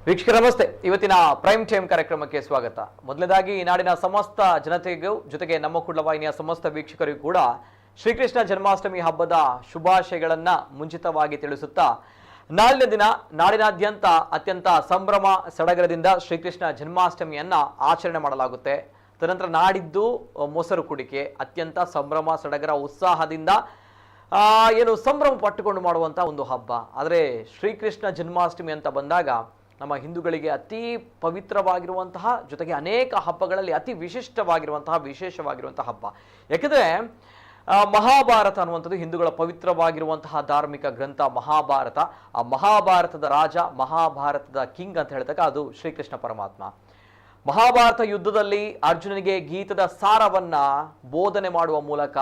ವೀಕ್ಷಕರ ನಮಸ್ತೆ. ಇವತ್ತಿನ ಪ್ರೈಮ್ ಟೈಮ್ ಕಾರ್ಯಕ್ರಮಕ್ಕೆ ಸ್ವಾಗತ. ಮೊದಲನೇದಾಗಿ ಈ ನಾಡಿನ ಸಮಸ್ತ ಜನತೆಗೂ ಜೊತೆಗೆ ನಮ್ಮ ಕುಡ್ಲ ವಾಹಿನಿಯ ಸಮಸ್ತ ವೀಕ್ಷಕರಿಗೂ ಕೂಡ ಶ್ರೀಕೃಷ್ಣ ಜನ್ಮಾಷ್ಟಮಿ ಹಬ್ಬದ ಶುಭಾಶಯಗಳನ್ನ ಮುಂಚಿತವಾಗಿ ತಿಳಿಸುತ್ತಾ ನಾಳಿನ ದಿನ ನಾಡಿನಾದ್ಯಂತ ಅತ್ಯಂತ ಸಂಭ್ರಮ ಸಡಗರದಿಂದ ಶ್ರೀಕೃಷ್ಣ ಜನ್ಮಾಷ್ಟಮಿಯನ್ನ ಆಚರಣೆ ಮಾಡಲಾಗುತ್ತೆ. ತದನಂತರ ನಾಡಿದ್ದು ಮೊಸರು ಕುಡಿಕೆ ಅತ್ಯಂತ ಸಂಭ್ರಮ ಸಡಗರ ಉತ್ಸಾಹದಿಂದ ಏನು ಸಂಭ್ರಮ ಪಟ್ಟುಕೊಂಡು ಮಾಡುವಂಥ ಒಂದು ಹಬ್ಬ. ಆದರೆ ಶ್ರೀಕೃಷ್ಣ ಜನ್ಮಾಷ್ಟಮಿ ಅಂತ ಬಂದಾಗ ನಮ್ಮ ಹಿಂದೂಗಳಿಗೆ ಅತಿ ಪವಿತ್ರವಾಗಿರುವಂತಹ ಜೊತೆಗೆ ಅನೇಕ ಹಬ್ಬಗಳಲ್ಲಿ ಅತಿ ವಿಶಿಷ್ಟವಾಗಿರುವಂತಹ ವಿಶೇಷವಾಗಿರುವಂತಹ ಹಬ್ಬ. ಯಾಕೆಂದರೆ ಮಹಾಭಾರತ ಅನ್ನುವಂಥದ್ದು ಹಿಂದೂಗಳ ಪವಿತ್ರವಾಗಿರುವಂತಹ ಧಾರ್ಮಿಕ ಗ್ರಂಥ ಮಹಾಭಾರತ. ಆ ಮಹಾಭಾರತದ ರಾಜ, ಮಹಾಭಾರತದ ಕಿಂಗ್ ಅಂತ ಹೇಳಿದಾಗ ಅದು ಶ್ರೀಕೃಷ್ಣ ಪರಮಾತ್ಮ. ಮಹಾಭಾರತ ಯುದ್ಧದಲ್ಲಿ ಅರ್ಜುನನಿಗೆ ಗೀತದ ಸಾರವನ್ನ ಬೋಧನೆ ಮಾಡುವ ಮೂಲಕ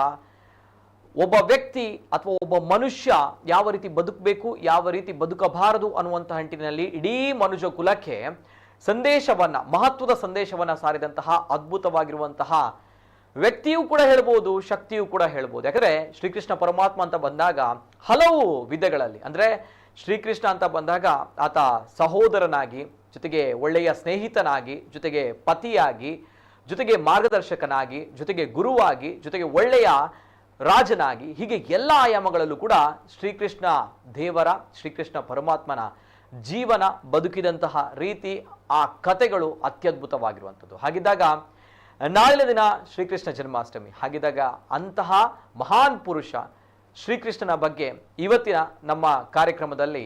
ಒಬ್ಬ ವ್ಯಕ್ತಿ ಅಥವಾ ಒಬ್ಬ ಮನುಷ್ಯ ಯಾವ ರೀತಿ ಬದುಕಬೇಕು, ಯಾವ ರೀತಿ ಬದುಕಬಾರದು ಅನ್ನುವಂತಹ ನಿಟ್ಟಿನಲ್ಲಿ ಇಡೀ ಮನುಷ್ಯ ಕುಲಕ್ಕೆ ಸಂದೇಶವನ್ನ, ಮಹತ್ವದ ಸಂದೇಶವನ್ನ ಸಾರಿದಂತಹ ಅದ್ಭುತವಾಗಿರುವಂತಹ ವ್ಯಕ್ತಿಯೂ ಕೂಡ ಹೇಳ್ಬೋದು, ಶಕ್ತಿಯೂ ಕೂಡ ಹೇಳ್ಬೋದು. ಯಾಕಂದ್ರೆ ಶ್ರೀಕೃಷ್ಣ ಪರಮಾತ್ಮ ಅಂತ ಬಂದಾಗ ಹಲವು ವಿಧಗಳಲ್ಲಿ, ಅಂದ್ರೆ ಶ್ರೀಕೃಷ್ಣ ಅಂತ ಬಂದಾಗ ಆತ ಸಹೋದರನಾಗಿ, ಜೊತೆಗೆ ಒಳ್ಳೆಯ ಸ್ನೇಹಿತನಾಗಿ, ಜೊತೆಗೆ ಪತಿಯಾಗಿ, ಜೊತೆಗೆ ಮಾರ್ಗದರ್ಶಕನಾಗಿ, ಜೊತೆಗೆ ಗುರುವಾಗಿ, ಜೊತೆಗೆ ಒಳ್ಳೆಯ ರಾಜನಾಗಿ, ಹೀಗೆ ಎಲ್ಲ ಆಯಾಮಗಳಲ್ಲೂ ಕೂಡ ಶ್ರೀಕೃಷ್ಣ ದೇವರ, ಶ್ರೀಕೃಷ್ಣ ಪರಮಾತ್ಮನ ಜೀವನ ಬದುಕಿದಂತಹ ರೀತಿ, ಆ ಕಥೆಗಳು ಅತ್ಯದ್ಭುತವಾಗಿರುವಂಥದ್ದು. ಹಾಗಿದ್ದಾಗ ನಾಳಿನ ದಿನ ಶ್ರೀಕೃಷ್ಣ ಜನ್ಮಾಷ್ಟಮಿ. ಹಾಗಿದ್ದಾಗ ಅಂತಹ ಮಹಾನ್ ಪುರುಷ ಶ್ರೀಕೃಷ್ಣನ ಬಗ್ಗೆ ಇವತ್ತಿನ ನಮ್ಮ ಕಾರ್ಯಕ್ರಮದಲ್ಲಿ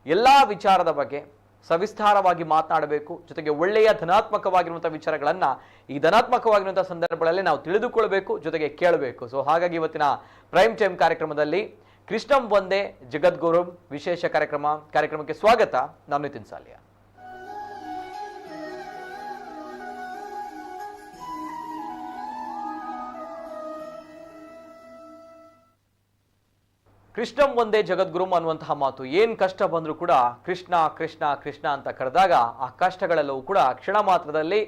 ಎಲ್ಲ ವಿಚಾರದ ಬಗ್ಗೆ ಸವಿಸ್ತಾರವಾಗಿ ಮಾತನಾಡಬೇಕು. ಜೊತೆಗೆ ಒಳ್ಳೆಯ ಧನಾತ್ಮಕವಾಗಿರುವಂತಹ ವಿಚಾರಗಳನ್ನ ಈ ಧನಾತ್ಮಕವಾಗಿರುವಂತಹ ಸಂದರ್ಭಗಳಲ್ಲಿ ನಾವು ತಿಳಿದುಕೊಳ್ಬೇಕು, ಜೊತೆಗೆ ಕೇಳಬೇಕು. ಸೊ ಹಾಗಾಗಿ ಇವತ್ತಿನ ಪ್ರೈಮ್ ಟೈಮ್ ಕಾರ್ಯಕ್ರಮದಲ್ಲಿ ಕೃಷ್ಣಂ ವಂದೇ ಜಗದ್ಗುರು ವಿಶೇಷ ಕಾರ್ಯಕ್ರಮಕ್ಕೆ ಸ್ವಾಗತ. ನಾನು ನಿತಿನ್ ಸಾಲಿಯಾ. ಕೃಷ್ಣಂ ಒಂದೇ ಜಗದ್ಗುರುಮ್ ಅನ್ನುವಂತಹ ಮಾತು ಏನ್ ಕಷ್ಟ ಬಂದರೂ ಕೂಡ ಕೃಷ್ಣ ಕೃಷ್ಣ ಕೃಷ್ಣ ಅಂತ ಕರೆದಾಗ ಆ ಕಷ್ಟಗಳೆಲ್ಲವೂ ಕೂಡ ಕ್ಷಣ ಮಾತ್ರದಲ್ಲಿ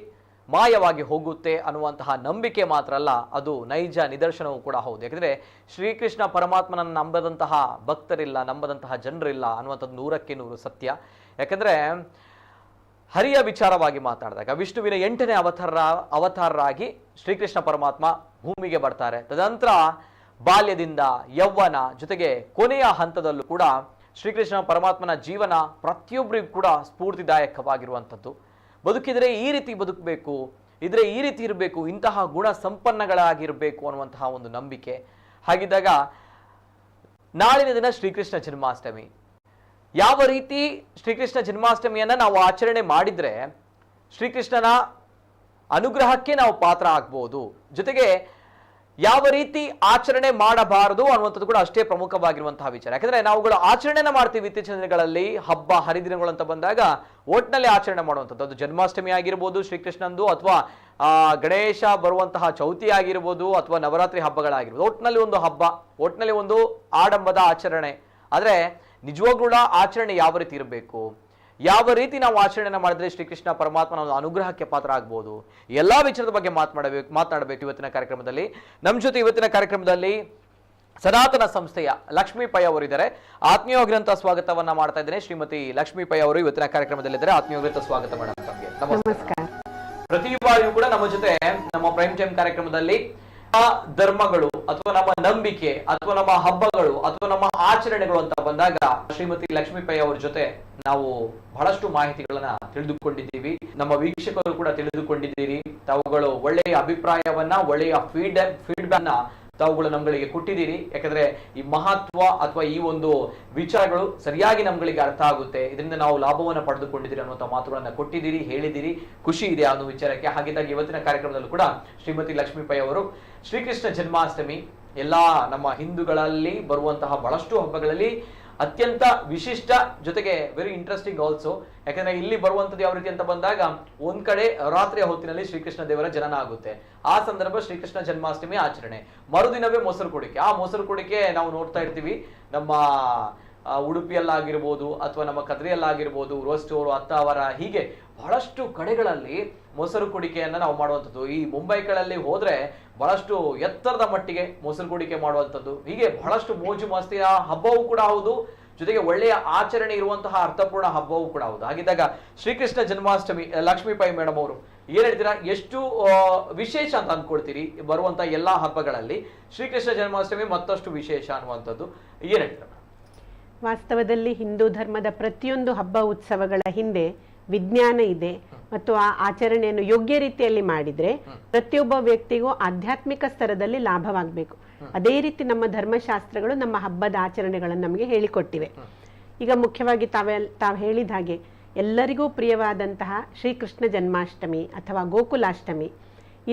ಮಾಯವಾಗಿ ಹೋಗುತ್ತೆ ಅನ್ನುವಂತಹ ನಂಬಿಕೆ ಮಾತ್ರ ಅಲ್ಲ, ಅದು ನೈಜ ನಿದರ್ಶನವೂ ಕೂಡ ಹೌದು. ಯಾಕಂದ್ರೆ ಶ್ರೀಕೃಷ್ಣ ಪರಮಾತ್ಮನನ್ನು ನಂಬದಂತಹ ಭಕ್ತರಿಲ್ಲ, ನಂಬದಂತಹ ಜನರಿಲ್ಲ ಅನ್ನುವಂಥದ್ದು 100ಕ್ಕೆ 100 ಸತ್ಯ. ಯಾಕಂದ್ರೆ ಹರಿಯ ವಿಚಾರವಾಗಿ ಮಾತಾಡಿದಾಗ ವಿಷ್ಣುವಿನ 8ನೇ ಅವತಾರರಾಗಿ ಶ್ರೀಕೃಷ್ಣ ಪರಮಾತ್ಮ ಭೂಮಿಗೆ ಬರ್ತಾರೆ. ತದನಂತರ ಬಾಲ್ಯದಿಂದ ಯೌವನ ಜೊತೆಗೆ ಕೊನೆಯ ಹಂತದಲ್ಲೂ ಕೂಡ ಶ್ರೀಕೃಷ್ಣ ಪರಮಾತ್ಮನ ಜೀವನ ಪ್ರತಿಯೊಬ್ಬರಿಗೂ ಕೂಡ ಸ್ಫೂರ್ತಿದಾಯಕವಾಗಿರುವಂಥದ್ದು. ಬದುಕಿದ್ರೆ ಈ ರೀತಿ ಬದುಕಬೇಕು, ಇದ್ರೆ ಈ ರೀತಿ ಇರಬೇಕು, ಇಂತಹ ಗುಣ ಸಂಪನ್ನಗಳಾಗಿರಬೇಕು ಅನ್ನುವಂತಹ ಒಂದು ನಂಬಿಕೆ. ಹಾಗಿದ್ದಾಗ ನಾಳಿನ ದಿನ ಶ್ರೀಕೃಷ್ಣ ಜನ್ಮಾಷ್ಟಮಿ. ಯಾವ ರೀತಿ ಶ್ರೀಕೃಷ್ಣ ಜನ್ಮಾಷ್ಟಮಿಯನ್ನ ನಾವು ಆಚರಣೆ ಮಾಡಿದ್ರೆ ಶ್ರೀಕೃಷ್ಣನ ಅನುಗ್ರಹಕ್ಕೆ ನಾವು ಪಾತ್ರ ಆಗ್ಬೋದು, ಜೊತೆಗೆ ಯಾವ ರೀತಿ ಆಚರಣೆ ಮಾಡಬಾರದು ಅನ್ನುವಂಥದ್ದು ಕೂಡ ಅಷ್ಟೇ ಪ್ರಮುಖವಾಗಿರುವಂತಹ ವಿಚಾರ. ಯಾಕಂದ್ರೆ ನಾವುಗಳು ಆಚರಣೆನ ಮಾಡ್ತೀವಿ ಇತ್ತೀಚಿನ ದಿನಗಳಲ್ಲಿ, ಹಬ್ಬ ಹರಿದಿನಗಳು ಅಂತ ಬಂದಾಗ ಒಟ್ಟಿನಲ್ಲಿ ಆಚರಣೆ ಮಾಡುವಂಥದ್ದು. ಅದು ಜನ್ಮಾಷ್ಟಮಿ ಆಗಿರ್ಬೋದು ಶ್ರೀಕೃಷ್ಣಂದು, ಅಥವಾ ಗಣೇಶ ಬರುವಂತಹ ಚೌತಿ ಆಗಿರ್ಬೋದು, ಅಥವಾ ನವರಾತ್ರಿ ಹಬ್ಬಗಳಾಗಿರ್ಬೋದು. ಒಟ್ಟಿನಲ್ಲಿ ಒಂದು ಹಬ್ಬ, ಒಟ್ಟಿನಲ್ಲಿ ಒಂದು ಆಡಂಬದ ಆಚರಣೆ. ಆದರೆ ನಿಜವಾಗ್ಲೂ ಆಚರಣೆ ಯಾವ ರೀತಿ ಇರಬೇಕು, ಯಾವ ರೀತಿ ನಾವು ಆಚರಣೆ ಮಾಡಿದ್ರೆ ಶ್ರೀಕೃಷ್ಣ ಪರಮಾತ್ಮನ ಒಂದು ಅನುಗ್ರಹಕ್ಕೆ ಪಾತ್ರ ಆಗ್ಬೋದು, ಎಲ್ಲಾ ವಿಚಾರದ ಬಗ್ಗೆ ಮಾತನಾಡಬೇಕು ಇವತ್ತಿನ ಕಾರ್ಯಕ್ರಮದಲ್ಲಿ. ನಮ್ಮ ಜೊತೆ ಇವತ್ತಿನ ಕಾರ್ಯಕ್ರಮದಲ್ಲಿ ಸನಾತನ ಸಂಸ್ಥೆಯ ಲಕ್ಷ್ಮೀ ಪೈ ಅವರಿದ್ದಾರೆ. ಆತ್ಮೀಯವಾಗಿರುವಂತಹ ಸ್ವಾಗತವನ್ನ ಮಾಡ್ತಾ ಇದ್ದೇನೆ. ಶ್ರೀಮತಿ ಲಕ್ಷ್ಮೀ ಪೈ ಅವರು ಇವತ್ತಿನ ಕಾರ್ಯಕ್ರಮದಲ್ಲಿದ್ದಾರೆ. ಆತ್ಮೀಯವಾಗಿರುವಂತಹ ಸ್ವಾಗತ ಮೇಡಮ್ ತಮಗೆ. ನಮಸ್ಕಾರ. ಪ್ರತಿ ಬಾರಿಯೂ ಕೂಡ ನಮ್ಮ ಜೊತೆ ನಮ್ಮ ಪ್ರೈಮ್ ಟೈಮ್ ಕಾರ್ಯಕ್ರಮದಲ್ಲಿ ಧರ್ಮಗಳು ಅಥವಾ ನಮ್ಮ ನಂಬಿಕೆ ಅಥವಾ ನಮ್ಮ ಹಬ್ಬಗಳು ಅಥವಾ ನಮ್ಮ ಆಚರಣೆಗಳು ಅಂತ ಬಂದಾಗ ಶ್ರೀಮತಿ ಲಕ್ಷ್ಮೀ ಪೈ ಅವರ ಜೊತೆ ನಾವು ಬಹಳಷ್ಟು ಮಾಹಿತಿಗಳನ್ನ ತಿಳಿದುಕೊಂಡಿದ್ದೀವಿ. ನಮ್ಮ ವೀಕ್ಷಕರು ಕೂಡ ತಿಳಿದುಕೊಂಡಿದ್ದೀರಿ. ತಾವುಗಳು ಒಳ್ಳೆಯ ಅಭಿಪ್ರಾಯವನ್ನ, ಒಳ್ಳೆಯ ಫೀಡ್ಬ್ಯಾಕ್ ತಾವುಗಳು ನಮ್ಗಳಿಗೆ ಕೊಟ್ಟಿದ್ದೀರಿ. ಯಾಕಂದ್ರೆ ಈ ಮಹತ್ವ ಅಥವಾ ಈ ಒಂದು ವಿಚಾರಗಳು ಸರಿಯಾಗಿ ನಮ್ಗಳಿಗೆ ಅರ್ಥ ಆಗುತ್ತೆ, ಇದರಿಂದ ನಾವು ಲಾಭವನ್ನ ಪಡೆದುಕೊಂಡಿದ್ದೀರಿ ಅನ್ನುವಂಥ ಮಾತುಗಳನ್ನ ಕೊಟ್ಟಿದ್ದೀರಿ, ಹೇಳಿದ್ದೀರಿ. ಖುಷಿ ಇದೆ ಅನ್ನೋ ವಿಚಾರಕ್ಕೆ. ಹಾಗಿದ್ದಾಗ ಇವತ್ತಿನ ಕಾರ್ಯಕ್ರಮದಲ್ಲೂ ಕೂಡ ಶ್ರೀಮತಿ ಲಕ್ಷ್ಮೀ ಪೈ ಅವರು ಶ್ರೀಕೃಷ್ಣ ಜನ್ಮಾಷ್ಟಮಿ ಎಲ್ಲಾ ನಮ್ಮ ಹಿಂದೂಗಳಲ್ಲಿ ಬರುವಂತಹ ಬಹಳಷ್ಟು ಹಬ್ಬಗಳಲ್ಲಿ ಅತ್ಯಂತ ವಿಶಿಷ್ಟ, ಜೊತೆಗೆ ವೆರಿ ಇಂಟ್ರೆಸ್ಟಿಂಗ್ ಆಲ್ಸೋ. ಯಾಕಂದ್ರೆ ಇಲ್ಲಿ ಬರುವಂತದ್ದು ಯಾವ ರೀತಿ ಅಂತ ಬಂದಾಗ ಒಂದ್ ಕಡೆ ರಾತ್ರಿಯ ಹೊತ್ತಿನಲ್ಲಿ ಶ್ರೀಕೃಷ್ಣ ದೇವರ ಜನನ ಆಗುತ್ತೆ. ಆ ಸಂದರ್ಭ ಶ್ರೀಕೃಷ್ಣ ಜನ್ಮಾಷ್ಟಮಿ ಆಚರಣೆ, ಮರುದಿನವೇ ಮೊಸರು ಕುಡಿಕೆ. ಆ ಮೊಸರು ಕುಡಿಕೆ ನಾವು ನೋಡ್ತಾ ಇರ್ತೀವಿ ನಮ್ಮ ಉಡುಪಿಯಲ್ಲಾಗಿರ್ಬೋದು ಅಥವಾ ನಮ್ಮ ಕದ್ರಿಯಲ್ಲಾಗಿರ್ಬೋದು, ರೋಸ್ಟೋರು, ಅತ್ತಾವರ, ಹೀಗೆ ಬಹಳಷ್ಟು ಕಡೆಗಳಲ್ಲಿ ಮೊಸರು ಕುಡಿಕೆಯನ್ನ ನಾವು ಮಾಡುವಂಥದ್ದು. ಈ ಮುಂಬೈಗಳಲ್ಲಿ ಹೋದ್ರೆ ಬಹಳಷ್ಟು ಎತ್ತರದ ಮಟ್ಟಿಗೆ ಮೊಸರು ಕುಡಿಕೆ ಮಾಡುವಂಥದ್ದು. ಹೀಗೆ ಬಹಳಷ್ಟು ಮೋಜು ಮಸ್ತಿಯ ಹಬ್ಬವೂ ಕೂಡ ಹೌದು, ಜೊತೆಗೆ ಒಳ್ಳೆಯ ಆಚರಣೆ ಇರುವಂತಹ ಅರ್ಥಪೂರ್ಣ ಹಬ್ಬವೂ ಕೂಡ ಹೌದು. ಹಾಗಿದ್ದಾಗ ಶ್ರೀಕೃಷ್ಣ ಜನ್ಮಾಷ್ಟಮಿ, ಲಕ್ಷ್ಮೀ ಪೈ ಮೇಡಮ್ ಅವರು ಏನ್ ಹೇಳ್ತೀರಾ, ಎಷ್ಟು ವಿಶೇಷ ಅಂತ ಅನ್ಕೊಳ್ತೀರಿ ಬರುವಂತ ಎಲ್ಲಾ ಹಬ್ಬಗಳಲ್ಲಿ ಶ್ರೀಕೃಷ್ಣ ಜನ್ಮಾಷ್ಟಮಿ ಮತ್ತಷ್ಟು ವಿಶೇಷ ಅನ್ನುವಂಥದ್ದು ಏನ್ ಹೇಳ್ತೀರಾ? ವಾಸ್ತವದಲ್ಲಿ ಹಿಂದೂ ಧರ್ಮದ ಪ್ರತಿಯೊಂದು ಹಬ್ಬ ಉತ್ಸವಗಳ ಹಿಂದೆ ವಿಜ್ಞಾನ ಇದೆ ಮತ್ತು ಆ ಆಚರಣೆಯನ್ನು ಯೋಗ್ಯ ರೀತಿಯಲ್ಲಿ ಮಾಡಿದ್ರೆ ಪ್ರತಿಯೊಬ್ಬ ವ್ಯಕ್ತಿಗೂ ಆಧ್ಯಾತ್ಮಿಕ ಸ್ತರದಲ್ಲಿ ಲಾಭವಾಗಬೇಕು. ಅದೇ ರೀತಿ ನಮ್ಮ ಧರ್ಮಶಾಸ್ತ್ರಗಳು ನಮ್ಮ ಹಬ್ಬದ ಆಚರಣೆಗಳನ್ನು ನಮಗೆ ಹೇಳಿಕೊಟ್ಟಿವೆ. ಈಗ ಮುಖ್ಯವಾಗಿ ತಾವು ಹೇಳಿದ ಹಾಗೆ ಎಲ್ಲರಿಗೂ ಪ್ರಿಯವಾದಂತಹ ಶ್ರೀಕೃಷ್ಣ ಜನ್ಮಾಷ್ಟಮಿ ಅಥವಾ ಗೋಕುಲಾಷ್ಟಮಿ,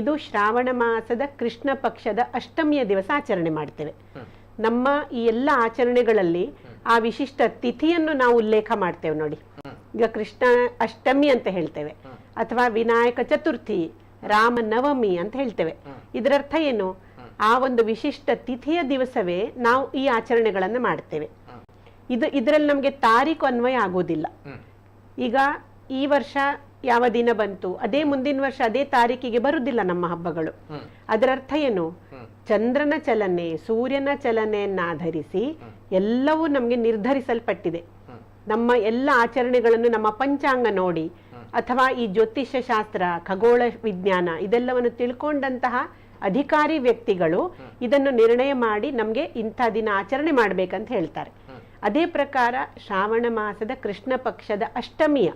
ಇದು ಶ್ರಾವಣ ಮಾಸದ ಕೃಷ್ಣ ಪಕ್ಷದ ಅಷ್ಟಮಿಯ ದಿವಸ ಆಚರಣೆ ಮಾಡ್ತೇವೆ. ನಮ್ಮ ಈ ಎಲ್ಲ ಆಚರಣೆಗಳಲ್ಲಿ ಆ ವಿಶಿಷ್ಟ ತಿಥಿಯನ್ನು ನಾವು ಉಲ್ಲೇಖ ಮಾಡ್ತೇವೆ ನೋಡಿ. ಈಗ ಕೃಷ್ಣ ಅಷ್ಟಮಿ ಅಂತ ಹೇಳ್ತೇವೆ, ಅಥವಾ ವಿನಾಯಕ ಚತುರ್ಥಿ, ರಾಮ ನವಮಿ ಅಂತ ಹೇಳ್ತೇವೆ. ಇದರರ್ಥ ಏನು? ಆ ಒಂದು ವಿಶಿಷ್ಟ ತಿಥಿಯ ದಿವಸವೇ ನಾವು ಈ ಆಚರಣೆಗಳನ್ನು ಮಾಡ್ತೇವೆ. ಇದರಲ್ಲಿ ನಮಗೆ ತಾರೀಕು ಅನ್ವಯ ಆಗೋದಿಲ್ಲ. ಈಗ ಈ ವರ್ಷ ಯಾವ ದಿನ ಬಂತು, ಅದೇ ಮುಂದಿನ ವರ್ಷ ಅದೇ ತಾರೀಕಿಗೆ ಬರುವುದಿಲ್ಲ ನಮ್ಮ ಹಬ್ಬಗಳು. ಅದರರ್ಥ ಏನು? ಚಂದ್ರನ ಚಲನೆ, ಸೂರ್ಯನ ಚಲನೆಯನ್ನಾಧರಿಸಿ ಎಲ್ಲವೂ ನಮಗೆ ನಿರ್ಧರಿಸಲ್ಪಟ್ಟಿದೆ. ನಮ್ಮ ಎಲ್ಲ ಆಚರಣೆಗಳನ್ನು ನಮ್ಮ ಪಂಚಾಂಗ ನೋಡಿ ಅಥವಾ ಈ ಜ್ಯೋತಿಷ್ಯ ಶಾಸ್ತ್ರ, ಖಗೋಳ ವಿಜ್ಞಾನ ಇದೆಲ್ಲವನ್ನು ತಿಳ್ಕೊಂಡಂತಹ ಅಧಿಕಾರಿ ವ್ಯಕ್ತಿಗಳು ಇದನ್ನು ನಿರ್ಣಯ ಮಾಡಿ ನಮಗೆ ಇಂಥ ದಿನ ಆಚರಣೆ ಮಾಡ್ಬೇಕಂತ ಹೇಳ್ತಾರೆ. ಅದೇ ಪ್ರಕಾರ ಶ್ರಾವಣ ಮಾಸದ ಕೃಷ್ಣ ಪಕ್ಷದ ಅಷ್ಟಮಿಯ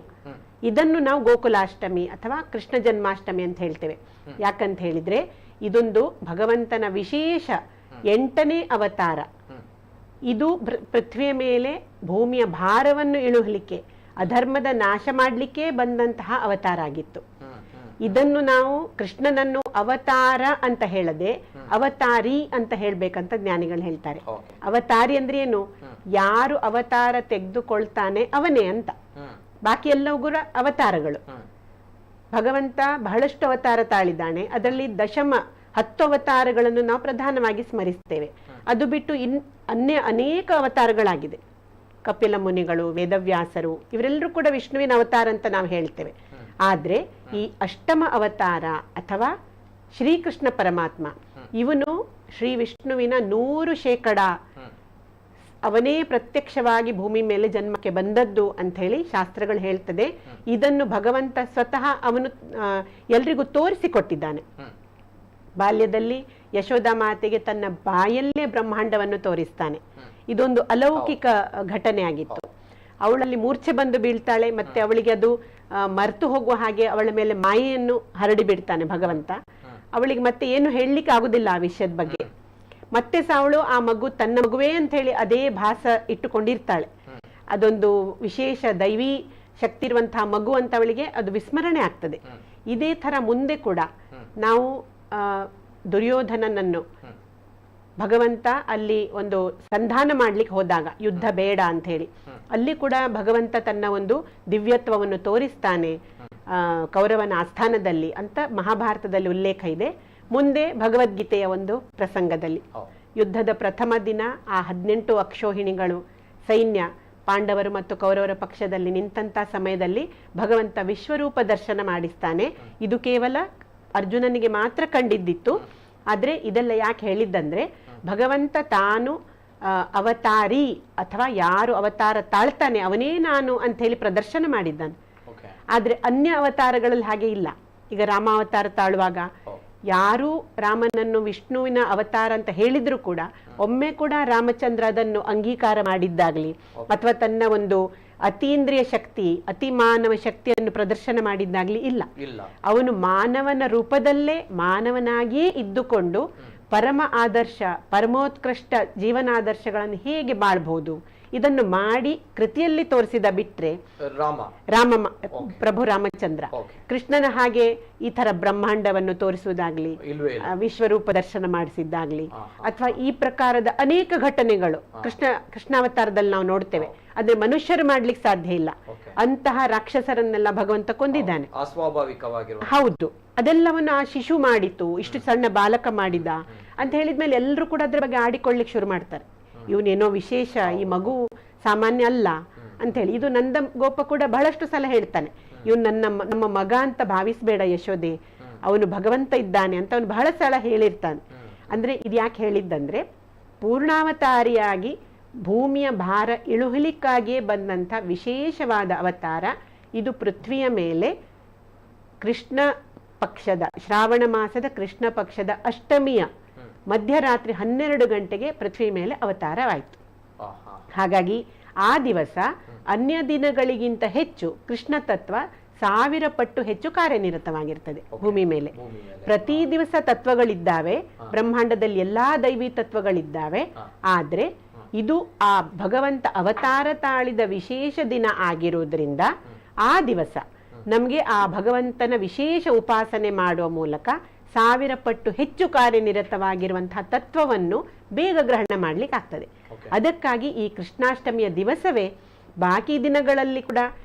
ಇದನ್ನು ನಾವು ಗೋಕುಲಾಷ್ಟಮಿ ಅಥವಾ ಕೃಷ್ಣ ಜನ್ಮಾಷ್ಟಮಿ ಅಂತ ಹೇಳ್ತೇವೆ. ಯಾಕಂತ ಹೇಳಿದ್ರೆ ಇದೊಂದು ಭಗವಂತನ ವಿಶೇಷ 8ನೇ ಅವತಾರ. ಇದು ಪೃಥ್ವಿಯ ಮೇಲೆ ಭೂಮಿಯ ಭಾರವನ್ನು ಇಳುಹಲಿಕ್ಕೆ, ಅಧರ್ಮದ ನಾಶ ಮಾಡಲಿಕ್ಕೆ ಬಂದಂತಹ ಅವತಾರ ಆಗಿತ್ತು. ಇದನ್ನು ನಾವು ಕೃಷ್ಣನನ್ನು ಅವತಾರ ಅಂತ ಹೇಳದೆ ಅವತಾರಿ ಅಂತ ಹೇಳ್ಬೇಕಂತ ಜ್ಞಾನಿಗಳು ಹೇಳ್ತಾರೆ. ಅವತಾರಿ ಅಂದ್ರೆ ಏನು? ಯಾರು ಅವತಾರ ತೆಗೆದುಕೊಳ್ತಾನೆ ಅವನೇ ಅಂತ. ಬಾಕಿ ಎಲ್ಲವೂ ಕೂಡ ಅವತಾರಗಳು. ಭಗವಂತ ಬಹಳಷ್ಟು ಅವತಾರ ತಾಳಿದ್ದಾನೆ. ಅದರಲ್ಲಿ 10 ಅವತಾರಗಳನ್ನು ನಾವು ಪ್ರಧಾನವಾಗಿ ಸ್ಮರಿಸ್ತೇವೆ. ಅದು ಬಿಟ್ಟು ಅನೇಕ ಅವತಾರಗಳಾಗಿದೆ. ಕಪಿಲ ಮುನಿಗಳು, ವೇದವ್ಯಾಸರು, ಇವರೆಲ್ಲರೂ ಕೂಡ ವಿಷ್ಣುವಿನ ಅವತಾರ ಅಂತ ನಾವು ಹೇಳ್ತೇವೆ. ಆದ್ರೆ ಈ ಅಷ್ಟಮ ಅವತಾರ ಅಥವಾ ಶ್ರೀಕೃಷ್ಣ ಪರಮಾತ್ಮ, ಇವನು ಶ್ರೀ ವಿಷ್ಣುವಿನ 100% ಅವನೇ ಪ್ರತ್ಯಕ್ಷವಾಗಿ ಭೂಮಿ ಮೇಲೆ ಜನ್ಮಕ್ಕೆ ಬಂದದ್ದು ಅಂತ ಹೇಳಿ ಶಾಸ್ತ್ರಗಳು ಹೇಳ್ತದೆ. ಇದನ್ನು ಭಗವಂತ ಸ್ವತಃ ಅವನು ಎಲ್ರಿಗೂ ತೋರಿಸಿಕೊಟ್ಟಿದ್ದಾನೆ. ಬಾಲ್ಯದಲ್ಲಿ ಯಶೋಧ ಮಾತೆಗೆ ತನ್ನ ಬಾಯಲ್ಲೇ ಬ್ರಹ್ಮಾಂಡವನ್ನು ತೋರಿಸ್ತಾನೆ. ಇದೊಂದು ಅಲೌಕಿಕ ಘಟನೆ ಆಗಿತ್ತು. ಅವಳಲ್ಲಿ ಮೂರ್ಛೆ ಬಂದು ಬೀಳ್ತಾಳೆ, ಮತ್ತೆ ಅವಳಿಗೆ ಅದು ಮರೆತು ಹೋಗುವ ಹಾಗೆ ಅವಳ ಮೇಲೆ ಮಾಯೆಯನ್ನು ಹರಡಿ ಬಿಡ್ತಾನೆ ಭಗವಂತ. ಅವಳಿಗೆ ಮತ್ತೆ ಏನು ಹೇಳಲಿಕ್ಕೆ ಆಗುದಿಲ್ಲ ಆ ವಿಷಯದ ಬಗ್ಗೆ. ಮತ್ತೆ ಸಹ ಅವಳು ಆ ಮಗು ತನ್ನ ಮಗುವೇ ಅಂತ ಹೇಳಿ ಅದೇ ಭಾಸ ಇಟ್ಟುಕೊಂಡಿರ್ತಾಳೆ. ಅದೊಂದು ವಿಶೇಷ ದೈವಿ ಶಕ್ತಿ ಇರುವಂತಹ ಮಗು ಅಂತ ಅವಳಿಗೆ ಅದು ವಿಸ್ಮರಣೆ ಆಗ್ತದೆ. ಇದೇ ತರ ಮುಂದೆ ಕೂಡ ನಾವು ದುರ್ಯೋಧನನನ್ನು ಭಗವಂತ ಅಲ್ಲಿ ಒಂದು ಸಂಧಾನ ಮಾಡ್ಲಿಕ್ಕೆ ಹೋದಾಗ, ಯುದ್ಧ ಬೇಡ ಅಂತ ಹೇಳಿ, ಅಲ್ಲಿ ಕೂಡ ಭಗವಂತ ತನ್ನ ಒಂದು ದಿವ್ಯತ್ವವನ್ನು ತೋರಿಸ್ತಾನೆ ಕೌರವನ ಆಸ್ಥಾನದಲ್ಲಿ ಅಂತ ಮಹಾಭಾರತದಲ್ಲಿ ಉಲ್ಲೇಖ ಇದೆ. ಮುಂದೆ ಭಗವದ್ಗೀತೆಯ ಒಂದು ಪ್ರಸಂಗದಲ್ಲಿ ಯುದ್ಧದ ಪ್ರಥಮ ದಿನ ಆ 18 ಅಕ್ಷೋಹಿಣಿಗಳು ಸೈನ್ಯ ಪಾಂಡವರು ಮತ್ತು ಕೌರವರ ಪಕ್ಷದಲ್ಲಿ ನಿಂತಂತ ಸಮಯದಲ್ಲಿ ಭಗವಂತ ವಿಶ್ವರೂಪ ದರ್ಶನ ಮಾಡಿಸ್ತಾನೆ. ಇದು ಕೇವಲ ಅರ್ಜುನನಿಗೆ ಮಾತ್ರ ಕಂಡಿದ್ದಿತ್ತು. ಆದ್ರೆ ಇದೆಲ್ಲ ಯಾಕೆ ಹೇಳಿದ್ದಂದ್ರೆ ಭಗವಂತ ತಾನು ಅವತಾರಿ ಅಥವಾ ಯಾರು ಅವತಾರ ತಾಳ್ತಾನೆ ಅವನೇ ನಾನು ಅಂತ ಹೇಳಿ ಪ್ರದರ್ಶನ ಮಾಡಿದ್ದಾನೆ. ಆದ್ರೆ ಅನ್ಯ ಅವತಾರಗಳಲ್ಲಿ ಹಾಗೆ ಇಲ್ಲ. ಈಗ ರಾಮಾವತಾರ ತಾಳುವಾಗ ಯಾರು ರಾಮನನ್ನು ವಿಷ್ಣುವಿನ ಅವತಾರ ಅಂತ ಹೇಳಿದ್ರು ಕೂಡ ಒಮ್ಮೆ ಕೂಡ ರಾಮಚಂದ್ರ ಅದನ್ನು ಅಂಗೀಕಾರ ಮಾಡಿದ್ದಾಗ್ಲಿ ಅಥವಾ ತನ್ನ ಒಂದು ಅತೀಂದ್ರಿಯ ಶಕ್ತಿ, ಅತಿ ಮಾನವ ಶಕ್ತಿಯನ್ನು ಪ್ರದರ್ಶನ ಮಾಡಿದ್ದಾಗ್ಲಿ ಇಲ್ಲ. ಅವನು ಮಾನವನ ರೂಪದಲ್ಲೇ ಮಾನವನಾಗಿಯೇ ಇದ್ದುಕೊಂಡು ಪರಮ ಆದರ್ಶ, ಪರಮೋತ್ಕೃಷ್ಟ ಜೀವನಾದರ್ಶಗಳನ್ನು ಹೇಗೆ ಬಾಳ್ಬಹುದು ಇದನ್ನು ಮಾಡಿ ಕೃತಿಯಲ್ಲಿ ತೋರಿಸಿದ ಬಿಟ್ರೆ ರಾಮ ಪ್ರಭು ರಾಮಚಂದ್ರ ಕೃಷ್ಣನ ಹಾಗೆ ಈ ತರ ಬ್ರಹ್ಮಾಂಡವನ್ನು ತೋರಿಸುವುದಾಗ್ಲಿ, ವಿಶ್ವರೂಪ ದರ್ಶನ ಮಾಡಿಸಿದ್ದಾಗ್ಲಿ ಅಥವಾ ಈ ಪ್ರಕಾರದ ಅನೇಕ ಘಟನೆಗಳು ಕೃಷ್ಣಾವತಾರದಲ್ಲಿ ನಾವು ನೋಡ್ತೇವೆ. ಆದ್ರೆ ಮನುಷ್ಯರು ಮಾಡ್ಲಿಕ್ಕೆ ಸಾಧ್ಯ ಇಲ್ಲ. ಅಂತಹ ರಾಕ್ಷಸರನ್ನೆಲ್ಲ ಭಗವಂತ ಕೊಂದಿದ್ದಾನೆ. ಹೌದು, ಅದೆಲ್ಲವನ್ನು ಆ ಶಿಶು ಮಾಡಿತು, ಇಷ್ಟು ಸಣ್ಣ ಬಾಲಕ ಮಾಡಿದ ಅಂತ ಹೇಳಿದ್ಮೇಲೆ ಎಲ್ಲರೂ ಕೂಡ ಅದ್ರ ಬಗ್ಗೆ ಆಡಿಕೊಳ್ಳಿಕ್ ಶುರು ಮಾಡ್ತಾರೆ. ಇವನೇನೋ ವಿಶೇಷ, ಈ ಮಗು ಸಾಮಾನ್ಯ ಅಲ್ಲ ಅಂತ ಹೇಳಿ. ಇದು ನಂದ ಗೋಪ ಕೂಡ ಬಹಳಷ್ಟು ಸಲ ಹೇಳ್ತಾನೆ, ಇವನು ನಮ್ಮ ಮಗ ಅಂತ ಭಾವಿಸ್ಬೇಡ ಯಶೋದೆ, ಅವನು ಭಗವಂತ ಇದ್ದಾನೆ ಅಂತ ಅವನು ಬಹಳ ಸಲ ಹೇಳಿರ್ತಾನೆ. ಅಂದ್ರೆ ಇದು ಯಾಕೆ ಹೇಳಿದ್ದಂದ್ರೆ ಪೂರ್ಣಾವತಾರಿಯಾಗಿ ಭೂಮಿಯ ಭಾರ ಇಳುಹಲಿಕ್ಕಾಗಿಯೇ ಬಂದಂಥ ವಿಶೇಷವಾದ ಅವತಾರ. ಇದು ಪೃಥ್ವಿಯ ಮೇಲೆ ಕೃಷ್ಣ ಪಕ್ಷದ ಶ್ರಾವಣ ಮಾಸದ ಕೃಷ್ಣ ಪಕ್ಷದ ಅಷ್ಟಮಿಯ ಮಧ್ಯರಾತ್ರಿ 12 ಗಂಟೆಗೆ ಪೃಥ್ವಿ ಮೇಲೆ ಅವತಾರವಾಯಿತು. ಹಾಗಾಗಿ ಆ ದಿವಸ ಅನ್ಯ ದಿನಗಳಿಗಿಂತ ಹೆಚ್ಚು ಕೃಷ್ಣ ತತ್ವ 1000 ಪಟ್ಟು ಹೆಚ್ಚು ಕಾರ್ಯನಿರತವಾಗಿರ್ತದೆ ಭೂಮಿ ಮೇಲೆ. ಪ್ರತಿ ದಿವಸ ತತ್ವಗಳಿದ್ದಾವೆ, ಬ್ರಹ್ಮಾಂಡದಲ್ಲಿ ಎಲ್ಲಾ ದೈವಿ ತತ್ವಗಳಿದ್ದಾವೆ. ಆದ್ರೆ ಇದು ಆ ಭಗವಂತ ಅವತಾರ ತಾಳಿದ ವಿಶೇಷ ದಿನ ಆಗಿರುವುದರಿಂದ ಆ ದಿವಸ ನಮಗೆ ಆ ಭಗವಂತನ ವಿಶೇಷ ಉಪಾಸನೆ ಮಾಡುವ ಮೂಲಕ 1000 ಪಟ್ಟು ಹೆಚ್ಚು ಕಾರ್ಯನಿರತವಾಗಿರುವಂತಹ ತತ್ವವನ್ನು ಬೇಗ ಗ್ರಹಣ ಮಾಡ್ಲಿಕ್ಕೆ ಆಗ್ತದೆ. ಅದಕ್ಕಾಗಿ ಈ ಕೃಷ್ಣಾಷ್ಟಮಿಯ ದಿವಸವೇ, ಬಾಕಿ ದಿನಗಳಲ್ಲಿ ಕೂಡ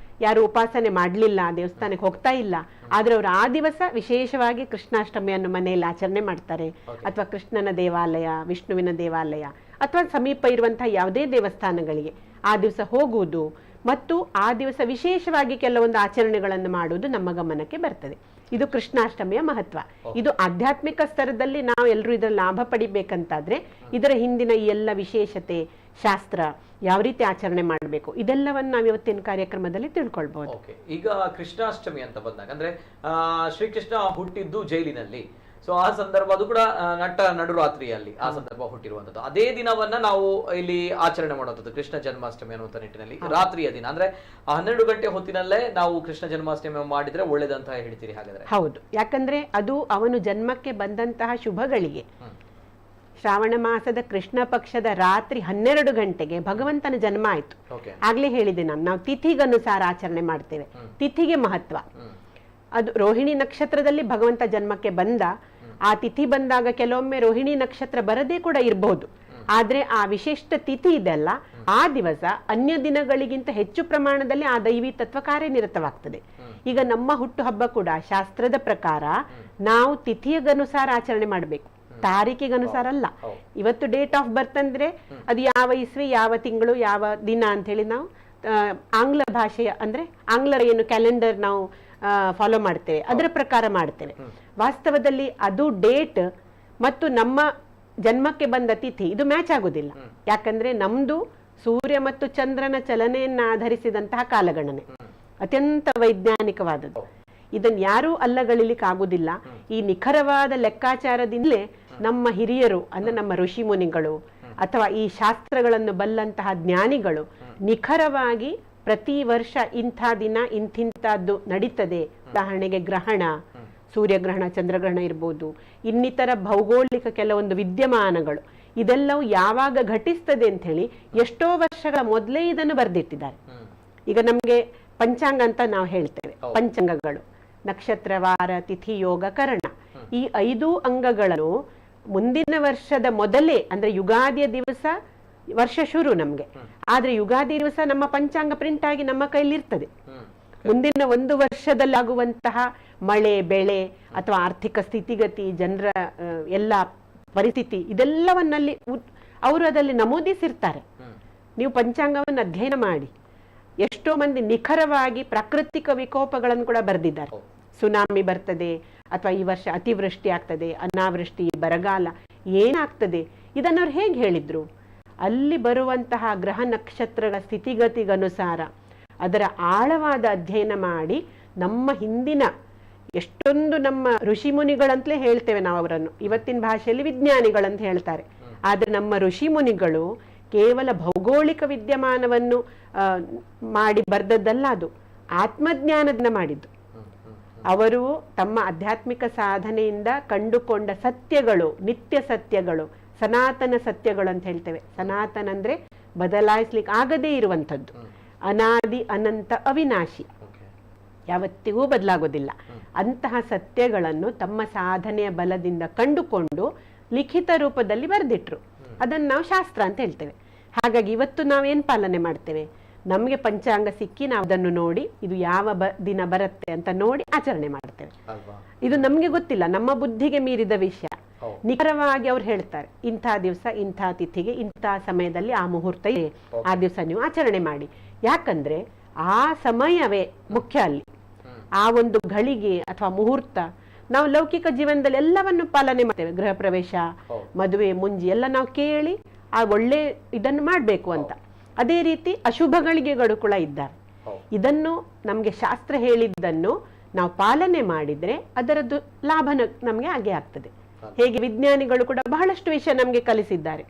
ಯಾರು ಉಪಾಸನೆ ಮಾಡಲಿಲ್ಲ, ದೇವಸ್ಥಾನಕ್ಕೆ ಹೋಗ್ತಾ ಇಲ್ಲ, ಆದ್ರೆ ಅವರು ಆ ದಿವಸ ವಿಶೇಷವಾಗಿ ಕೃಷ್ಣಾಷ್ಟಮಿಯನ್ನು ಮನೆಯಲ್ಲಿ ಆಚರಣೆ ಮಾಡ್ತಾರೆ. ಅಥವಾ ಕೃಷ್ಣನ ದೇವಾಲಯ, ವಿಷ್ಣುವಿನ ದೇವಾಲಯ ಅಥವಾ ಸಮೀಪ ಇರುವಂತಹ ಯಾವುದೇ ದೇವಸ್ಥಾನಗಳಿಗೆ ಆ ದಿವಸ ಹೋಗುವುದು ಮತ್ತು ಆ ದಿವಸ ವಿಶೇಷವಾಗಿ ಕೆಲವೊಂದು ಆಚರಣೆಗಳನ್ನು ಮಾಡುವುದು ನಮ್ಮ ಗಮನಕ್ಕೆ ಬರ್ತದೆ. ಇದು ಕೃಷ್ಣಾಷ್ಟಮಿಯ ಮಹತ್ವ. ಇದು ಆಧ್ಯಾತ್ಮಿಕ ಸ್ತರದಲ್ಲಿ ನಾವು ಎಲ್ಲರೂ ಇದರ ಲಾಭ ಪಡಿಬೇಕಂತಾದ್ರೆ ಇದರ ಹಿಂದಿನ ಈ ಎಲ್ಲ ವಿಶೇಷತೆ, ಶಾಸ್ತ್ರ, ಯಾವ ರೀತಿ ಆಚರಣೆ ಮಾಡಬೇಕು, ಇದೆಲ್ಲವನ್ನು ನಾವು ಇವತ್ತಿನ ಕಾರ್ಯಕ್ರಮದಲ್ಲಿ ತಿಳ್ಕೊಳ್ಬಹುದು. ಈಗ ಕೃಷ್ಣಾಷ್ಟಮಿ ಅಂತ ಬಂದಾಗ ಅಂದ್ರೆ ಶ್ರೀಕೃಷ್ಣ ಹುಟ್ಟಿದ್ದು ಜೈಲಿನಲ್ಲಿ. ಸೊ ಆ ಸಂದರ್ಭ ಅದು ಕೂಡ ನಡುರಾತ್ರಿಯಲ್ಲಿ ಆ ಸಂದರ್ಭ ಹುಟ್ಟಿರುವಂತದ್ದು. ಅದೇ ದಿನವನ್ನ ನಾವು ಇಲ್ಲಿ ಆಚರಣೆ ಮಾಡುವಂಥದ್ದು ಕೃಷ್ಣ ಜನ್ಮಾಷ್ಟಮಿ ಅನ್ನುವಂಥ ನಿಟ್ಟಿನಲ್ಲಿ ರಾತ್ರಿಯ ದಿನ. ಅಂದ್ರೆ 12 ಗಂಟೆ ಹೊತ್ತಿನಲ್ಲೇ ನಾವು ಕೃಷ್ಣ ಜನ್ಮಾಷ್ಟಮಿ ಮಾಡಿದ್ರೆ ಒಳ್ಳೇದಂತ ಹೇಳ್ತೀರಿ ಹಾಗಾದ್ರೆ? ಹೌದು, ಯಾಕಂದ್ರೆ ಅದು ಅವನು ಜನ್ಮಕ್ಕೆ ಬಂದಂತಹ ಶುಭಗಳಿಗೆ. ಶ್ರಾವಣ ಮಾಸದ ಕೃಷ್ಣ ಪಕ್ಷದ ರಾತ್ರಿ 12 ಗಂಟೆಗೆ ಭಗವಂತನ ಜನ್ಮ ಆಯ್ತು. ಆಗ್ಲೇ ಹೇಳಿದೆ ನಾವು ತಿಥಿಗನುಸಾರ ಆಚರಣೆ ಮಾಡ್ತೇವೆ. ತಿಥಿಗೆ ಮಹತ್ವ. ಅದು ರೋಹಿಣಿ ನಕ್ಷತ್ರದಲ್ಲಿ ಭಗವಂತ ಜನ್ಮಕ್ಕೆ ಬಂದ. ಆ ತಿಥಿ ಬಂದಾಗ ಕೆಲವೊಮ್ಮೆ ರೋಹಿಣಿ ನಕ್ಷತ್ರ ಬರದೇ ಕೂಡ ಇರಬಹುದು. ಆದ್ರೆ ಆ ವಿಶಿಷ್ಟ ತಿಥಿ ಇದೆಲ್ಲ, ಆ ದಿವಸ ಅನ್ಯ ದಿನಗಳಿಗಿಂತ ಹೆಚ್ಚು ಪ್ರಮಾಣದಲ್ಲಿ ಆ ದೈವಿ ತತ್ವ ಕಾರ್ಯನಿರತವಾಗ್ತದೆ. ಈಗ ನಮ್ಮ ಹುಟ್ಟು ಹಬ್ಬ ಕೂಡ ಶಾಸ್ತ್ರದ ಪ್ರಕಾರ ನಾವು ತಿಥಿಯಗನುಸಾರ ಆಚರಣೆ ಮಾಡಬೇಕು, ತಾರೀಕಿಗನುಸಾರ ಅಲ್ಲ. ಇವತ್ತು ಡೇಟ್ ಆಫ್ ಬರ್ತ್ ಅಂದ್ರೆ ಅದು ಯಾವ ಇಸ್ವಿ, ಯಾವ ತಿಂಗಳು, ಯಾವ ದಿನ ಅಂತ ಹೇಳಿ ನಾವು ಆಂಗ್ಲ ಭಾಷೆಯ ಅಂದ್ರೆ ಆಂಗ್ಲರ ಏನು ಕ್ಯಾಲೆಂಡರ್ ನಾವು ಫಾಲೋ ಮಾಡ್ತೇವೆ, ಅದರ ಪ್ರಕಾರ ಮಾಡ್ತೇವೆ. ವಾಸ್ತವದಲ್ಲಿ ಅದು ಡೇಟ್ ಮತ್ತು ನಮ್ಮ ಜನ್ಮಕ್ಕೆ ಬಂದ ತಿಥಿ ಇದು ಮ್ಯಾಚ್ ಆಗುದಿಲ್ಲ. ಯಾಕಂದ್ರೆ ನಮ್ದು ಸೂರ್ಯ ಮತ್ತು ಚಂದ್ರನ ಚಲನೆಯನ್ನ ಆಧರಿಸಿದಂತಹ ಕಾಲಗಣನೆ ಅತ್ಯಂತ ವೈಜ್ಞಾನಿಕವಾದದ್ದು. ಇದನ್ನು ಯಾರೂ ಅಲ್ಲಗಳಿಲಿಕ್ಕೆ ಆಗುದಿಲ್ಲ. ಈ ನಿಖರವಾದ ಲೆಕ್ಕಾಚಾರದಿಂದಲೇ ನಮ್ಮ ಹಿರಿಯರು ಅಂದ್ರೆ ನಮ್ಮ ಋಷಿ ಮುನಿಗಳು ಅಥವಾ ಈ ಶಾಸ್ತ್ರಗಳನ್ನು ಬಲ್ಲಂತಹ ಜ್ಞಾನಿಗಳು ನಿಖರವಾಗಿ ಪ್ರತಿ ವರ್ಷ ಇಂಥ ದಿನ ಇಂಥಿಂಥದ್ದು ನಡೀತದೆ. ಉದಾಹರಣೆಗೆ ಗ್ರಹಣ, ಸೂರ್ಯಗ್ರಹಣ, ಚಂದ್ರಗ್ರಹಣ ಇರ್ಬೋದು, ಇನ್ನಿತರ ಭೌಗೋಳಿಕ ಕೆಲವೊಂದು ವಿದ್ಯಮಾನಗಳು, ಇದೆಲ್ಲವೂ ಯಾವಾಗ ಘಟಿಸ್ತದೆ ಅಂತ ಹೇಳಿ ಎಷ್ಟೋ ವರ್ಷಗಳ ಮೊದಲೇ ಇದನ್ನು ಬರೆದಿಟ್ಟಿದ್ದಾರೆ. ಈಗ ನಮ್ಗೆ ಪಂಚಾಂಗ ಅಂತ ನಾವು ಹೇಳ್ತೇವೆ. ಪಂಚಾಂಗಗಳು ನಕ್ಷತ್ರ, ವಾರ, ತಿಥಿ, ಯೋಗ, ಕರಣ, ಈ 5 ಅಂಗಗಳನ್ನು ಮುಂದಿನ ವರ್ಷದ ಮೊದಲೇ ಅಂದ್ರೆ ಯುಗಾದಿಯ ದಿವಸ ವರ್ಷ ಶುರು ನಮ್ಗೆ. ಆದ್ರೆ ಯುಗಾದಿ ದಿವಸ ನಮ್ಮ ಪಂಚಾಂಗ ಪ್ರಿಂಟ್ ಆಗಿ ನಮ್ಮ ಕೈಲಿ ಇರ್ತದೆ. ಮುಂದಿನ 1 ವರ್ಷದಲ್ಲಿ ಆಗುವಂತಹ ಮಳೆ, ಬೆಳೆ ಅಥವಾ ಆರ್ಥಿಕ ಸ್ಥಿತಿಗತಿ, ಜನರ ಎಲ್ಲ ಪರಿಸ್ಥಿತಿ, ಇದೆಲ್ಲವನ್ನಲ್ಲಿ ಅವರು ಅದರಲ್ಲಿ ನಮೂದಿಸಿರ್ತಾರೆ. ನೀವು ಪಂಚಾಂಗವನ್ನು ಅಧ್ಯಯನ ಮಾಡಿ. ಎಷ್ಟೋ ಮಂದಿ ನಿಖರವಾಗಿ ಪ್ರಾಕೃತಿಕ ವಿಕೋಪಗಳನ್ನು ಕೂಡ ಬರೆದಿದ್ದಾರೆ. ಸುನಾಮಿ ಬರ್ತದೆ ಅಥವಾ ಈ ವರ್ಷ ಅತಿವೃಷ್ಟಿ ಆಗ್ತದೆ, ಅನಾವೃಷ್ಟಿ, ಬರಗಾಲ ಏನಾಗ್ತದೆ, ಇದನ್ನು ಅವ್ರು ಹೇಗೆ ಹೇಳಿದ್ರು? ಅಲ್ಲಿ ಬರುವಂತಹ ಗ್ರಹ ನಕ್ಷತ್ರಗಳ ಸ್ಥಿತಿಗತಿಗನುಸಾರ ಅದರ ಆಳವಾದ ಅಧ್ಯಯನ ಮಾಡಿ ನಮ್ಮ ಹಿಂದಿನ ಎಷ್ಟೊಂದು ನಮ್ಮ ಋಷಿ ಮುನಿಗಳಂತಲೇ ಹೇಳ್ತೇವೆ ನಾವು ಅವರನ್ನು. ಇವತ್ತಿನ ಭಾಷೆಯಲ್ಲಿ ವಿಜ್ಞಾನಿಗಳಂತ ಹೇಳ್ತಾರೆ. ಆದ್ರೆ ನಮ್ಮ ಋಷಿ ಮುನಿಗಳು ಕೇವಲ ಭೌಗೋಳಿಕ ವಿದ್ಯಮಾನವನ್ನು ಮಾಡಿ ಬರ್ದದ್ದಲ್ಲ, ಅದು ಆತ್ಮಜ್ಞಾನದಿಂದ ಮಾಡಿದ್ದು. ಅವರು ತಮ್ಮ ಆಧ್ಯಾತ್ಮಿಕ ಸಾಧನೆಯಿಂದ ಕಂಡುಕೊಂಡ ಸತ್ಯಗಳು, ನಿತ್ಯ ಸತ್ಯಗಳು, ಸನಾತನ ಸತ್ಯಗಳು ಅಂತ ಹೇಳ್ತೇವೆ. ಸನಾತನ ಅಂದ್ರೆ ಬದಲಾಯಿಸ್ಲಿಕ್ಕೆ ಆಗದೇ ಇರುವಂಥದ್ದು, ಅನಾದಿ, ಅನಂತ, ಅವಿನಾಶಿ, ಯಾವತ್ತಿಗೂ ಬದಲಾಗೋದಿಲ್ಲ. ಅಂತಹ ಸತ್ಯಗಳನ್ನು ತಮ್ಮ ಸಾಧನೆಯ ಬಲದಿಂದ ಕಂಡುಕೊಂಡು ಲಿಖಿತ ರೂಪದಲ್ಲಿ ಬರೆದಿಟ್ರು. ಅದನ್ನು ನಾವು ಶಾಸ್ತ್ರ ಅಂತ ಹೇಳ್ತೇವೆ. ಹಾಗಾಗಿ ಇವತ್ತು ನಾವೇನ್ ಪಾಲನೆ ಮಾಡ್ತೇವೆ? ನಮಗೆ ಪಂಚಾಂಗ ಸಿಕ್ಕಿ ನಾವು ಅದನ್ನು ನೋಡಿ ಇದು ಯಾವ ದಿನ ಬರುತ್ತೆ ಅಂತ ನೋಡಿ ಆಚರಣೆ ಮಾಡ್ತೇವೆ. ಇದು ನಮ್ಗೆ ಗೊತ್ತಿಲ್ಲ, ನಮ್ಮ ಬುದ್ಧಿಗೆ ಮೀರಿದ ವಿಷಯ. ನಿಖರವಾಗಿ ಅವ್ರು ಹೇಳ್ತಾರೆ, ಇಂಥ ದಿವಸ ಇಂಥ ತಿಥಿಗೆ ಇಂಥ ಸಮಯದಲ್ಲಿ ಆ ಮುಹೂರ್ತ ಇದೆ, ಆ ದಿವಸ ನೀವು ಆಚರಣೆ ಮಾಡಿ. ಯಾಕಂದ್ರೆ ಆ ಸಮಯವೇ ಮುಖ್ಯ ಅಲ್ಲಿ. ಆ ಒಂದು ಘಳಿಗೆ ಅಥವಾ ಮುಹೂರ್ತ ನಾವು ಲೌಕಿಕ ಜೀವನದಲ್ಲಿ ಎಲ್ಲವನ್ನು ಪಾಲನೆ ಮಾಡ್ತೇವೆ. ಗೃಹ ಪ್ರವೇಶ, ಮದುವೆ, ಮುಂಜಿ ಎಲ್ಲ ನಾವು ಕೇಳಿ ಆ ಒಳ್ಳೆ ಇದನ್ನು ಮಾಡಬೇಕು ಅಂತ. ಅದೇ ರೀತಿ ಅಶುಭಗಳಿಗೆಗಳು ಕೂಡ ಇದ್ದಾರೆ. ಇದನ್ನು ನಮಗೆ ಶಾಸ್ತ್ರ ಹೇಳಿದ್ದನ್ನು ನಾವು ಪಾಲನೆ ಮಾಡಿದ್ರೆ ಅದರದ್ದು ಲಾಭ ನಮಗೆ ಹಾಗೆ ಆಗ್ತದೆ. ಹೇಗೆ ವಿಜ್ಞಾನಿಗಳು ಕೂಡ ಬಹಳಷ್ಟು ವಿಷಯ ನಮಗೆ ಕಲಿಸಿದ್ದಾರೆ,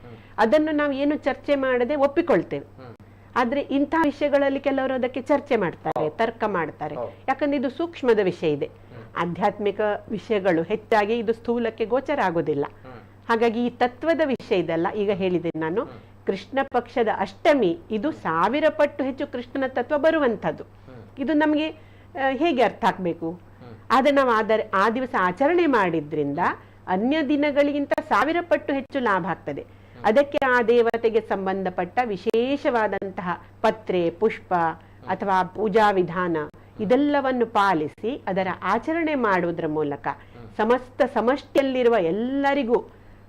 ಅದನ್ನು ನಾವು ಏನು ಚರ್ಚೆ ಮಾಡದೆ ಒಪ್ಪಿಕೊಳ್ತೇವೆ. ಆದ್ರೆ ಇಂತಹ ವಿಷಯಗಳಲ್ಲಿ ಕೆಲವರು ಅದಕ್ಕೆ ಚರ್ಚೆ ಮಾಡ್ತಾರೆ, ತರ್ಕ ಮಾಡ್ತಾರೆ. ಯಾಕಂದ್ರೆ ಇದು ಸೂಕ್ಷ್ಮದ ವಿಷಯ ಇದೆ. ಆಧ್ಯಾತ್ಮಿಕ ವಿಷಯಗಳು ಹೆಚ್ಚಾಗಿ ಇದು ಸ್ಥೂಲಕ್ಕೆ ಗೋಚರ ಆಗೋದಿಲ್ಲ. ಹಾಗಾಗಿ ಈ ತತ್ವದ ವಿಷಯ ಇದೆಲ್ಲ ಈಗ ಹೇಳಿದೆ ನಾನು. ಕೃಷ್ಣ ಪಕ್ಷದ ಅಷ್ಟಮಿ ಇದು 1000 ಪಟ್ಟು ಹೆಚ್ಚು ಕೃಷ್ಣನ ತತ್ವ ಬರುವಂಥದ್ದು. ಇದು ನಮಗೆ ಹೇಗೆ ಅರ್ಥ ಆಗ್ಬೇಕು? ಆದ್ರೆ ನಾವು ಆ ದಿವಸ ಆಚರಣೆ ಮಾಡಿದ್ರಿಂದ ಅನ್ಯ ದಿನಗಳಿಗಿಂತ 1000 ಪಟ್ಟು ಹೆಚ್ಚು ಲಾಭ ಆಗ್ತದೆ. ಅದಕ್ಕೆ ಆ ದೇವತೆಗೆ ಸಂಬಂಧಪಟ್ಟ ವಿಶೇಷವಾದಂತಹ ಪತ್ರೆ, ಪುಷ್ಪ ಅಥವಾ ಪೂಜಾ ವಿಧಾನ ಇದೆಲ್ಲವನ್ನು ಪಾಲಿಸಿ ಅದರ ಆಚರಣೆ ಮಾಡುವುದರ ಮೂಲಕ ಸಮಷ್ಟಿಯಲ್ಲಿರುವ ಎಲ್ಲರಿಗೂ,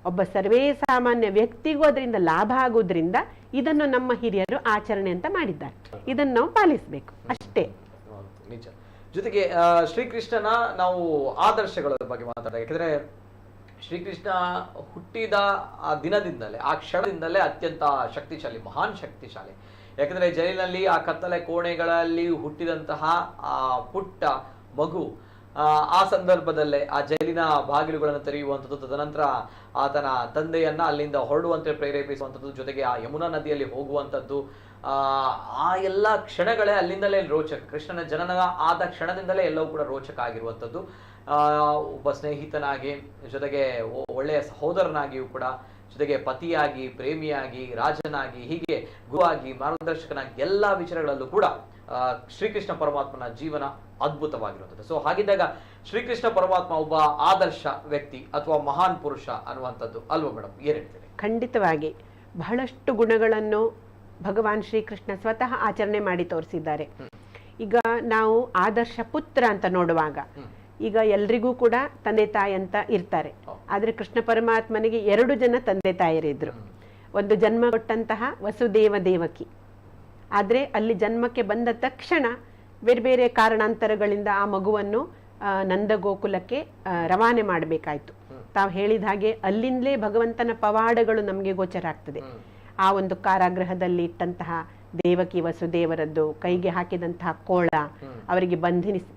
ಒಬ್ಬ ಸರ್ವೇ ಸಾಮಾನ್ಯ ವ್ಯಕ್ತಿಗೂ ಅದರಿಂದ ಲಾಭ ಆಗುವುದರಿಂದ ಇದನ್ನು ನಮ್ಮ ಹಿರಿಯರು ಆಚರಣೆ ಅಂತ ಮಾಡಿದ್ದಾರೆ. ಇದನ್ನು ನಾವು ಪಾಲಿಸಬೇಕು ಅಷ್ಟೇ. ನಿಜ. ಜೊತೆಗೆ ಶ್ರೀಕೃಷ್ಣನ ನಾವು ಆದರ್ಶಗಳ ಬಗ್ಗೆ ಮಾತಾಡಿದಾಗ, ಯಾಕಂದ್ರೆ ಶ್ರೀಕೃಷ್ಣ ಹುಟ್ಟಿದ ಆ ದಿನದಿಂದಲೇ, ಆ ಕ್ಷಣದಿಂದಲೇ ಅತ್ಯಂತ ಶಕ್ತಿಶಾಲಿ, ಮಹಾನ್ ಶಕ್ತಿಶಾಲಿ. ಯಾಕಂದ್ರೆ ಜೈಲಿನಲ್ಲಿ ಆ ಕತ್ತಲೆ ಕೋಣೆಗಳಲ್ಲಿ ಹುಟ್ಟಿದಂತಹ ಆ ಪುಟ್ಟ ಮಗು ಆ ಸಂದರ್ಭದಲ್ಲೇ ಆ ಜೈಲಿನ ಬಾಗಿಲುಗಳನ್ನು ತೆರೆಯುವಂಥದ್ದು, ತದನಂತರ ಆತನ ತಂದೆಯನ್ನ ಅಲ್ಲಿಂದ ಹೊರಡುವಂತೆ ಪ್ರೇರೇಪಿಸುವಂಥದ್ದು, ಜೊತೆಗೆ ಆ ಯಮುನಾ ನದಿಯಲ್ಲಿ ಹೋಗುವಂಥದ್ದು, ಆ ಎಲ್ಲ ಕ್ಷಣಗಳೇ ಅಲ್ಲಿಂದಲೇ ರೋಚಕ. ಕೃಷ್ಣನ ಜನನ ಆದ ಕ್ಷಣದಿಂದಲೇ ಎಲ್ಲವೂ ಕೂಡ ರೋಚಕ ಆಗಿರುವಂಥದ್ದು. ಒಬ್ಬ ಸ್ನೇಹಿತನಾಗಿ, ಜೊತೆಗೆ ಒಳ್ಳೆಯ ಸಹೋದರನಾಗಿಯೂ ಕೂಡ, ಜೊತೆಗೆ ಪತಿಯಾಗಿ, ಪ್ರೇಮಿಯಾಗಿ, ರಾಜನಾಗಿ, ಹೀಗೆ ಗುರುವಾಗಿ, ಮಾರ್ಗದರ್ಶಕನಾಗಿ ಎಲ್ಲ ವಿಚಾರಗಳಲ್ಲೂ ಕೂಡ ಶ್ರೀಕೃಷ್ಣ ಪರಮಾತ್ಮನ ಜೀವನ ಅದ್ಭುತವಾಗಿರುತ್ತದೆ. ಸೊ ಹಾಗಿದ್ದಾಗ ಶ್ರೀಕೃಷ್ಣ ಪರಮಾತ್ಮ ಒಬ್ಬ ಆದರ್ಶ ವ್ಯಕ್ತಿ ಅಥವಾ ಮಹಾನ್ ಪುರುಷ ಅನ್ನುವಂಥದ್ದು ಅಲ್ವಾ ಮೇಡಮ್? ಏನ್ ಹೇಳ್ತೀರಿ? ಖಂಡಿತವಾಗಿ ಬಹಳಷ್ಟು ಗುಣಗಳನ್ನು ಭಗವಾನ್ ಶ್ರೀಕೃಷ್ಣ ಸ್ವತಃ ಆಚರಣೆ ಮಾಡಿ ತೋರಿಸಿದ್ದಾರೆ. ಈಗ ನಾವು ಆದರ್ಶ ಪುತ್ರ ಅಂತ ನೋಡುವಾಗ, ಈಗ ಎಲ್ರಿಗೂ ಕೂಡ ತಂದೆ ತಾಯಿ ಅಂತ ಇರ್ತಾರೆ. ಆದ್ರೆ ಕೃಷ್ಣ ಪರಮಾತ್ಮನಿಗೆ 2 ಜನ ತಂದೆ ತಾಯರಿದ್ರು. ಒಂದು ಜನ್ಮ ಕೊಟ್ಟಂತಹ ವಸುದೇವ ದೇವಕಿ. ಆದ್ರೆ ಅಲ್ಲಿ ಜನ್ಮಕ್ಕೆ ಬಂದ ತಕ್ಷಣ ಬೇರೆ ಬೇರೆ ಕಾರಣಾಂತರಗಳಿಂದ ಆ ಮಗುವನ್ನು ನಂದಗೋಕುಲಕ್ಕೆ ರವಾನೆ ಮಾಡಬೇಕಾಯ್ತು. ತಾವು ಹೇಳಿದ ಹಾಗೆ ಅಲ್ಲಿಂದಲೇ ಭಗವಂತನ ಪವಾಡಗಳು ನಮಗೆ ಗೋಚರ ಆಗ್ತದೆ. ಆ ಒಂದು ಕಾರಾಗೃಹದಲ್ಲಿ ಇಟ್ಟಂತಹ ದೇವಕಿ ವಸುದೇವರದ್ದು, ಕೈಗೆ ಹಾಕಿದಂತಹ ಕೋಳ, ಅವರಿಗೆ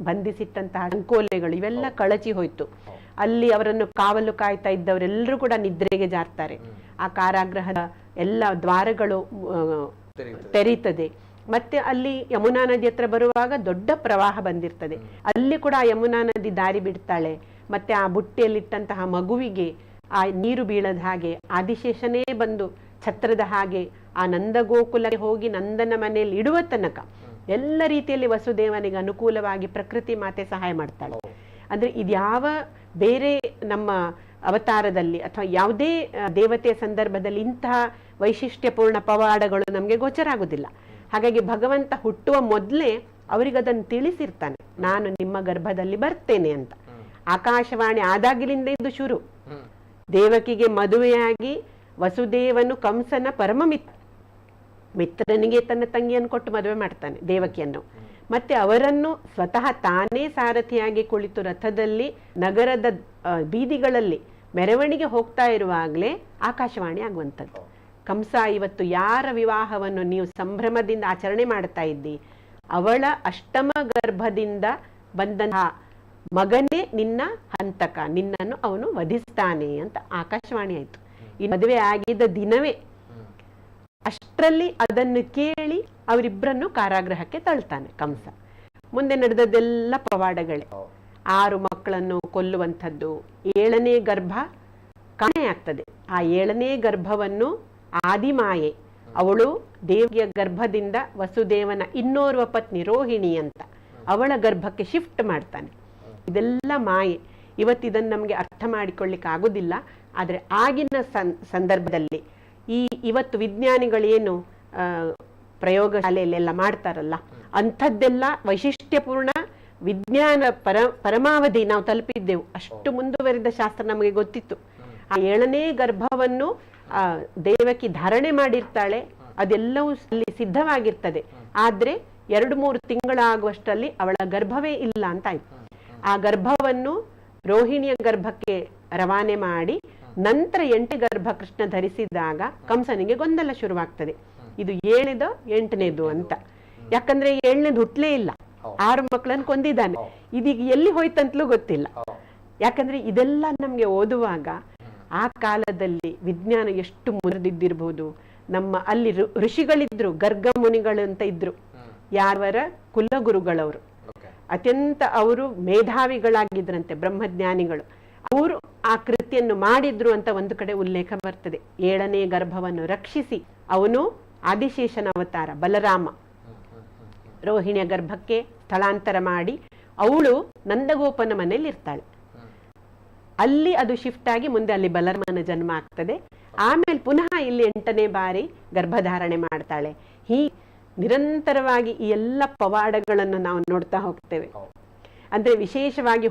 ಬಂಧಿಸಿಟ್ಟಂತಹ ಸಂಕೋಲೆಗಳು ಇವೆಲ್ಲ ಕಳಚಿ ಹೋಯ್ತು. ಅಲ್ಲಿ ಅವರನ್ನು ಕಾವಲು ಕಾಯ್ತಾ ಇದ್ದವರೆಲ್ಲರೂ ಕೂಡ ನಿದ್ರೆಗೆ ಜಾರ್ತಾರೆ. ಆ ಕಾರಾಗೃಹದ ಎಲ್ಲ ದ್ವಾರಗಳು ತೆರೀತದೆ. ಮತ್ತೆ ಅಲ್ಲಿ ಯಮುನಾ ನದಿ ಹತ್ರ ಬರುವಾಗ ದೊಡ್ಡ ಪ್ರವಾಹ ಬಂದಿರ್ತದೆ. ಅಲ್ಲಿ ಕೂಡ ಆ ಯಮುನಾ ನದಿ ದಾರಿ ಬಿಡ್ತಾಳೆ. ಮತ್ತೆ ಆ ಬುಟ್ಟಿಯಲ್ಲಿಟ್ಟಂತಹ ಮಗುವಿಗೆ ಆ ನೀರು ಬೀಳದ ಹಾಗೆ ಆದಿಶೇಷನೇ ಬಂದು ಛತ್ರದ ಹಾಗೆ ಆ ನಂದಗೋಕುಲಕ್ಕೆ ಹೋಗಿ ನಂದನ ಮನೆಯಲ್ಲಿ ಇಡುವ ತನಕ ಎಲ್ಲ ರೀತಿಯಲ್ಲಿ ವಸುದೇವನಿಗೆ ಅನುಕೂಲವಾಗಿ ಪ್ರಕೃತಿ ಮಾತೆ ಸಹಾಯ ಮಾಡ್ತಾಳೆ. ಅಂದ್ರೆ ಇದ್ಯಾವ ಬೇರೆ ನಮ್ಮ ಅವತಾರದಲ್ಲಿ ಅಥವಾ ಯಾವುದೇ ದೇವತೆಯ ಸಂದರ್ಭದಲ್ಲಿ ಇಂತಹ ವೈಶಿಷ್ಟ್ಯಪೂರ್ಣ ಪವಾಡಗಳು ನಮಗೆ ಗೋಚರ ಆಗುದಿಲ್ಲ. ಹಾಗಾಗಿ ಭಗವಂತ ಹುಟ್ಟುವ ಮೊದಲೇ ಅವರಿಗೆ ಅದನ್ನು ತಿಳಿಸಿರ್ತಾನೆ, ನಾನು ನಿಮ್ಮ ಗರ್ಭದಲ್ಲಿ ಬರ್ತೇನೆ ಅಂತ. ಆಕಾಶವಾಣಿ ಆದಾಗಿಲಿಂದ ಇದು ಶುರು. ದೇವಕಿಗೆ ಮದುವೆಯಾಗಿ ವಸುದೇವನು ಕಂಸನ ಪರಮ ಮಿತ್ರನಿಗೆ ತನ್ನ ತಂಗಿಯನ್ನು ಕೊಟ್ಟು ಮದುವೆ ಮಾಡ್ತಾನೆ ದೇವಕಿಯನ್ನು. ಮತ್ತೆ ಅವರನ್ನು ಸ್ವತಃ ತಾನೇ ಸಾರಥಿಯಾಗಿ ಕುಳಿತು ರಥದಲ್ಲಿ ನಗರದ ಬೀದಿಗಳಲ್ಲಿ ಮೆರವಣಿಗೆ ಹೋಗ್ತಾ ಇರುವಾಗಲೇ ಆಕಾಶವಾಣಿ ಆಗುವಂಥದ್ದು. ಕಂಸ, ಇವತ್ತು ಯಾರ ವಿವಾಹವನ್ನು ನೀವು ಸಂಭ್ರಮದಿಂದ ಆಚರಣೆ ಮಾಡ್ತಾ ಇದ್ದಿ, ಅವಳ ಅಷ್ಟಮ ಗರ್ಭದಿಂದ ಬಂದಂತಹ ಮಗನೇ ನಿನ್ನ ಹಂತಕ, ನಿನ್ನನ್ನು ಅವನು ವಧಿಸ್ತಾನೆ ಅಂತ ಆಕಾಶವಾಣಿ ಆಯ್ತು. ಈ ಮದುವೆ ಆಗಿದ್ದ ದಿನವೇ. ಅಷ್ಟರಲ್ಲಿ ಅದನ್ನು ಕೇಳಿ ಅವರಿಬ್ಬರನ್ನು ಕಾರಾಗೃಹಕ್ಕೆ ತಳ್ತಾನೆ ಕಂಸ. ಮುಂದೆ ನಡೆದದ್ದೆಲ್ಲ ಪವಾಡಗಳೇ. 6 ಮಕ್ಕಳನ್ನು ಕೊಲ್ಲುವಂಥದ್ದು. 7ನೇ ಗರ್ಭ ಕಾಣೆ ಆಗ್ತದೆ. ಆ 7ನೇ ಗರ್ಭವನ್ನು ಆದಿಮಾಯೆ, ಅವಳು ದೇವಿಯ ಗರ್ಭದಿಂದ ವಸುದೇವನ ಇನ್ನೋರ್ವ ಪತ್ನಿ ರೋಹಿಣಿ ಅಂತ ಅವಳ ಗರ್ಭಕ್ಕೆ ಶಿಫ್ಟ್ ಮಾಡ್ತಾನೆ. ಇದೆಲ್ಲ ಮಾಯೆ. ಇವತ್ತಿದನ್ನು ನಮಗೆ ಅರ್ಥ ಮಾಡಿಕೊಳ್ಳಿಕ್ಕೆ ಆಗುದಿಲ್ಲ. ಆದರೆ ಆಗಿನ ಸಂದರ್ಭದಲ್ಲಿ ಇವತ್ತು ವಿಜ್ಞಾನಿಗಳೇನು ಪ್ರಯೋಗಶಾಲೆಯಲ್ಲೆಲ್ಲ ಮಾಡ್ತಾರಲ್ಲ, ಅಂಥದ್ದೆಲ್ಲ ವೈಶಿಷ್ಟ್ಯಪೂರ್ಣ ವಿಜ್ಞಾನ ಪರಮಾವಧಿ ನಾವು ತಲುಪಿದ್ದೆವು. ಅಷ್ಟು ಮುಂದುವರಿದ ಶಾಸ್ತ್ರ ನಮಗೆ ಗೊತ್ತಿತ್ತು. ಆ 7ನೇ ಗರ್ಭವನ್ನು ದೇವಕಿ ಧಾರಣೆ ಮಾಡಿರ್ತಾಳೆ. ಅದೆಲ್ಲವೂ ಅಲ್ಲಿ ಸಿದ್ಧವಾಗಿರ್ತದೆ. ಆದ್ರೆ 2-3 ತಿಂಗಳಾಗುವಷ್ಟರಲ್ಲಿ ಅವಳ ಗರ್ಭವೇ ಇಲ್ಲ ಅಂತ ಆಯ್ತು. ಆ ಗರ್ಭವನ್ನು ರೋಹಿಣಿಯ ಗರ್ಭಕ್ಕೆ ರವಾನೆ ಮಾಡಿ ನಂತರ 8ನೇ ಗರ್ಭ ಕೃಷ್ಣ ಧರಿಸಿದಾಗ ಕಂಸನಿಗೆ ಗೊಂದಲ ಶುರುವಾಗ್ತದೆ, ಇದು 7ನೇದೋ 8ನೇದು ಅಂತ. ಯಾಕಂದ್ರೆ 7ನೇದು ಹುಟ್ಲೇ ಇಲ್ಲ, 6 ಮಕ್ಕಳನ್ನು ಕೊಂದಿದ್ದಾನೆ, ಇದೀಗ ಎಲ್ಲಿ ಹೋಯ್ತಂತಲೂ ಗೊತ್ತಿಲ್ಲ. ಯಾಕಂದ್ರೆ ಇದೆಲ್ಲ ನಮ್ಗೆ ಓದುವಾಗ ಆ ಕಾಲದಲ್ಲಿ ವಿಜ್ಞಾನ ಎಷ್ಟು ಮುರಿದಿದ್ದಿರ್ಬೋದು. ನಮ್ಮ ಅಲ್ಲಿ ಋಷಿಗಳಿದ್ರು, ಗರ್ಗ ಮುನಿಗಳು ಅಂತ ಇದ್ರು, ಯಾರವರ ಕುಲಗುರುಗಳವರು, ಅತ್ಯಂತ ಅವರು ಮೇಧಾವಿಗಳಾಗಿದ್ರಂತೆ, ಬ್ರಹ್ಮಜ್ಞಾನಿಗಳು. ಅವರು ಆ ಕೃತಿಯನ್ನು ಮಾಡಿದ್ರು ಅಂತ ಒಂದು ಕಡೆ ಉಲ್ಲೇಖ ಬರ್ತದೆ. 7ನೇ ಗರ್ಭವನ್ನು ರಕ್ಷಿಸಿ ಅವನು ಆದಿಶೇಷನ ಅವತಾರ ಬಲರಾಮ ರೋಹಿಣಿಯ ಗರ್ಭಕ್ಕೆ ಸ್ಥಳಾಂತರ ಮಾಡಿ ಅವಳು ನಂದಗೋಪನ ಮನೆಯಲ್ಲಿ ಇರ್ತಾಳೆ. ಅಲ್ಲಿ ಅದು ಶಿಫ್ಟ್ ಆಗಿ ಮುಂದೆ ಅಲ್ಲಿ ಬಲರಾಮನ ಜನ್ಮ ಆಗ್ತದೆ. ಆಮೇಲೆ ಪುನಃ ಇಲ್ಲಿ 8ನೇ ಬಾರಿ ಗರ್ಭಧಾರಣೆ ಮಾಡ್ತಾಳೆ. ನಿರಂತರವಾಗಿ ಈ ಎಲ್ಲ ಪವಾಡಗಳನ್ನು ನಾವು ನೋಡ್ತಾ ಹೋಗ್ತೇವೆ. ಅಂದ್ರೆ ವಿಶೇಷವಾಗಿ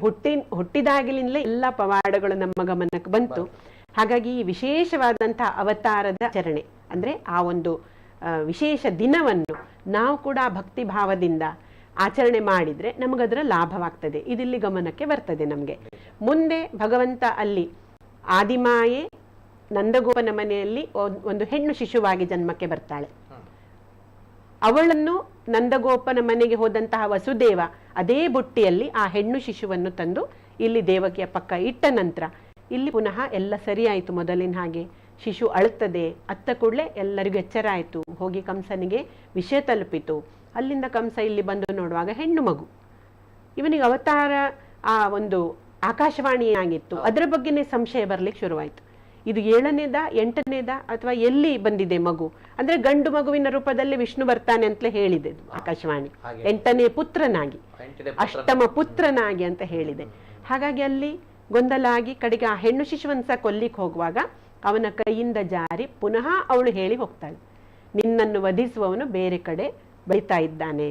ಹುಟ್ಟಿದಾಗಲಿಂದಲೇ ಎಲ್ಲ ಪವಾಡಗಳು ನಮ್ಮ ಗಮನಕ್ಕೆ ಬಂತು. ಹಾಗಾಗಿ ಈ ವಿಶೇಷವಾದಂತಹ ಅವತಾರದ ಆಚರಣೆ ಅಂದ್ರೆ ಆ ಒಂದು ವಿಶೇಷ ದಿನವನ್ನು ನಾವು ಕೂಡ ಭಕ್ತಿ ಭಾವದಿಂದ ಆಚರಣೆ ಮಾಡಿದ್ರೆ ನಮಗದರ ಲಾಭವಾಗ್ತದೆ. ಇದಿಲ್ಲಿ ಗಮನಕ್ಕೆ ಬರ್ತದೆ ನಮಗೆ. ಮುಂದೆ ಭಗವಂತ ಅಲ್ಲಿ ಆದಿಮಾಯೆ ನಂದಗೋಪನ ಮನೆಯಲ್ಲಿ ಒಂದು ಹೆಣ್ಣು ಶಿಶುವಾಗಿ ಜನ್ಮಕ್ಕೆ ಬರ್ತಾಳೆ. ಅವಳನ್ನು ನಂದಗೋಪನ ಮನೆಗೆ ಹೋದಂತಹ ವಸುದೇವ ಅದೇ ಬುಟ್ಟಿಯಲ್ಲಿ ಆ ಹೆಣ್ಣು ಶಿಶುವನ್ನು ತಂದು ಇಲ್ಲಿ ದೇವಕಿಯ ಪಕ್ಕ ಇಟ್ಟ ನಂತರ ಇಲ್ಲಿ ಪುನಃ ಎಲ್ಲ ಸರಿಯಾಯಿತು. ಮೊದಲಿನ ಹಾಗೆ ಶಿಶು ಅಳುತ್ತದೆ. ಅತ್ತ ಕೂಡಲೇ ಎಲ್ಲರಿಗೂ ಎಚ್ಚರ ಆಯಿತು. ಹೋಗಿ ಕಂಸನಿಗೆ ವಿಷಯ ತಲುಪಿತು. ಅಲ್ಲಿಂದ ಕಂಸ ಇಲ್ಲಿ ಬಂದು ನೋಡುವಾಗ ಹೆಣ್ಣು ಮಗು. ಇವನಿಗೆ ಅವತಾರ ಆ ಒಂದು ಆಕಾಶವಾಣಿ ಆಗಿತ್ತು, ಅದರ ಬಗ್ಗೆನೇ ಸಂಶಯ ಬರ್ಲಿಕ್ಕೆ ಶುರುವಾಯಿತು. ಇದು 7ನೇದ 8ನೇದ ಅಥವಾ ಎಲ್ಲಿ ಬಂದಿದೆ ಮಗು ಅಂದ್ರೆ ಗಂಡು ಮಗುವಿನ ರೂಪದಲ್ಲಿ ವಿಷ್ಣು ಬರ್ತಾನೆ ಅಂತಲೇ ಹೇಳಿದೆ ಆಕಾಶವಾಣಿ. 8ನೇ ಪುತ್ರನಾಗಿ, ಅಷ್ಟಮ ಪುತ್ರನಾಗಿ ಅಂತ ಹೇಳಿದೆ. ಹಾಗಾಗಿ ಅಲ್ಲಿ ಗೊಂದಲ ಆಗಿ ಕಡೆಗೆ ಆ ಹೆಣ್ಣು ಶಿಶುವನ್ನು ಸಹ ಕೊಲ್ಲಿಕ್ಕೆ ಹೋಗುವಾಗ ಅವನ ಕೈಯಿಂದ ಜಾರಿ ಪುನಃ ಅವಳು ಹೇಳಿ ಹೋಗ್ತಾಳೆ, ನಿನ್ನನ್ನು ವಧಿಸುವವನು ಬೇರೆ ಕಡೆ ಬೈತಾ ಇದ್ದಾನೆ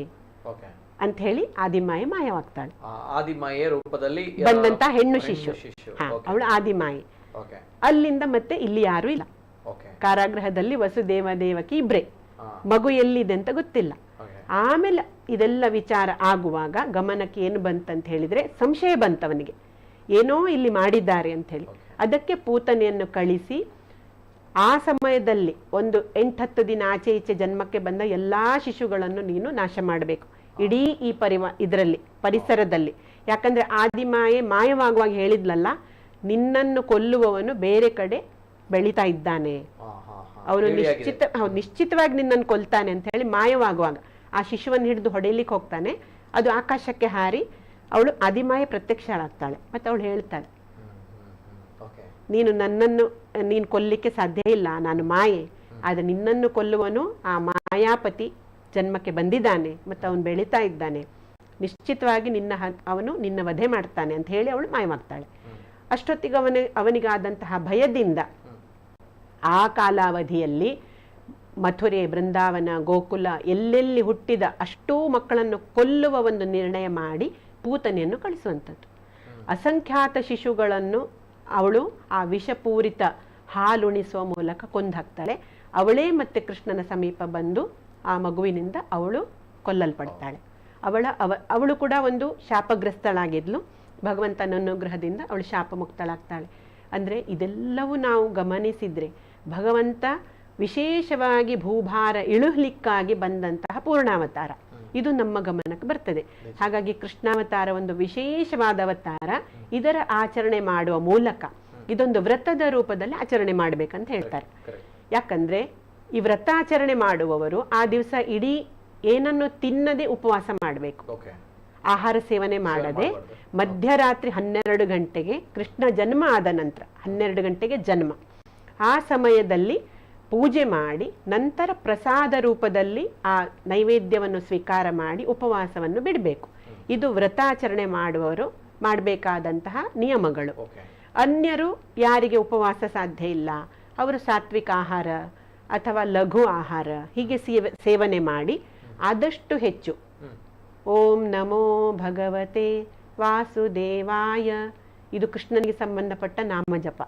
ಅಂತ ಹೇಳಿ ಆದಿಮಾಯೆ ಮಾಯವಾಗ್ತಾಳೆ. ಆದಿಮಾಯೆ ರೂಪದಲ್ಲಿ ಬಂದಂತ ಹೆಣ್ಣು ಶಿಶು ಅವಳು ಆದಿಮಾಯೆ. ಅಲ್ಲಿಂದ ಮತ್ತೆ ಇಲ್ಲಿ ಯಾರು ಇಲ್ಲ. ಕಾರಾಗೃಹದಲ್ಲಿ ವಸುದೇವ ದೇವಕಿ ಇಬ್ರೆ, ಮಗು ಎಲ್ಲಿದೆ ಅಂತ ಗೊತ್ತಿಲ್ಲ. ಆಮೇಲೆ ಇದೆಲ್ಲ ವಿಚಾರ ಆಗುವಾಗ ಗಮನಕ್ಕೆ ಏನು ಬಂತಂತ ಹೇಳಿದ್ರೆ ಸಂಶಯ ಬಂತವನಿಗೆ, ಏನೋ ಇಲ್ಲಿ ಮಾಡಿದ್ದಾರೆ ಅಂತ ಹೇಳಿ. ಅದಕ್ಕೆ ಪೂತನೆಯನ್ನು ಕಳಿಸಿ ಆ ಸಮಯದಲ್ಲಿ ಒಂದು 8-10 ದಿನ ಆಚೆ ಈಚೆ ಜನ್ಮಕ್ಕೆ ಬಂದ ಎಲ್ಲಾ ಶಿಶುಗಳನ್ನು ನೀನು ನಾಶ ಮಾಡಬೇಕು ಇಡೀ ಈ ಇದರಲ್ಲಿ ಪರಿಸರದಲ್ಲಿ. ಯಾಕಂದ್ರೆ ಆದಿಮಾಯೆ ಮಾಯವಾಗುವಾಗ ಹೇಳಿದ್ಲಲ್ಲ, ನಿನ್ನನ್ನು ಕೊಲ್ಲುವವನು ಬೇರೆ ಕಡೆ ಬೆಳೀತಾ ಇದ್ದಾನೆ, ಅವನು ನಿಶ್ಚಿತವಾಗಿ ನಿನ್ನನ್ನು ಕೊಲ್ತಾನೆ ಅಂತ ಹೇಳಿ ಮಾಯವಾಗುವಾಗ ಆ ಶಿಶುವನ್ನು ಹಿಡಿದು ಹೊಡೆಯಲಿಕ್ಕೆ ಹೋಗ್ತಾನೆ. ಅದು ಆಕಾಶಕ್ಕೆ ಹಾರಿ ಅವಳು ಆದಿಮಾಯೆ ಪ್ರತ್ಯಕ್ಷಳಾಗ್ತಾಳೆ. ಮತ್ತೆ ಅವಳು ಹೇಳ್ತಾಳೆ, ನೀನು ಕೊಲ್ಲಿಕ್ಕೆ ಸಾಧ್ಯ ಇಲ್ಲ, ನಾನು ಮಾಯೆ, ಆದ್ರೆ ನಿನ್ನನ್ನು ಕೊಲ್ಲುವನು ಆ ಮಾಯಾಪತಿ ಜನ್ಮಕ್ಕೆ ಬಂದಿದ್ದಾನೆ ಮತ್ತು ಅವನು ಬೆಳೀತಾ ಇದ್ದಾನೆ, ನಿಶ್ಚಿತವಾಗಿ ಅವನು ನಿನ್ನ ವಧೆ ಮಾಡ್ತಾನೆ ಅಂತ ಹೇಳಿ ಅವಳು ಮಾಯವಾಗ್ತಾಳೆ. ಅಷ್ಟೊತ್ತಿಗೆ ಅವನಿಗಾದಂತಹ ಭಯದಿಂದ ಆ ಕಾಲಾವಧಿಯಲ್ಲಿ ಮಥುರೆ, ಬೃಂದಾವನ, ಗೋಕುಲ ಎಲ್ಲೆಲ್ಲಿ ಹುಟ್ಟಿದ ಅಷ್ಟೂ ಮಕ್ಕಳನ್ನು ಕೊಲ್ಲುವ ಒಂದು ನಿರ್ಣಯ ಮಾಡಿ ಪೂತನೆಯನ್ನು ಕಳಿಸುವಂಥದ್ದು. ಅಸಂಖ್ಯಾತ ಶಿಶುಗಳನ್ನು ಅವಳು ಆ ವಿಷಪೂರಿತ ಹಾಲುಣಿಸುವ ಮೂಲಕ ಕೊಂದಾಕ್ತಾಳೆ. ಅವಳೇ ಮತ್ತೆ ಕೃಷ್ಣನ ಸಮೀಪ ಬಂದು ಆ ಮಗುವಿನಿಂದ ಅವಳು ಕೊಲ್ಲಲ್ಪಡ್ತಾಳೆ. ಅವಳು ಕೂಡ ಒಂದು ಶಾಪಗ್ರಸ್ತಳಾಗಿದ್ಲು. ಭಗವಂತನ ಅನುಗ್ರಹದಿಂದ ಅವಳು ಶಾಪ ಮುಕ್ತಳಾಗ್ತಾಳೆ. ಅಂದ್ರೆ ಇದೆಲ್ಲವೂ ನಾವು ಗಮನಿಸಿದ್ರೆ ಭಗವಂತ ವಿಶೇಷವಾಗಿ ಭೂಭಾರ ಇಳುಹಲಿಕ್ಕಾಗಿ ಬಂದಂತಹ ಪೂರ್ಣಾವತಾರ ಇದು ನಮ್ಮ ಗಮನಕ್ಕೆ ಬರ್ತದೆ. ಹಾಗಾಗಿ ಕೃಷ್ಣಾವತಾರ ಒಂದು ವಿಶೇಷವಾದ ಅವತಾರ. ಇದರ ಆಚರಣೆ ಮಾಡುವ ಮೂಲಕ ಇದೊಂದು ವ್ರತದ ರೂಪದಲ್ಲಿ ಆಚರಣೆ ಮಾಡ್ಬೇಕಂತ ಹೇಳ್ತಾರೆ. ಯಾಕಂದ್ರೆ ಈ ವ್ರತಾಚರಣೆ ಮಾಡುವವರು ಆ ದಿವಸ ಇಡೀ ಏನನ್ನು ತಿನ್ನದೆ ಉಪವಾಸ ಮಾಡಬೇಕು, ಆಹಾರ ಸೇವನೆ ಮಾಡದೆ. ಮಧ್ಯರಾತ್ರಿ 12 ಗಂಟೆಗೆ ಕೃಷ್ಣ ಜನ್ಮ ಆದ ನಂತರ 12 ಗಂಟೆಗೆ ಜನ್ಮ, ಆ ಸಮಯದಲ್ಲಿ ಪೂಜೆ ಮಾಡಿ ನಂತರ ಪ್ರಸಾದ ರೂಪದಲ್ಲಿ ಆ ನೈವೇದ್ಯವನ್ನು ಸ್ವೀಕಾರ ಮಾಡಿ ಉಪವಾಸವನ್ನು ಬಿಡಬೇಕು. ಇದು ವ್ರತಾಚರಣೆ ಮಾಡುವವರು ಮಾಡಬೇಕಾದಂತಹ ನಿಯಮಗಳು. ಅನ್ಯರು ಯಾರಿಗೆ ಉಪವಾಸ ಸಾಧ್ಯ ಇಲ್ಲ ಅವರು ಸಾತ್ವಿಕ ಆಹಾರ ಅಥವಾ ಲಘು ಆಹಾರ ಹೀಗೆ ಸೇವನೆ ಮಾಡಿ ಆದಷ್ಟು ಹೆಚ್ಚು ಓಂ ನಮೋ ಭಗವತೆ ವಾಸುದೇವಾಯ, ಇದು ಕೃಷ್ಣನಿಗೆ ಸಂಬಂಧಪಟ್ಟ ನಾಮ ಜಪ.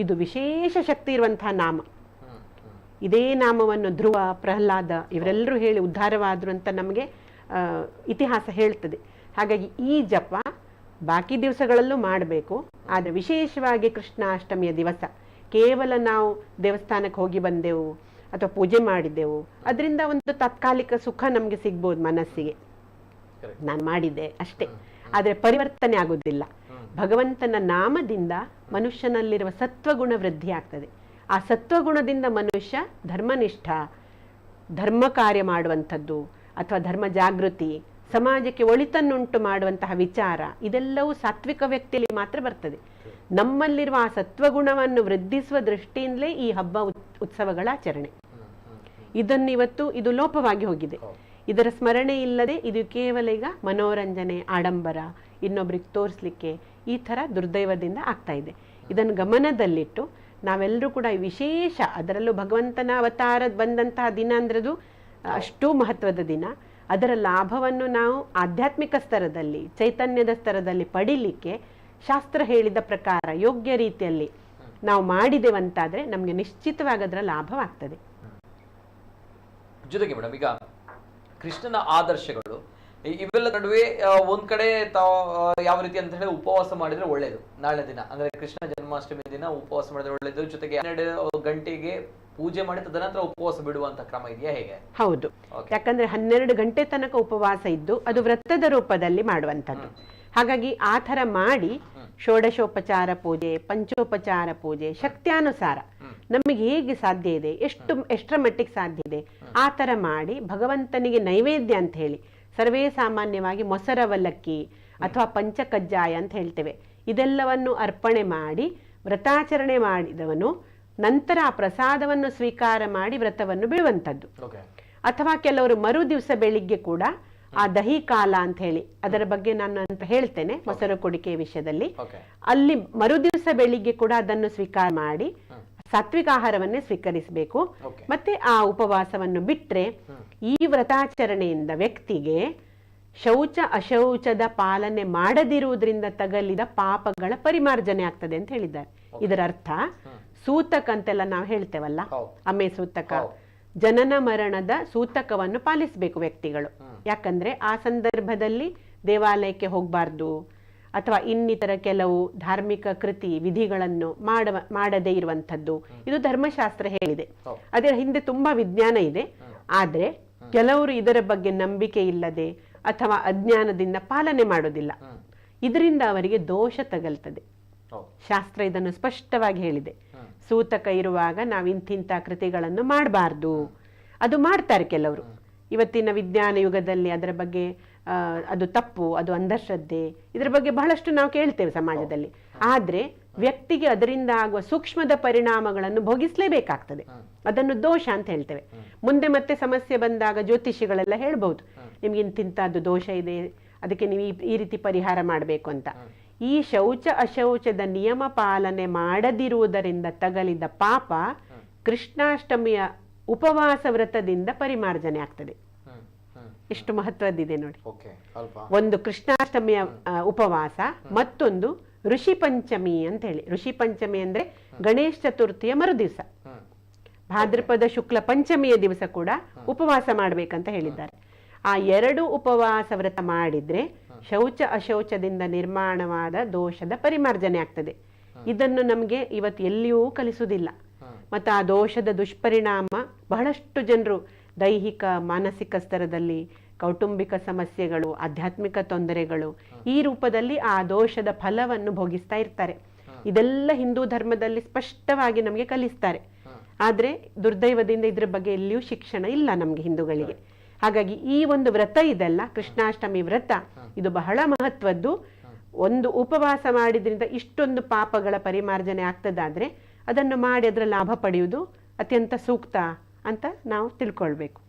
ಇದು ವಿಶೇಷ ಶಕ್ತಿ ಇರುವಂತಹ ನಾಮ. ಇದೇ ನಾಮವನ್ನು ಧ್ರುವ, ಪ್ರಹ್ಲಾದ ಇವರೆಲ್ಲರೂ ಹೇಳಿ ಉದ್ಧಾರವಾದ್ರು ಅಂತ ನಮಗೆ ಇತಿಹಾಸ ಹೇಳ್ತದೆ. ಹಾಗಾಗಿ ಈ ಜಪ ಬಾಕಿ ದಿವಸಗಳಲ್ಲೂ ಮಾಡಬೇಕು, ಆದರೆ ವಿಶೇಷವಾಗಿ ಕೃಷ್ಣಾಷ್ಟಮಿಯ ದಿವಸ ಕೇವಲ ನಾವು ದೇವಸ್ಥಾನಕ್ಕೆ ಹೋಗಿ ಬಂದೆವು ಅಥವಾ ಪೂಜೆ ಮಾಡಿದ್ದೆವು ಅದರಿಂದ ಒಂದು ತಾತ್ಕಾಲಿಕ ಸುಖ ನಮಗೆ ಸಿಗ್ಬೋದು ಮನಸ್ಸಿಗೆ, ನಾನು ಮಾಡಿದ್ದೆ ಅಷ್ಟೇ, ಆದರೆ ಪರಿವರ್ತನೆ ಆಗುವುದಿಲ್ಲ. ಭಗವಂತನ ನಾಮದಿಂದ ಮನುಷ್ಯನಲ್ಲಿರುವ ಸತ್ವಗುಣ ವೃದ್ಧಿ ಆಗ್ತದೆ. ಆ ಸತ್ವಗುಣದಿಂದ ಮನುಷ್ಯ ಧರ್ಮನಿಷ್ಠ, ಧರ್ಮ ಕಾರ್ಯ ಮಾಡುವಂಥದ್ದು ಅಥವಾ ಧರ್ಮ ಜಾಗೃತಿ, ಸಮಾಜಕ್ಕೆ ಒಳಿತನ್ನುಂಟು ಮಾಡುವಂತಹ ವಿಚಾರ, ಇದೆಲ್ಲವೂ ಸಾತ್ವಿಕ ವ್ಯಕ್ತಿಯಲ್ಲಿ ಮಾತ್ರ ಬರ್ತದೆ. ನಮ್ಮಲ್ಲಿರುವ ಆ ಸತ್ವಗುಣವನ್ನು ವೃದ್ಧಿಸುವ ದೃಷ್ಟಿಯಿಂದಲೇ ಈ ಹಬ್ಬ ಉತ್ಸವಗಳ ಆಚರಣೆ. ಇದು ಲೋಪವಾಗಿ ಹೋಗಿದೆ. ಇದರ ಸ್ಮರಣೆ ಇಲ್ಲದೆ ಇದು ಕೇವಲ ಈಗ ಮನೋರಂಜನೆ, ಆಡಂಬರ, ಇನ್ನೊಬ್ರಿಗೆ ತೋರಿಸ್ಲಿಕ್ಕೆ, ಈ ಥರ ದುರ್ದೈವದಿಂದ ಆಗ್ತಾ ಇದೆ. ಇದನ್ನು ಗಮನದಲ್ಲಿಟ್ಟು ನಾವೆಲ್ಲರೂ ಕೂಡ ವಿಶೇಷ, ಅದರಲ್ಲೂ ಭಗವಂತನ ಅವತಾರ ಬಂದಂತಹ ದಿನ ಅಂದ್ರದು ಅಷ್ಟೂ ಮಹತ್ವದ ದಿನ. ಅದರ ಲಾಭವನ್ನು ನಾವು ಆಧ್ಯಾತ್ಮಿಕ ಸ್ತರದಲ್ಲಿ, ಚೈತನ್ಯದ ಸ್ತರದಲ್ಲಿ ಪಡೀಲಿಕ್ಕೆ ಶಾಸ್ತ್ರ ಹೇಳಿದ ಪ್ರಕಾರ ಯೋಗ್ಯ ರೀತಿಯಲ್ಲಿ ನಾವು ಮಾಡಿದೆವಂತಾದರೆ ನಮಗೆ ನಿಶ್ಚಿತವಾಗಿ ಅದರ ಲಾಭವಾಗ್ತದೆ. ಜೊತೆಗೆ ಮೇಡಮ್, ಈಗ ಕೃಷ್ಣನ ಆದರ್ಶಗಳು ಇವೆಲ್ಲ ನಡುವೆ ಒಂದ್ ಕಡೆ ತಾವು ಯಾವ ರೀತಿ ಅಂತ ಹೇಳಿ ಉಪವಾಸ ಮಾಡಿದ್ರೆ ಒಳ್ಳೇದು. ನಾಳೆ ದಿನ ಅಂದ್ರೆ ಕೃಷ್ಣ ಜನ್ಮಾಷ್ಟಮಿ ದಿನ ಉಪವಾಸ ಮಾಡಿದ್ರೆ ಒಳ್ಳೇದು. ಜೊತೆಗೆ 12 ಗಂಟೆಗೆ ಪೂಜೆ ಮಾಡಿ ತದನಂತರ ಉಪವಾಸ ಬಿಡುವಂತ ಕ್ರಮ ಇದೆಯಾ, ಹೇಗೆ? ಹೌದು, ಯಾಕಂದ್ರೆ 12 ಗಂಟೆ ತನಕ ಉಪವಾಸ ಇದ್ದು ಅದು ವ್ರತದ ರೂಪದಲ್ಲಿ ಮಾಡುವಂಥದ್ದು. ಹಾಗಾಗಿ ಆ ಥರ ಮಾಡಿ ಷೋಡಶೋಪಚಾರ ಪೂಜೆ, ಪಂಚೋಪಚಾರ ಪೂಜೆ ಶಕ್ತ್ಯಾನುಸಾರ ನಮಗೆ ಹೇಗೆ ಸಾಧ್ಯ ಇದೆ, ಎಷ್ಟರ ಮಟ್ಟಿಗೆ ಸಾಧ್ಯ ಇದೆ ಆ ಥರ ಮಾಡಿ ಭಗವಂತನಿಗೆ ನೈವೇದ್ಯ ಅಂತ ಹೇಳಿ, ಸರ್ವೇ ಸಾಮಾನ್ಯವಾಗಿ ಮೊಸರವಲಕ್ಕಿ ಅಥವಾ ಪಂಚಕಜ್ಜಾಯ ಅಂತ ಹೇಳ್ತೇವೆ, ಇದೆಲ್ಲವನ್ನು ಅರ್ಪಣೆ ಮಾಡಿ ವ್ರತಾಚರಣೆ ಮಾಡಿದವನು ನಂತರ ಆ ಪ್ರಸಾದವನ್ನು ಸ್ವೀಕಾರ ಮಾಡಿ ವ್ರತವನ್ನು ಬಿಡುವಂಥದ್ದು. ಅಥವಾ ಕೆಲವರು ಮರು ದಿವಸ ಬೆಳಿಗ್ಗೆ ಕೂಡ ಆ ದಹಿ ಕಾಲ ಅಂತ ಹೇಳಿ, ಅದರ ಬಗ್ಗೆ ನಾನು ಅಂತ ಹೇಳ್ತೇನೆ ಮೊಸರು ಕುಡಿಕೆ ವಿಷಯದಲ್ಲಿ, ಅಲ್ಲಿ ಮರು ದಿವಸ ಬೆಳಿಗ್ಗೆ ಕೂಡ ಅದನ್ನು ಸ್ವೀಕಾರ ಮಾಡಿ ಸಾತ್ವಿಕ ಆಹಾರವನ್ನೇ ಸ್ವೀಕರಿಸಬೇಕು. ಮತ್ತೆ ಆ ಉಪವಾಸವನ್ನು ಬಿಟ್ರೆ ಈ ವ್ರತಾಚರಣೆಯಿಂದ ವ್ಯಕ್ತಿಗೆ ಶೌಚ ಅಶೌಚದ ಪಾಲನೆ ಮಾಡದಿರುವುದರಿಂದ ತಗಲಿದ ಪಾಪಗಳ ಪರಿಮಾರ್ಜನೆ ಆಗ್ತದೆ ಅಂತ ಹೇಳಿದ್ದಾರೆ. ಇದರ ಅರ್ಥ ಸೂತಕ ಅಂತೆಲ್ಲ ನಾವು ಹೇಳ್ತೇವಲ್ಲ, ಅಮ್ಮೆ ಸೂತಕ, ಜನನ ಮರಣದ ಸೂತಕವನ್ನು ಪಾಲಿಸಬೇಕು ವ್ಯಕ್ತಿಗಳು. ಯಾಕಂದ್ರೆ ಆ ಸಂದರ್ಭದಲ್ಲಿ ದೇವಾಲಯಕ್ಕೆ ಹೋಗಬಾರ್ದು ಅಥವಾ ಇನ್ನಿತರ ಕೆಲವು ಧಾರ್ಮಿಕ ಕೃತಿ ವಿಧಿಗಳನ್ನು ಮಾಡದೇ ಇರುವಂಥದ್ದು, ಇದು ಧರ್ಮಶಾಸ್ತ್ರ ಹೇಳಿದೆ. ಅದರ ಹಿಂದೆ ತುಂಬಾ ವಿಜ್ಞಾನ ಇದೆ. ಆದ್ರೆ ಕೆಲವರು ಇದರ ಬಗ್ಗೆ ನಂಬಿಕೆ ಇಲ್ಲದೆ ಅಥವಾ ಅಜ್ಞಾನದಿಂದ ಪಾಲನೆ ಮಾಡೋದಿಲ್ಲ. ಇದರಿಂದ ಅವರಿಗೆ ದೋಷ ತಗಲ್ತದೆ. ಶಾಸ್ತ್ರ ಇದನ್ನು ಸ್ಪಷ್ಟವಾಗಿ ಹೇಳಿದೆ. ಸೂತಕ ಇರುವಾಗ ನಾವು ಇಂತಿಂಥ ಕೃತಿಗಳನ್ನು ಮಾಡಬಾರ್ದು. ಅದು ಮಾಡ್ತಾರೆ ಕೆಲವರು. ಇವತ್ತಿನ ವಿಜ್ಞಾನ ಯುಗದಲ್ಲಿ ಅದರ ಬಗ್ಗೆ ಅದು ತಪ್ಪು, ಅದು ಅಂಧಶ್ರದ್ಧೆ, ಇದರ ಬಗ್ಗೆ ಬಹಳಷ್ಟು ನಾವು ಕೇಳ್ತೇವೆ ಸಮಾಜದಲ್ಲಿ. ಆದ್ರೆ ವ್ಯಕ್ತಿಗೆ ಅದರಿಂದ ಆಗುವ ಸೂಕ್ಷ್ಮದ ಪರಿಣಾಮಗಳನ್ನು ಭೋಗಿಸ್ಲೇಬೇಕಾಗ್ತದೆ. ಅದನ್ನು ದೋಷ ಅಂತ ಹೇಳ್ತೇವೆ. ಮುಂದೆ ಮತ್ತೆ ಸಮಸ್ಯೆ ಬಂದಾಗ ಜ್ಯೋತಿಷಿಗಳೆಲ್ಲ ಹೇಳ್ಬಹುದು, ನಿಮ್ಗೆ ಇಂತಿಂತದ್ದು ದೋಷ ಇದೆ, ಅದಕ್ಕೆ ನೀವು ಈ ರೀತಿ ಪರಿಹಾರ ಮಾಡಬೇಕು ಅಂತ. ಈ ಶೌಚ ಅಶೌಚದ ನಿಯಮ ಪಾಲನೆ ಮಾಡದಿರುವುದರಿಂದ ತಗಲಿದ ಪಾಪ ಕೃಷ್ಣಾಷ್ಟಮಿಯ ಉಪವಾಸ ವ್ರತದಿಂದ ಪರಿಮಾರ್ಜನೆ ಆಗ್ತದೆ. ಎಷ್ಟು ಮಹತ್ವದ್ದಿದೆ ನೋಡಿ. ಒಂದು ಕೃಷ್ಣಾಷ್ಟಮಿಯ ಉಪವಾಸ, ಮತ್ತೊಂದು ಋಷಿ ಪಂಚಮಿ ಅಂತ ಹೇಳಿ. ಋಷಿ ಪಂಚಮಿ ಅಂದ್ರೆ ಗಣೇಶ ಚತುರ್ಥಿಯ ಮರುದಿವಸ, ಭಾದ್ರಪದ ಶುಕ್ಲ ಪಂಚಮಿಯ ದಿವಸ ಕೂಡ ಉಪವಾಸ ಮಾಡ್ಬೇಕಂತ ಹೇಳಿದ್ದಾರೆ. ಆ 2 ಉಪವಾಸ ವ್ರತ ಮಾಡಿದ್ರೆ ಶೌಚ ಅಶೌಚದಿಂದ ನಿರ್ಮಾಣವಾದ ದೋಷದ ಪರಿಮಾರ್ಜನೆ ಆಗ್ತದೆ. ಇದನ್ನು ನಮಗೆ ಇವತ್ತು ಎಲ್ಲಿಯೂ ಕಲಿಸುವುದಿಲ್ಲ. ಮತ್ತು ಆ ದೋಷದ ದುಷ್ಪರಿಣಾಮ ಬಹಳಷ್ಟು ಜನರು ದೈಹಿಕ ಮಾನಸಿಕ ಸ್ತರದಲ್ಲಿ ಕೌಟುಂಬಿಕ ಸಮಸ್ಯೆಗಳು, ಆಧ್ಯಾತ್ಮಿಕ ತೊಂದರೆಗಳು, ಈ ರೂಪದಲ್ಲಿ ಆ ದೋಷದ ಫಲವನ್ನು ಭೋಗಿಸ್ತಾ ಇರ್ತಾರೆ. ಇದೆಲ್ಲ ಹಿಂದೂ ಧರ್ಮದಲ್ಲಿ ಸ್ಪಷ್ಟವಾಗಿ ನಮಗೆ ಕಲಿಸ್ತಾರೆ. ಆದ್ರೆ ದುರ್ದೈವದಿಂದ ಇದ್ರ ಬಗ್ಗೆ ಎಲ್ಲಿಯೂ ಶಿಕ್ಷಣ ಇಲ್ಲ ನಮ್ಗೆ ಹಿಂದೂಗಳಿಗೆ. ಹಾಗಾಗಿ ಈ ಒಂದು ವ್ರತ ಇದೆಲ್ಲ ಕೃಷ್ಣಾಷ್ಟಮಿ ವ್ರತ, ಇದು ಬಹಳ ಮಹತ್ವದ್ದು. ಒಂದು ಉಪವಾಸ ಮಾಡಿದ್ರಿಂದ ಇಷ್ಟೊಂದು ಪಾಪಗಳ ಪರಿಮಾರ್ಜನೆ ಆಗ್ತದಾದ್ರೆ ಅದನ್ನು ಮಾಡಿ ಅದರ ಲಾಭ ಪಡೆಯುವುದು ಅತ್ಯಂತ ಸೂಕ್ತ ಅಂತ ನಾವು ತಿಳ್ಕೊಳ್ಬೇಕು.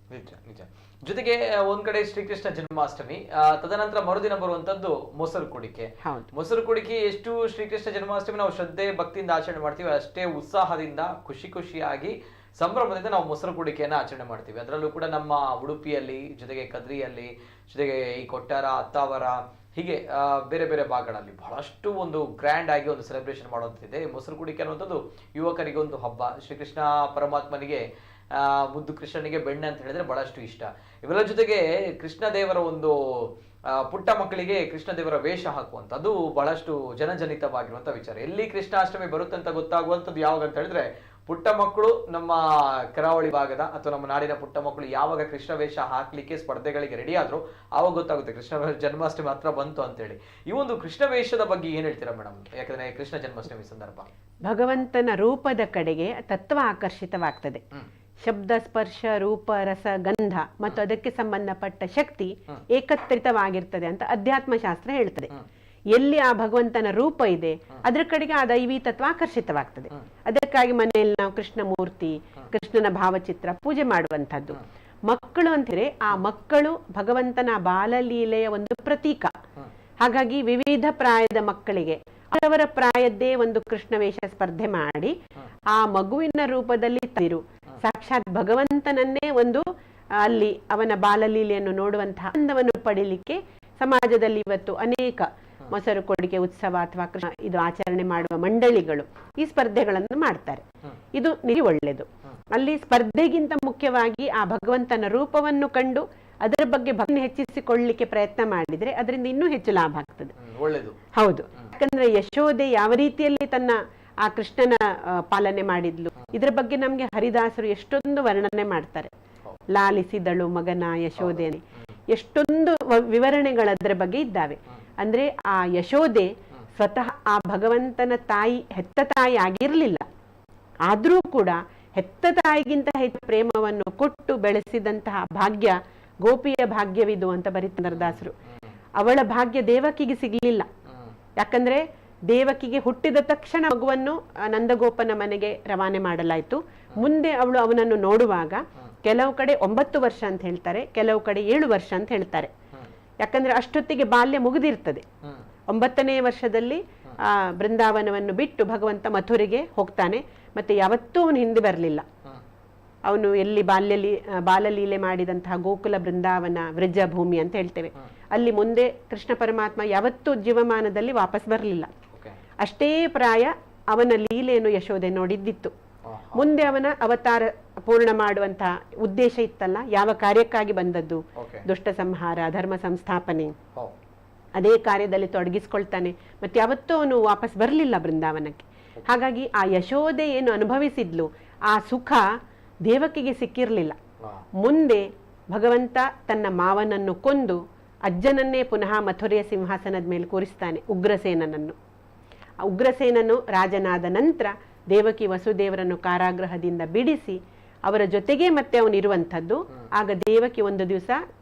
ಜೊತೆಗೆ ಒಂದ್ ಕಡೆ ಶ್ರೀಕೃಷ್ಣ ಜನ್ಮಾಷ್ಟಮಿ, ತದನಂತರ ಮರುದಿನ ಬರುವಂತದ್ದು ಮೊಸರು ಕುಡಿಕೆ. ಮೊಸರು ಕುಡಿಕೆ ಎಷ್ಟು ಶ್ರೀಕೃಷ್ಣ ಜನ್ಮಾಷ್ಟಮಿ ನಾವು ಶ್ರದ್ಧೆ ಭಕ್ತಿಯಿಂದ ಆಚರಣೆ ಮಾಡ್ತೀವಿ, ಅಷ್ಟೇ ಉತ್ಸಾಹದಿಂದ ಖುಷಿಯಾಗಿ ಸಂಭ್ರಮದಿಂದ ನಾವು ಮೊಸರು ಕುಡಿಕೆಯನ್ನ ಆಚರಣೆ ಮಾಡ್ತೀವಿ. ಅದರಲ್ಲೂ ಕೂಡ ನಮ್ಮ ಉಡುಪಿಯಲ್ಲಿ, ಜೊತೆಗೆ ಕದ್ರಿಯಲ್ಲಿ, ಜೊತೆಗೆ ಈ ಕೊಟ್ಟಾರ, ಅತ್ತಾವರ, ಹೀಗೆ ಬೇರೆ ಬೇರೆ ಭಾಗಗಳಲ್ಲಿ ಬಹಳಷ್ಟು ಒಂದು ಗ್ರ್ಯಾಂಡ್ ಆಗಿ ಒಂದು ಸೆಲೆಬ್ರೇಷನ್ ಮಾಡುವಂತಿದೆ. ಮೊಸರು ಕುಡಿಕೆ ಅನ್ನುವಂಥದ್ದು ಯುವಕರಿಗೆ ಒಂದು ಹಬ್ಬ. ಶ್ರೀಕೃಷ್ಣ ಪರಮಾತ್ಮನಿಗೆ ಮುದ್ದು ಕೃಷ್ಣನಿಗೆ ಬೆಣ್ಣೆ ಅಂತ ಹೇಳಿದ್ರೆ ಬಹಳಷ್ಟು ಇಷ್ಟ. ಇವೆಲ್ಲ ಜೊತೆಗೆ ಕೃಷ್ಣ ದೇವರ ಒಂದು ಪುಟ್ಟ ಮಕ್ಕಳಿಗೆ ಕೃಷ್ಣದೇವರ ವೇಷ ಹಾಕುವಂಥದ್ದು ಬಹಳಷ್ಟು ಜನಜನಿತವಾಗಿರುವಂತ ವಿಚಾರ. ಎಲ್ಲಿ ಕೃಷ್ಣಾಷ್ಟಮಿ ಬರುತ್ತೆ ಅಂತ ಗೊತ್ತಾಗುವಂಥದ್ದು ಯಾವಾಗ ಅಂತ ಹೇಳಿದ್ರೆ, ಪುಟ್ಟ ಮಕ್ಕಳು ನಮ್ಮ ಕರಾವಳಿ ಭಾಗದ ಅಥವಾ ನಮ್ಮ ನಾಡಿನ ಪುಟ್ಟ ಮಕ್ಕಳು ಯಾವಾಗ ಕೃಷ್ಣ ವೇಷ ಹಾಕ್ಲಿಕ್ಕೆ ಸ್ಪರ್ಧೆಗಳಿಗೆ ರೆಡಿ ಆದ್ರು ಆವಾಗ ಗೊತ್ತಾಗುತ್ತೆ ಕೃಷ್ಣ ಜನ್ಮಾಷ್ಟಮಿ ಹತ್ರ ಬಂತು ಅಂತೇಳಿ. ಈ ಒಂದು ಕೃಷ್ಣ ವೇಷದ ಬಗ್ಗೆ ಏನ್ ಹೇಳ್ತೀರಾ ಮೇಡಮ್? ಯಾಕಂದ್ರೆ ಕೃಷ್ಣ ಜನ್ಮಾಷ್ಟಮಿ ಸಂದರ್ಭ ಭಗವಂತನ ರೂಪದ ಕಡೆಗೆ ತತ್ವ ಆಕರ್ಷಿತವಾಗ್ತದೆ. ಶಬ್ದ, ಸ್ಪರ್ಶ, ರೂಪ, ರಸ, ಗಂಧ ಮತ್ತು ಅದಕ್ಕೆ ಸಂಬಂಧಪಟ್ಟ ಶಕ್ತಿ ಏಕತ್ರಿತವಾಗಿರ್ತದೆ ಅಂತ ಅಧ್ಯಾತ್ಮ ಶಾಸ್ತ್ರ ಹೇಳ್ತದೆ. ಎಲ್ಲಿ ಆ ಭಗವಂತನ ರೂಪ ಇದೆ ಅದರ ಕಡೆಗೆ ಆ ದೈವಿ ತತ್ವ ಆಕರ್ಷಿತವಾಗ್ತದೆ. ಅದಕ್ಕಾಗಿ ಮನೆಯಲ್ಲಿ ನಾವು ಕೃಷ್ಣ ಮೂರ್ತಿ, ಕೃಷ್ಣನ ಭಾವಚಿತ್ರ ಪೂಜೆ ಮಾಡುವಂತಹದ್ದು. ಮಕ್ಕಳು ಅಂತಾರೆ, ಆ ಮಕ್ಕಳು ಭಗವಂತನ ಬಾಲಲೀಲೆಯ ಒಂದು ಪ್ರತೀಕ. ಹಾಗಾಗಿ ವಿವಿಧ ಪ್ರಾಯದ ಮಕ್ಕಳಿಗೆ ಅವರವರ ಪ್ರಾಯದ್ದೇ ಒಂದು ಕೃಷ್ಣ ವೇಷ ಸ್ಪರ್ಧೆ ಮಾಡಿ ಆ ಮಗುವಿನ ರೂಪದಲ್ಲಿ ತಂದಿರು ಸಾಕ್ಷಾತ್ ಭಗವಂತನನ್ನೇ ಒಂದು ಅಲ್ಲಿ ಅವನ ಬಾಲಲೀಲೆಯನ್ನು ನೋಡುವಂತಹ ಆನಂದವನ್ನು ಪಡೀಲಿಕ್ಕೆ ಸಮಾಜದಲ್ಲಿ ಇವತ್ತು ಅನೇಕ ಮೊಸರು ಕೊಡಿಕೆ ಉತ್ಸವ ಅಥವಾ ಕೃಷ್ಣ ಇದು ಆಚರಣೆ ಮಾಡುವ ಮಂಡಳಿಗಳು ಈ ಸ್ಪರ್ಧೆಗಳನ್ನು ಮಾಡ್ತಾರೆ. ಇದು ನಿಜ ಒಳ್ಳೆಯದು. ಅಲ್ಲಿ ಸ್ಪರ್ಧೆಗಿಂತ ಮುಖ್ಯವಾಗಿ ಆ ಭಗವಂತನ ರೂಪವನ್ನು ಕಂಡು ಅದರ ಬಗ್ಗೆ ಭಕ್ತಿ ಹೆಚ್ಚಿಸಿಕೊಳ್ಳಲಿಕ್ಕೆ ಪ್ರಯತ್ನ ಮಾಡಿದ್ರೆ ಅದರಿಂದ ಇನ್ನೂ ಹೆಚ್ಚು ಲಾಭ ಆಗ್ತದೆ. ಒಳ್ಳೆಯದು. ಹೌದು. ಯಾಕಂದ್ರೆ ಯಶೋದೆ ಯಾವ ರೀತಿಯಲ್ಲಿ ತನ್ನ ಆ ಕೃಷ್ಣನ ಪಾಲನೆ ಮಾಡಿದ್ಲು ಇದರ ಬಗ್ಗೆ ನಮ್ಗೆ ಹರಿದಾಸರು ಎಷ್ಟೊಂದು ವರ್ಣನೆ ಮಾಡ್ತಾರೆ. ಲಾಲಿಸಿದಳು ಮಗನ ಯಶೋದೆನೆ, ಎಷ್ಟೊಂದು ವಿವರಣೆಗಳು ಅದರ ಬಗ್ಗೆ ಇದ್ದಾವೆ. ಅಂದ್ರೆ ಆ ಯಶೋದೆ ಸ್ವತಃ ಆ ಭಗವಂತನ ತಾಯಿ, ಹೆತ್ತ ತಾಯಿ ಆಗಿರ್ಲಿಲ್ಲ, ಆದ್ರೂ ಕೂಡ ಹೆತ್ತ ತಾಯಿಗಿಂತ ಹೆಚ್ಚು ಪ್ರೇಮವನ್ನು ಕೊಟ್ಟು ಬೆಳೆಸಿದಂತಹ ಭಾಗ್ಯ ಗೋಪಿಯ ಭಾಗ್ಯವಿದು ಅಂತ ಬರೀತಾರೆ ದಾಸರು. ಅವಳ ಭಾಗ್ಯ ದೇವಕಿಗೆ ಸಿಗ್ಲಿಲ್ಲ. ಯಾಕಂದ್ರೆ ದೇವಕಿಗೆ ಹುಟ್ಟಿದ ತಕ್ಷಣ ಮಗುವನ್ನು ನಂದಗೋಪನ ಮನೆಗೆ ರವಾನೆ ಮಾಡಲಾಯಿತು. ಮುಂದೆ ಅವಳು ಅವನನ್ನು ನೋಡುವಾಗ ಕೆಲವು ಕಡೆ 9 ವರ್ಷ ಅಂತ ಹೇಳ್ತಾರೆ, ಕೆಲವು ಕಡೆ 7 ವರ್ಷ ಅಂತ ಹೇಳ್ತಾರೆ. ಯಾಕಂದ್ರೆ ಅಷ್ಟೊತ್ತಿಗೆ ಬಾಲ್ಯ ಮುಗಿದಿರ್ತದೆ. 9ನೇ ವರ್ಷದಲ್ಲಿ ಆ ಬೃಂದಾವನವನ್ನು ಬಿಟ್ಟು ಭಗವಂತ ಮಥುರೆಗೆ ಹೋಗ್ತಾನೆ. ಮತ್ತೆ ಯಾವತ್ತೂ ಅವನು ಹಿಂದೆ ಬರಲಿಲ್ಲ. ಅವನು ಎಲ್ಲಿ ಬಾಲಲೀಲೆ ಮಾಡಿದಂತಹ ಗೋಕುಲ ಬೃಂದಾವನ ವೃಜ ಭೂಮಿ ಅಂತ ಹೇಳ್ತೇವೆ, ಅಲ್ಲಿ ಮುಂದೆ ಕೃಷ್ಣ ಪರಮಾತ್ಮ ಯಾವತ್ತೂ ಜೀವಮಾನದಲ್ಲಿ ವಾಪಸ್ ಬರಲಿಲ್ಲ. ಅಷ್ಟೇ ಪ್ರಾಯ ಅವನ ಲೀಲೆಯನ್ನು ಯಶೋದೆ ನೋಡಿದ್ದಿತ್ತು. ಮುಂದೆ ಅವನ ಅವತಾರ ಪೂರ್ಣ ಮಾಡುವಂತಹ ಉದ್ದೇಶ ಇತ್ತಲ್ಲ, ಯಾವ ಕಾರ್ಯಕ್ಕಾಗಿ ಬಂದದ್ದು, ದುಷ್ಟ ಸಂಹಾರ, ಧರ್ಮ ಸಂಸ್ಥಾಪನೆ, ಅದೇ ಕಾರ್ಯದಲ್ಲಿ ತೊಡಗಿಸ್ಕೊಳ್ತಾನೆ. ಮತ್ತೆ ಯಾವತ್ತೂ ಅವನು ವಾಪಸ್ ಬರಲಿಲ್ಲ ಬೃಂದಾವನಕ್ಕೆ. ಹಾಗಾಗಿ ಆ ಯಶೋದೆ ಏನು ಅನುಭವಿಸಿದ್ಲು ಆ ಸುಖ ದೇವಕಿಗೆ ಸಿಕ್ಕಿರ್ಲಿಲ್ಲ. ಮುಂದೆ ಭಗವಂತ ತನ್ನ ಮಾವನನ್ನು ಕೊಂದು ಅಜ್ಜನನ್ನೇ ಪುನಃ ಮಥುರೆಯ ಸಿಂಹಾಸನದ ಮೇಲೆ ಕೂರಿಸ್ತಾನೆ, ಉಗ್ರಸೇನನನ್ನು. ಆ ಉಗ್ರಸೇನನು ರಾಜನಾದ ನಂತರ ದೇವಕಿ ವಸುದೇವರನ್ನು ಕಾರಾಗೃಹದಿಂದ ಬಿಡಿಸಿ ಅವರ ಜೊತೆಗೆ ಮತ್ತೆ ಅವನು ಇರುವಂಥದ್ದು. ಆಗ ದೇವಕಿ ಒಂದು ದಿವಸ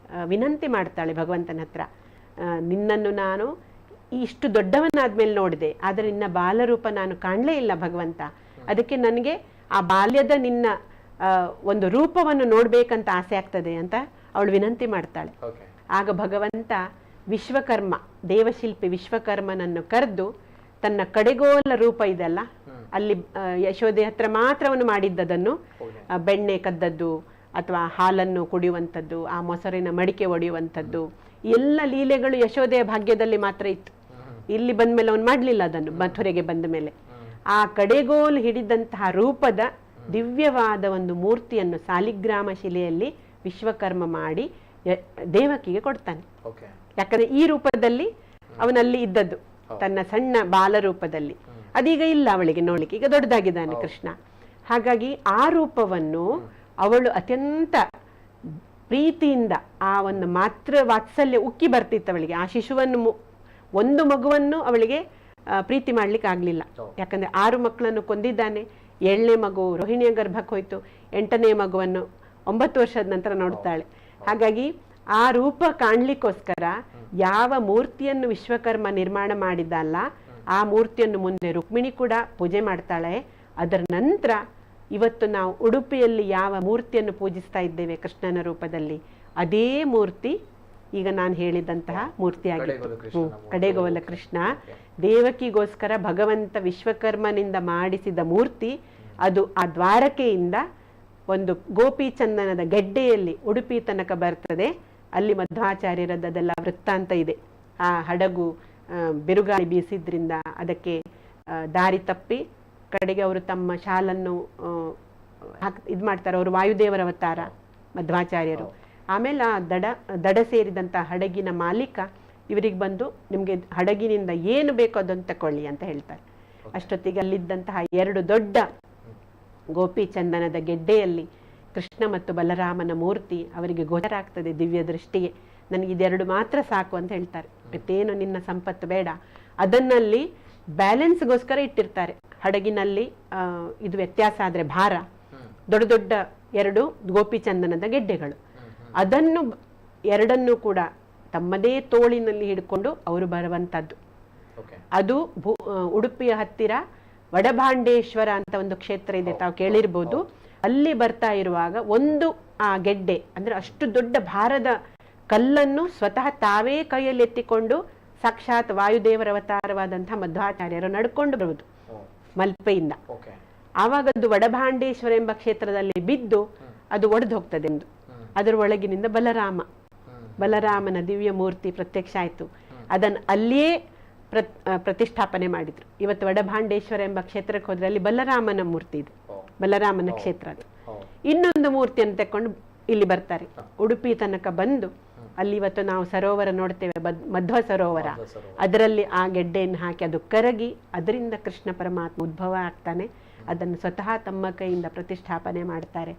ವಿನಂತಿ ಮಾಡ್ತಾಳೆ ಭಗವಂತನ ಹತ್ರ, ನಿನ್ನನ್ನು ನಾನು ಇಷ್ಟು ದೊಡ್ಡವನಾದ್ಮೇಲೆ ನೋಡಿದೆ, ಆದರೆ ನಿನ್ನ ಬಾಲರೂಪ ನಾನು ಕಾಣಲೇ ಇಲ್ಲ ಭಗವಂತ. ಅದಕ್ಕೆ ನನಗೆ ಆ ಬಾಲ್ಯದ ನಿನ್ನ ಒಂದು ರೂಪವನ್ನು ನೋಡ್ಬೇಕಂತ ಆಸೆ ಆಗ್ತದೆ ಅಂತ ಅವಳು ವಿನಂತಿ ಮಾಡ್ತಾಳೆ. ಆಗ ಭಗವಂತ ವಿಶ್ವಕರ್ಮ, ದೇವಶಿಲ್ಪಿ ವಿಶ್ವಕರ್ಮನನ್ನು ಕರೆದು ತನ್ನ ಕಡೆಗೋಲ ರೂಪ ಇದೆಲ್ಲ, ಅಲ್ಲಿ ಯಶೋದೆ ಹತ್ರ ಮಾತ್ರ ಅವನು ಮಾಡಿದ್ದದನ್ನು, ಬೆಣ್ಣೆ ಕದ್ದದ್ದು ಅಥವಾ ಹಾಲನ್ನು ಕುಡಿಯುವಂಥದ್ದು, ಆ ಮೊಸರಿನ ಮಡಿಕೆ ಒಡೆಯುವಂಥದ್ದು, ಎಲ್ಲ ಲೀಲೆಗಳು ಯಶೋದೆಯ ಭಾಗ್ಯದಲ್ಲಿ ಮಾತ್ರ ಇತ್ತು. ಇಲ್ಲಿ ಬಂದ ಮೇಲೆ ಅವನು ಮಾಡಲಿಲ್ಲ ಅದನ್ನು. ಮಥುರೆಗೆ ಬಂದ ಮೇಲೆ ಆ ಕಡೆಗೋಲು ಹಿಡಿದಂತಹ ರೂಪದ ದಿವ್ಯವಾದ ಒಂದು ಮೂರ್ತಿಯನ್ನು ಸಾಲಿಗ್ರಾಮ ಶಿಲೆಯಲ್ಲಿ ವಿಶ್ವಕರ್ಮ ಮಾಡಿ ದೇವಕಿಗೆ ಕೊಡ್ತಾನೆ. ಯಾಕಂದ್ರೆ ಈ ರೂಪದಲ್ಲಿ ಅವನಲ್ಲಿ ಇದ್ದದ್ದು ತನ್ನ ಸಣ್ಣ ಬಾಲರೂಪದಲ್ಲಿ, ಅದೀಗ ಇಲ್ಲ ಅವಳಿಗೆ ನೋಡ್ಲಿಕ್ಕೆ, ಈಗ ದೊಡ್ಡದಾಗಿದ್ದಾನೆ ಕೃಷ್ಣ. ಹಾಗಾಗಿ ಆ ರೂಪವನ್ನು ಅವಳು ಅತ್ಯಂತ ಪ್ರೀತಿಯಿಂದ ಆ ಒಂದು ಮಾತೃ ವಾತ್ಸಲ್ಯ ಉಕ್ಕಿ ಬರ್ತಿತ್ತು ಅವಳಿಗೆ. ಆ ಶಿಶುವನ್ನು, ಒಂದು ಮಗುವನ್ನು ಅವಳಿಗೆ ಪ್ರೀತಿ ಮಾಡ್ಲಿಕ್ಕೆ ಆಗ್ಲಿಲ್ಲ. ಯಾಕಂದ್ರೆ 6 ಮಕ್ಕಳನ್ನು ಕೊಂದಿದ್ದಾನೆ. 7ನೇ ಮಗು ರೋಹಿಣಿಯ ಗರ್ಭಕ್ಕೆ ಹೋಯ್ತು. 8ನೇ ಮಗುವನ್ನು 9 ವರ್ಷದ ನಂತರ ನೋಡ್ತಾಳೆ. ಹಾಗಾಗಿ ಆ ರೂಪ ಕಾಣ್ಲಿಕ್ಕೋಸ್ಕರ ಯಾವ ಮೂರ್ತಿಯನ್ನು ವಿಶ್ವಕರ್ಮ ನಿರ್ಮಾಣ ಮಾಡಿದ್ದಲ್ಲ ಆ ಮೂರ್ತಿಯನ್ನು ಮುಂದೆ ರುಕ್ಮಿಣಿ ಕೂಡ ಪೂಜೆ ಮಾಡ್ತಾಳೆ. ಅದರ ನಂತರ ಇವತ್ತು ನಾವು ಉಡುಪಿಯಲ್ಲಿ ಯಾವ ಮೂರ್ತಿಯನ್ನು ಪೂಜಿಸ್ತಾ ಇದ್ದೇವೆ ಕೃಷ್ಣನ ರೂಪದಲ್ಲಿ, ಅದೇ ಮೂರ್ತಿ ಈಗ ನಾನು ಹೇಳಿದಂತಹ ಮೂರ್ತಿಯಾಗಿತ್ತು. ಕಡೆಗೋಲ ಕೃಷ್ಣ ದೇವಕಿಗೋಸ್ಕರ ಭಗವಂತ ವಿಶ್ವಕರ್ಮನಿಂದ ಮಾಡಿಸಿದ ಮೂರ್ತಿ. ಅದು ಆ ದ್ವಾರಕೆಯಿಂದ ಒಂದು ಗೋಪಿ ಚಂದನದ ಗೆಡ್ಡೆಯಲ್ಲಿ ಉಡುಪಿ ತನಕ ಬರ್ತದೆ. ಅಲ್ಲಿ ಮಧ್ವಾಚಾರ್ಯರದ್ದೆಲ್ಲ ವೃತ್ತಾಂತ ಇದೆ. ಆ ಹಡಗು ಬಿರುಗಾಳಿ ಬೀಸಿದ್ರಿಂದ ಅದಕ್ಕೆ ದಾರಿ ತಪ್ಪಿ ಕಡೆಗೆ ಅವರು ತಮ್ಮ ಶಾಲನ್ನು ಇದು ಮಾಡ್ತಾರೆ. ಅವರು ವಾಯುದೇವರ ಅವತಾರ ಮಧ್ವಾಚಾರ್ಯರು. ಆಮೇಲೆ ಆ ದಡ ಸೇರಿದಂಥ ಹಡಗಿನ ಮಾಲೀಕ ಇವರಿಗೆ ಬಂದು ನಿಮಗೆ ಹಡಗಿನಿಂದ ಏನು ಬೇಕೋ ಅದನ್ನು ತಕೊಳ್ಳಿ ಅಂತ ಹೇಳ್ತಾರೆ. ಅಷ್ಟೊತ್ತಿಗೆ ಅಲ್ಲಿದ್ದಂತಹ 2 ದೊಡ್ಡ ಗೋಪಿ ಚಂದನದ ಗೆಡ್ಡೆಯಲ್ಲಿ ಕೃಷ್ಣ ಮತ್ತು ಬಲರಾಮನ ಮೂರ್ತಿ ಅವರಿಗೆ ಗೋಚರ ಆಗ್ತದೆ ದಿವ್ಯ ದೃಷ್ಟಿಗೆ. ನನಗೆ ಇದೆರಡು ಮಾತ್ರ ಸಾಕು ಅಂತ ಹೇಳ್ತಾರೆ. ಮತ್ತೇನು ನಿನ್ನ ಸಂಪತ್ತು ಬೇಡ. ಅದನ್ನಲ್ಲಿ ಬ್ಯಾಲೆನ್ಸ್ಗೋಸ್ಕರ ಇಟ್ಟಿರ್ತಾರೆ. ಹಡಗಿನಲ್ಲಿ ಇದು ವ್ಯತ್ಯಾಸ ಆದರೆ ಭಾರ, ದೊಡ್ಡ ದೊಡ್ಡ 2 ಗೋಪಿ ಚಂದನದ ಗೆಡ್ಡೆಗಳು, ಅದನ್ನು ಎರಡನ್ನೂ ಕೂಡ ತಮ್ಮದೇ ತೋಳಿನಲ್ಲಿ ಹಿಡ್ಕೊಂಡು ಅವರು ಬರುವಂಥದ್ದು. ಅದು ಉಡುಪಿಯ ಹತ್ತಿರ ವಡಭಾಂಡೇಶ್ವರ ಅಂತ ಒಂದು ಕ್ಷೇತ್ರ ಇದೆ, ತಾವು ಕೇಳಿರ್ಬೋದು. ಅಲ್ಲಿ ಬರ್ತಾ ಇರುವಾಗ ಒಂದು ಆ ಗೆಡ್ಡೆ ಅಂದ್ರೆ ಅಷ್ಟು ದೊಡ್ಡ ಭಾರದ ಕಲ್ಲನ್ನು ಸ್ವತಃ ತಾವೇ ಕೈಯಲ್ಲಿ ಎತ್ತಿಕೊಂಡು ಸಾಕ್ಷಾತ್ ವಾಯುದೇವರ ಅವತಾರವಾದಂತಹ ಮಧ್ವಾಚಾರ್ಯರು ನಡ್ಕೊಂಡು ಬರುವುದು ಮಲ್ಪೆಯಿಂದ. ಆವಾಗ ಅದು ವಡಭಾಂಡೇಶ್ವರ ಎಂಬ ಕ್ಷೇತ್ರದಲ್ಲಿ ಬಿದ್ದು ಅದು ಒಡೆದು ಹೋಗ್ತದೆ ಎಂದು. ಅದರ ಒಳಗಿನಿಂದ ಬಲರಾಮನ ದಿವ್ಯ ಮೂರ್ತಿ ಪ್ರತ್ಯಕ್ಷ ಆಯಿತು. ಅದನ್ನು ಅಲ್ಲಿಯೇ ಪ್ರತಿಷ್ಠಾಪನೆ ಮಾಡಿದ್ರು. ಇವತ್ತು ವಡಭಾಂಡೇಶ್ವರ ಎಂಬ ಕ್ಷೇತ್ರಕ್ಕೆ ಹೋದ್ರೆ ಅಲ್ಲಿ ಬಲರಾಮನ ಮೂರ್ತಿ ಇದೆ, ಬಲರಾಮನ ಕ್ಷೇತ್ರ. ಅದು ಇನ್ನೊಂದು ಮೂರ್ತಿಯನ್ನು ತಕೊಂಡು ಇಲ್ಲಿ ಬರ್ತಾರೆ. ಉಡುಪಿ ತನಕ ಬಂದು ಅಲ್ಲಿ ಇವತ್ತು ನಾವು ಸರೋವರ ನೋಡ್ತೇವೆ, ಮಧ್ವ ಸರೋವರ. ಅದರಲ್ಲಿ ಆ ಗೆಡ್ಡೆಯನ್ನು ಹಾಕಿ ಅದು ಕರಗಿ ಅದರಿಂದ ಕೃಷ್ಣ ಪರಮಾತ್ಮ ಉದ್ಭವ ಆಗ್ತಾನೆ. ಅದನ್ನು ಸ್ವತಃ ತಮ್ಮ ಕೈಯಿಂದ ಪ್ರತಿಷ್ಠಾಪನೆ ಮಾಡ್ತಾರೆ.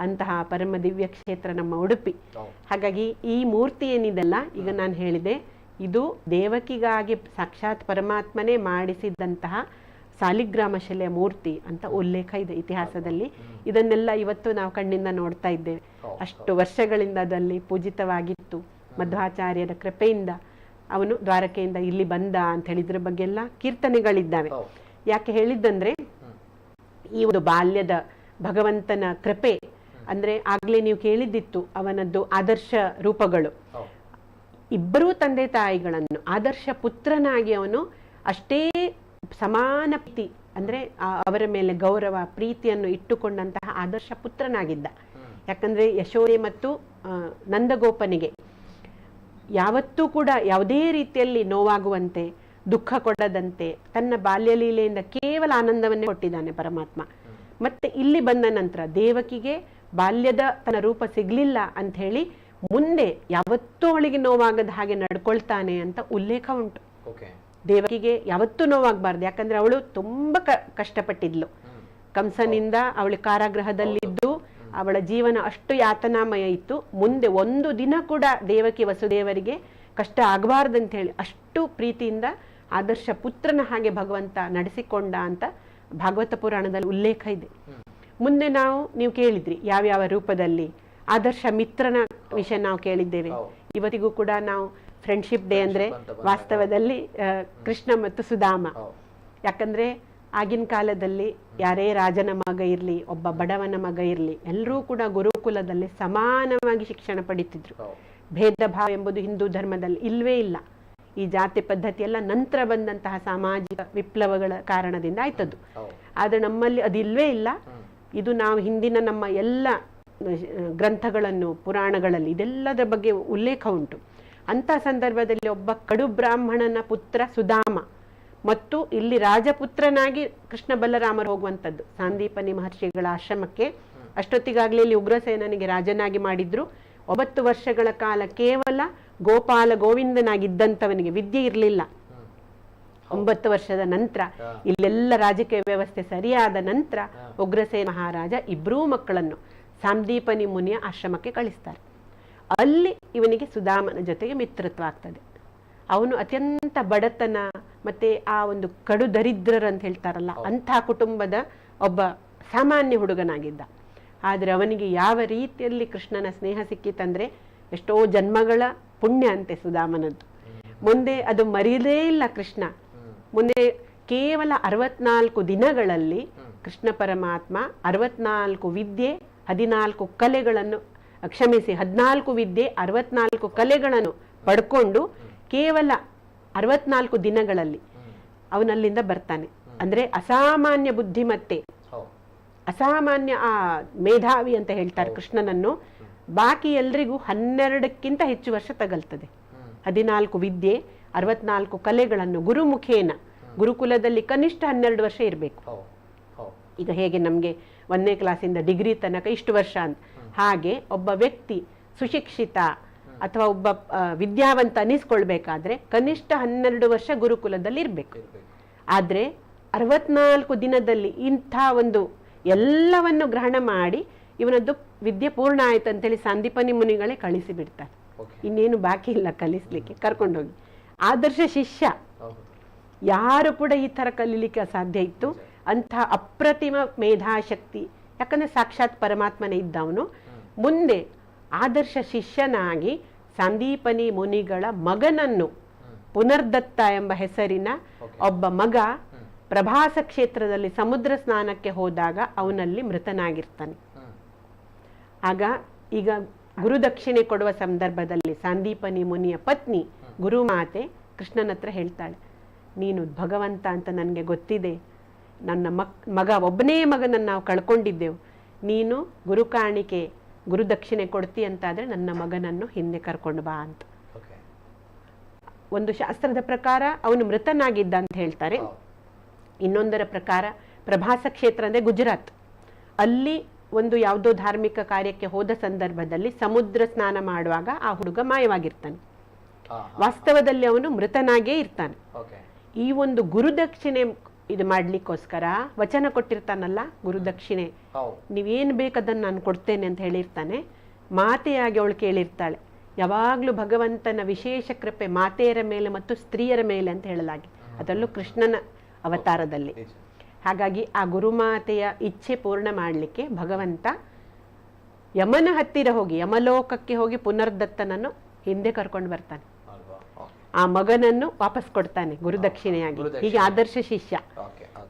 ಅಂತಹ ಪರಮ ದಿವ್ಯ ಕ್ಷೇತ್ರ ನಮ್ಮ ಉಡುಪಿ. ಹಾಗಾಗಿ ಈ ಮೂರ್ತಿ ಏನಿದೆಲ್ಲ ಈಗ ನಾನು ಹೇಳಿದೆ, ಇದು ದೇವಕಿಗಾಗಿ ಸಾಕ್ಷಾತ್ ಪರಮಾತ್ಮನೇ ಮಾಡಿಸಿದಂತಹ ಸಾಲಿಗ್ರಾಮ ಶಿಲೆಯ ಮೂರ್ತಿ ಅಂತ ಉಲ್ಲೇಖ ಇದೆ ಇತಿಹಾಸದಲ್ಲಿ. ಇದನ್ನೆಲ್ಲ ಇವತ್ತು ನಾವು ಕಣ್ಣಿಂದ ನೋಡ್ತಾ ಇದ್ದೇವೆ. ಅಷ್ಟು ವರ್ಷಗಳಿಂದ ಅದಲ್ಲಿ ಪೂಜಿತವಾಗಿತ್ತು. ಮಧ್ವಾಚಾರ್ಯರ ಕೃಪೆಯಿಂದ ಅವನು ದ್ವಾರಕೆಯಿಂದ ಇಲ್ಲಿ ಬಂದ ಅಂತ ಹೇಳಿದ್ರ ಬಗ್ಗೆ ಎಲ್ಲ ಕೀರ್ತನೆಗಳಿದ್ದಾವೆ. ಯಾಕೆ ಹೇಳಿದ್ದಂದ್ರೆ ಈ ಒಂದು ಬಾಲ್ಯದ ಭಗವಂತನ ಕೃಪೆ ಅಂದ್ರೆ ಆಗ್ಲೇ ನೀವು ಕೇಳಿದ್ದಿತ್ತು ಅವನದ್ದು ಆದರ್ಶ ರೂಪಗಳು. ಇಬ್ಬರೂ ತಂದೆ ತಾಯಿಗಳನ್ನು ಆದರ್ಶ ಪುತ್ರನಾಗಿ ಅವನು ಅಷ್ಟೇ ಸಮಾನ ಪ್ರೀತಿ ಅಂದ್ರೆ ಅವರ ಮೇಲೆ ಗೌರವ ಪ್ರೀತಿಯನ್ನು ಇಟ್ಟುಕೊಂಡಂತಹ ಆದರ್ಶ ಪುತ್ರನಾಗಿದ್ದ. ಯಾಕಂದ್ರೆ ಯಶೋದೆ ಮತ್ತು ನಂದಗೋಪನಿಗೆ ಯಾವತ್ತೂ ಕೂಡ ಯಾವುದೇ ರೀತಿಯಲ್ಲಿ ನೋವಾಗುವಂತೆ ದುಃಖ ಕೊಡದಂತೆ ತನ್ನ ಬಾಲ್ಯ ಲೀಲೆಯಿಂದ ಕೇವಲ ಆನಂದವನ್ನೇ ಕೊಟ್ಟಿದ್ದಾನೆ ಪರಮಾತ್ಮ. ಮತ್ತೆ ಇಲ್ಲಿ ಬಂದ ನಂತರ ದೇವಕಿಗೆ ಬಾಲ್ಯದ ತನ್ನ ರೂಪ ಸಿಗ್ಲಿಲ್ಲ ಅಂತ ಹೇಳಿ ಮುಂದೆ ಯಾವತ್ತೂ ಅವಳಿಗೆ ನೋವಾಗದ ಹಾಗೆ ನಡ್ಕೊಳ್ತಾನೆ ಅಂತ ಉಲ್ಲೇಖ ಉಂಟು. ದೇವಕಿಗೆ ಯಾವತ್ತೂ ನೋವಾಗಬಾರ್ದು. ಯಾಕಂದ್ರೆ ಅವಳು ತುಂಬಾ ಕಷ್ಟಪಟ್ಟಿದ್ಲು. ಕಂಸನಿಂದ ಅವಳು ಕಾರಾಗೃಹದಲ್ಲಿದ್ದು ಅವಳ ಜೀವನ ಅಷ್ಟು ಯಾತನಾಮಯ ಇತ್ತು. ಮುಂದೆ ಒಂದು ದಿನ ಕೂಡ ದೇವಕಿ ವಸುದೇವರಿಗೆ ಕಷ್ಟ ಆಗಬಾರ್ದಂತ ಹೇಳಿ ಅಷ್ಟು ಪ್ರೀತಿಯಿಂದ ಆದರ್ಶ ಪುತ್ರನ ಹಾಗೆ ಭಗವಂತ ನಡೆಸಿಕೊಂಡ ಅಂತ ಭಾಗವತ ಪುರಾಣದಲ್ಲಿ ಉಲ್ಲೇಖ ಇದೆ. ಮುಂದೆ ನೀವು ಕೇಳಿದ್ರಿ ಯಾವ್ಯಾವ ರೂಪದಲ್ಲಿ. ಆದರ್ಶ ಮಿತ್ರನ ವಿಷಯ ನಾವು ಕೇಳಿದ್ದೇವೆ. ಇವತ್ತಿಗೂ ಕೂಡ ನಾವು ಫ್ರೆಂಡ್ಶಿಪ್ ಡೇ ಅಂದ್ರೆ ವಾಸ್ತವದಲ್ಲಿ ಕೃಷ್ಣ ಮತ್ತು ಸುಧಾಮ. ಯಾಕಂದ್ರೆ ಆಗಿನ ಕಾಲದಲ್ಲಿ ಯಾರೇ ರಾಜನ ಮಗ ಇರ್ಲಿ, ಒಬ್ಬ ಬಡವನ ಮಗ ಇರ್ಲಿ, ಎಲ್ಲರೂ ಕೂಡ ಗುರುಕುಲದಲ್ಲಿ ಸಮಾನವಾಗಿ ಶಿಕ್ಷಣ ಪಡಿತಿದ್ರು. ಭೇದ ಭಾವ ಎಂಬುದು ಹಿಂದೂ ಧರ್ಮದಲ್ಲಿ ಇಲ್ವೇ ಇಲ್ಲ. ಈ ಜಾತಿ ಪದ್ಧತಿ ಎಲ್ಲ ನಂತರ ಬಂದಂತಹ ಸಾಮಾಜಿಕ ವಿಪ್ಲವಗಳ ಕಾರಣದಿಂದ ಆಯ್ತದ್ದು. ಆದ್ರೆ ನಮ್ಮಲ್ಲಿ ಅದಿಲ್ವೇ ಇಲ್ಲ. ಇದು ನಾವು ಹಿಂದಿನ ನಮ್ಮ ಎಲ್ಲ ಗ್ರಂಥಗಳನ್ನು ಪುರಾಣಗಳಲ್ಲಿ ಇದೆಲ್ಲದರ ಬಗ್ಗೆ ಉಲ್ಲೇಖ ಉಂಟು. ಅಂತ ಸಂದರ್ಭದಲ್ಲಿ ಒಬ್ಬ ಕಡು ಬ್ರಾಹ್ಮಣನ ಪುತ್ರ ಸುಧಾಮ ಮತ್ತು ಇಲ್ಲಿ ರಾಜಪುತ್ರನಾಗಿ ಕೃಷ್ಣ ಬಲರಾಮರು ಹೋಗುವಂಥದ್ದು ಸಾಂದೀಪನಿ ಮಹರ್ಷಿಗಳ ಆಶ್ರಮಕ್ಕೆ. ಅಷ್ಟೊತ್ತಿಗಾಗಲೇ ಇಲ್ಲಿ ಉಗ್ರಸೇನನಿಗೆ ರಾಜನಾಗಿ ಮಾಡಿದ್ರು. 9 ವರ್ಷಗಳ ಕಾಲ ಕೇವಲ ಗೋಪಾಲ ಗೋವಿಂದನಾಗಿದ್ದಂಥವನಿಗೆ ವಿದ್ಯೆ ಇರಲಿಲ್ಲ. 9 ವರ್ಷದ ನಂತರ ಇಲ್ಲೆಲ್ಲ ರಾಜಕೀಯ ವ್ಯವಸ್ಥೆ ಸರಿಯಾದ ನಂತರ ಉಗ್ರಸೇನ ಮಹಾರಾಜ ಇಬ್ಬರೂ ಮಕ್ಕಳನ್ನು ಸಾಂದೀಪನಿ ಮುನಿಯ ಆಶ್ರಮಕ್ಕೆ ಕಳಿಸ್ತಾರೆ. ಅಲ್ಲಿ ಇವನಿಗೆ ಸುಧಾಮನ ಜೊತೆಗೆ ಮಿತ್ರತ್ವ ಆಗ್ತದೆ. ಅವನು ಅತ್ಯಂತ ಬಡತನ ಮತ್ತೆ ಆ ಒಂದು ಕಡು ದರಿದ್ರರು ಅಂತ ಹೇಳ್ತಾರಲ್ಲ ಅಂತಹ ಕುಟುಂಬದ ಒಬ್ಬ ಸಾಮಾನ್ಯ ಹುಡುಗನಾಗಿದ್ದ. ಆದರೆ ಅವನಿಗೆ ಯಾವ ರೀತಿಯಲ್ಲಿ ಕೃಷ್ಣನ ಸ್ನೇಹ ಸಿಕ್ಕಿತಂದ್ರೆ ಎಷ್ಟೋ ಜನ್ಮಗಳ ಪುಣ್ಯ ಅಂತೆ ಸುಧಾಮನದ್ದು. ಮುಂದೆ ಅದು ಮರೀಲೇ ಇಲ್ಲ ಕೃಷ್ಣ. ಮುಂದೆ ಕೇವಲ 64 ದಿನಗಳಲ್ಲಿ ಕೃಷ್ಣ ಪರಮಾತ್ಮ 64 ವಿದ್ಯೆ 14 ಕಲೆಗಳನ್ನು ಕ್ಷಮಿಸಿ 14 ವಿದ್ಯೆ 64 ಕಲೆಗಳನ್ನು ಪಡ್ಕೊಂಡು ಕೇವಲ 64 ದಿನಗಳಲ್ಲಿ ಅವನಲ್ಲಿಂದ ಬರ್ತಾನೆ. ಅಂದ್ರೆ ಅಸಾಮಾನ್ಯ ಬುದ್ಧಿಮತ್ತೆ, ಅಸಾಮಾನ್ಯ ಆ ಮೇಧಾವಿ ಅಂತ ಹೇಳ್ತಾರೆ ಕೃಷ್ಣನನ್ನು. ಬಾಕಿ ಎಲ್ರಿಗೂ 12ಕ್ಕಿಂತ ಹೆಚ್ಚು ವರ್ಷ ತಗಲ್ತದೆ. 14 ವಿದ್ಯೆ 64 ಕಲೆಗಳನ್ನು ಗುರುಮುಖೇನ, ಗುರುಕುಲದಲ್ಲಿ ಕನಿಷ್ಠ 12 ವರ್ಷ ಇರಬೇಕು. ಈಗ ಹೇಗೆ ನಮಗೆ 1ನೇ ಕ್ಲಾಸಿಂದ ಡಿಗ್ರಿ ತನಕ ಇಷ್ಟು ವರ್ಷ ಅಂತ, ಹಾಗೆ ಒಬ್ಬ ವ್ಯಕ್ತಿ ಸುಶಿಕ್ಷಿತ ಅಥವಾ ಒಬ್ಬ ವಿದ್ಯಾವಂತ ಅನಿಸ್ಕೊಳ್ಬೇಕಾದ್ರೆ ಕನಿಷ್ಠ 12 ವರ್ಷ ಗುರುಕುಲದಲ್ಲಿ ಇರಬೇಕು. ಆದರೆ 64 ದಿನದಲ್ಲಿ ಇಂಥ ಒಂದು ಎಲ್ಲವನ್ನು ಗ್ರಹಣ ಮಾಡಿ ಇವನದ್ದು ವಿದ್ಯೆ ಪೂರ್ಣ ಆಯ್ತು ಅಂತೇಳಿ ಸಂದೀಪನಿ ಮುನಿಗಳೇ ಕಳಿಸಿಬಿಡ್ತಾರೆ. ಇನ್ನೇನು ಬಾಕಿ ಇಲ್ಲ ಕಲಿಸ್ಲಿಕ್ಕೆ, ಕರ್ಕೊಂಡೋಗಿ. ಆದರ್ಶ ಶಿಷ್ಯ ಯಾರು ಕೂಡ ಈ ಥರ ಕಲೀಲಿಕ್ಕೆ ಅಸಾಧ್ಯ ಇತ್ತು. ಅಂಥ ಅಪ್ರತಿಮ ಮೇಧಾಶಕ್ತಿ, ಯಾಕಂದರೆ ಸಾಕ್ಷಾತ್ ಪರಮಾತ್ಮನೇ ಇದ್ದವನು. ಮುಂದೆ ಆದರ್ಶ ಶಿಷ್ಯನಾಗಿ ಸಂದೀಪನಿ ಮುನಿಗಳ ಮಗನನ್ನು, ಪುನರ್ದತ್ತ ಎಂಬ ಹೆಸರಿನ ಒಬ್ಬ ಮಗ ಪ್ರಭಾಸ ಕ್ಷೇತ್ರದಲ್ಲಿ ಸಮುದ್ರ ಸ್ನಾನಕ್ಕೆ ಹೋದಾಗ ಅವನಲ್ಲಿ ಮೃತನಾಗಿರ್ತಾನೆ. ಆಗ ಈಗ ಗುರುದಕ್ಷಿಣೆ ಕೊಡುವ ಸಂದರ್ಭದಲ್ಲಿ ಸಂದೀಪನಿ ಮುನಿಯ ಪತ್ನಿ ಗುರುಮಾತೆ ಕೃಷ್ಣನ ಹತ್ರ ಹೇಳ್ತಾಳೆ, ನೀನು ಭಗವಂತ ಅಂತ ನನಗೆ ಗೊತ್ತಿದೆ, ನನ್ನ ಮಗ ಒಬ್ಬನೇ ಮಗನನ್ನು ನಾವು ಕಳ್ಕೊಂಡಿದ್ದೆವು, ನೀನು ಗುರು ಕಾಣಿಕೆ ಗುರುದಕ್ಷಿಣೆ ಕೊಡ್ತಿ ಅಂತಾದರೆ ನನ್ನ ಮಗನನ್ನು ಹಿಂದೆ ಕರ್ಕೊಂಡು ಬಾ ಅಂತ. ಒಂದು ಶಾಸ್ತ್ರದ ಪ್ರಕಾರ ಅವನು ಮೃತನಾಗಿದ್ದ ಅಂತ ಹೇಳ್ತಾರೆ. ಇನ್ನೊಂದರ ಪ್ರಕಾರ ಪ್ರಭಾಸ ಕ್ಷೇತ್ರ ಅಂದರೆ ಗುಜರಾತ್, ಅಲ್ಲಿ ಒಂದು ಯಾವುದೋ ಧಾರ್ಮಿಕ ಕಾರ್ಯಕ್ಕೆ ಹೋದ ಸಂದರ್ಭದಲ್ಲಿ ಸಮುದ್ರ ಸ್ನಾನ ಮಾಡುವಾಗ ಆ ಹುಡುಗ ಮಾಯವಾಗಿರ್ತಾನೆ. ವಾಸ್ತವದಲ್ಲಿ ಅವನು ಮೃತನಾಗೇ ಇರ್ತಾನೆ. ಈ ಒಂದು ಗುರುದಕ್ಷಿಣೆ ಇದು ಮಾಡ್ಲಿಕ್ಕೋಸ್ಕರ ವಚನ ಕೊಟ್ಟಿರ್ತಾನಲ್ಲ, ಗುರುದಕ್ಷಿಣೆ ನೀವೇನು ಬೇಕದನ್ನು ನಾನು ಕೊಡ್ತೇನೆ ಅಂತ ಹೇಳಿರ್ತಾನೆ. ಮಾತೆಯಾಗಿ ಅವಳು ಕೇಳಿರ್ತಾಳೆ, ಯಾವಾಗಲೂ ಭಗವಂತನ ವಿಶೇಷ ಕೃಪೆ ಮಾತೆಯರ ಮೇಲೆ ಮತ್ತು ಸ್ತ್ರೀಯರ ಮೇಲೆ ಅಂತ ಹೇಳಲಾಗಿ, ಅದರಲ್ಲೂ ಕೃಷ್ಣನ ಅವತಾರದಲ್ಲಿ. ಹಾಗಾಗಿ ಆ ಗುರುಮಾತೆಯ ಇಚ್ಛೆ ಪೂರ್ಣ ಮಾಡಲಿಕ್ಕೆ ಭಗವಂತ ಯಮನ ಹತ್ತಿರ ಹೋಗಿ, ಯಮಲೋಕಕ್ಕೆ ಹೋಗಿ ಪುನರ್ದತ್ತನನ್ನು ಹಿಂದೆ ಕರ್ಕೊಂಡು ಬರ್ತಾನೆ. ಆ ಮಗನನ್ನು ವಾಪಸ್ ಕೊಡ್ತಾನೆ ಗುರುದಕ್ಷಿಣೆಯಾಗಿ. ಹೀಗೆ ಆದರ್ಶ ಶಿಷ್ಯ.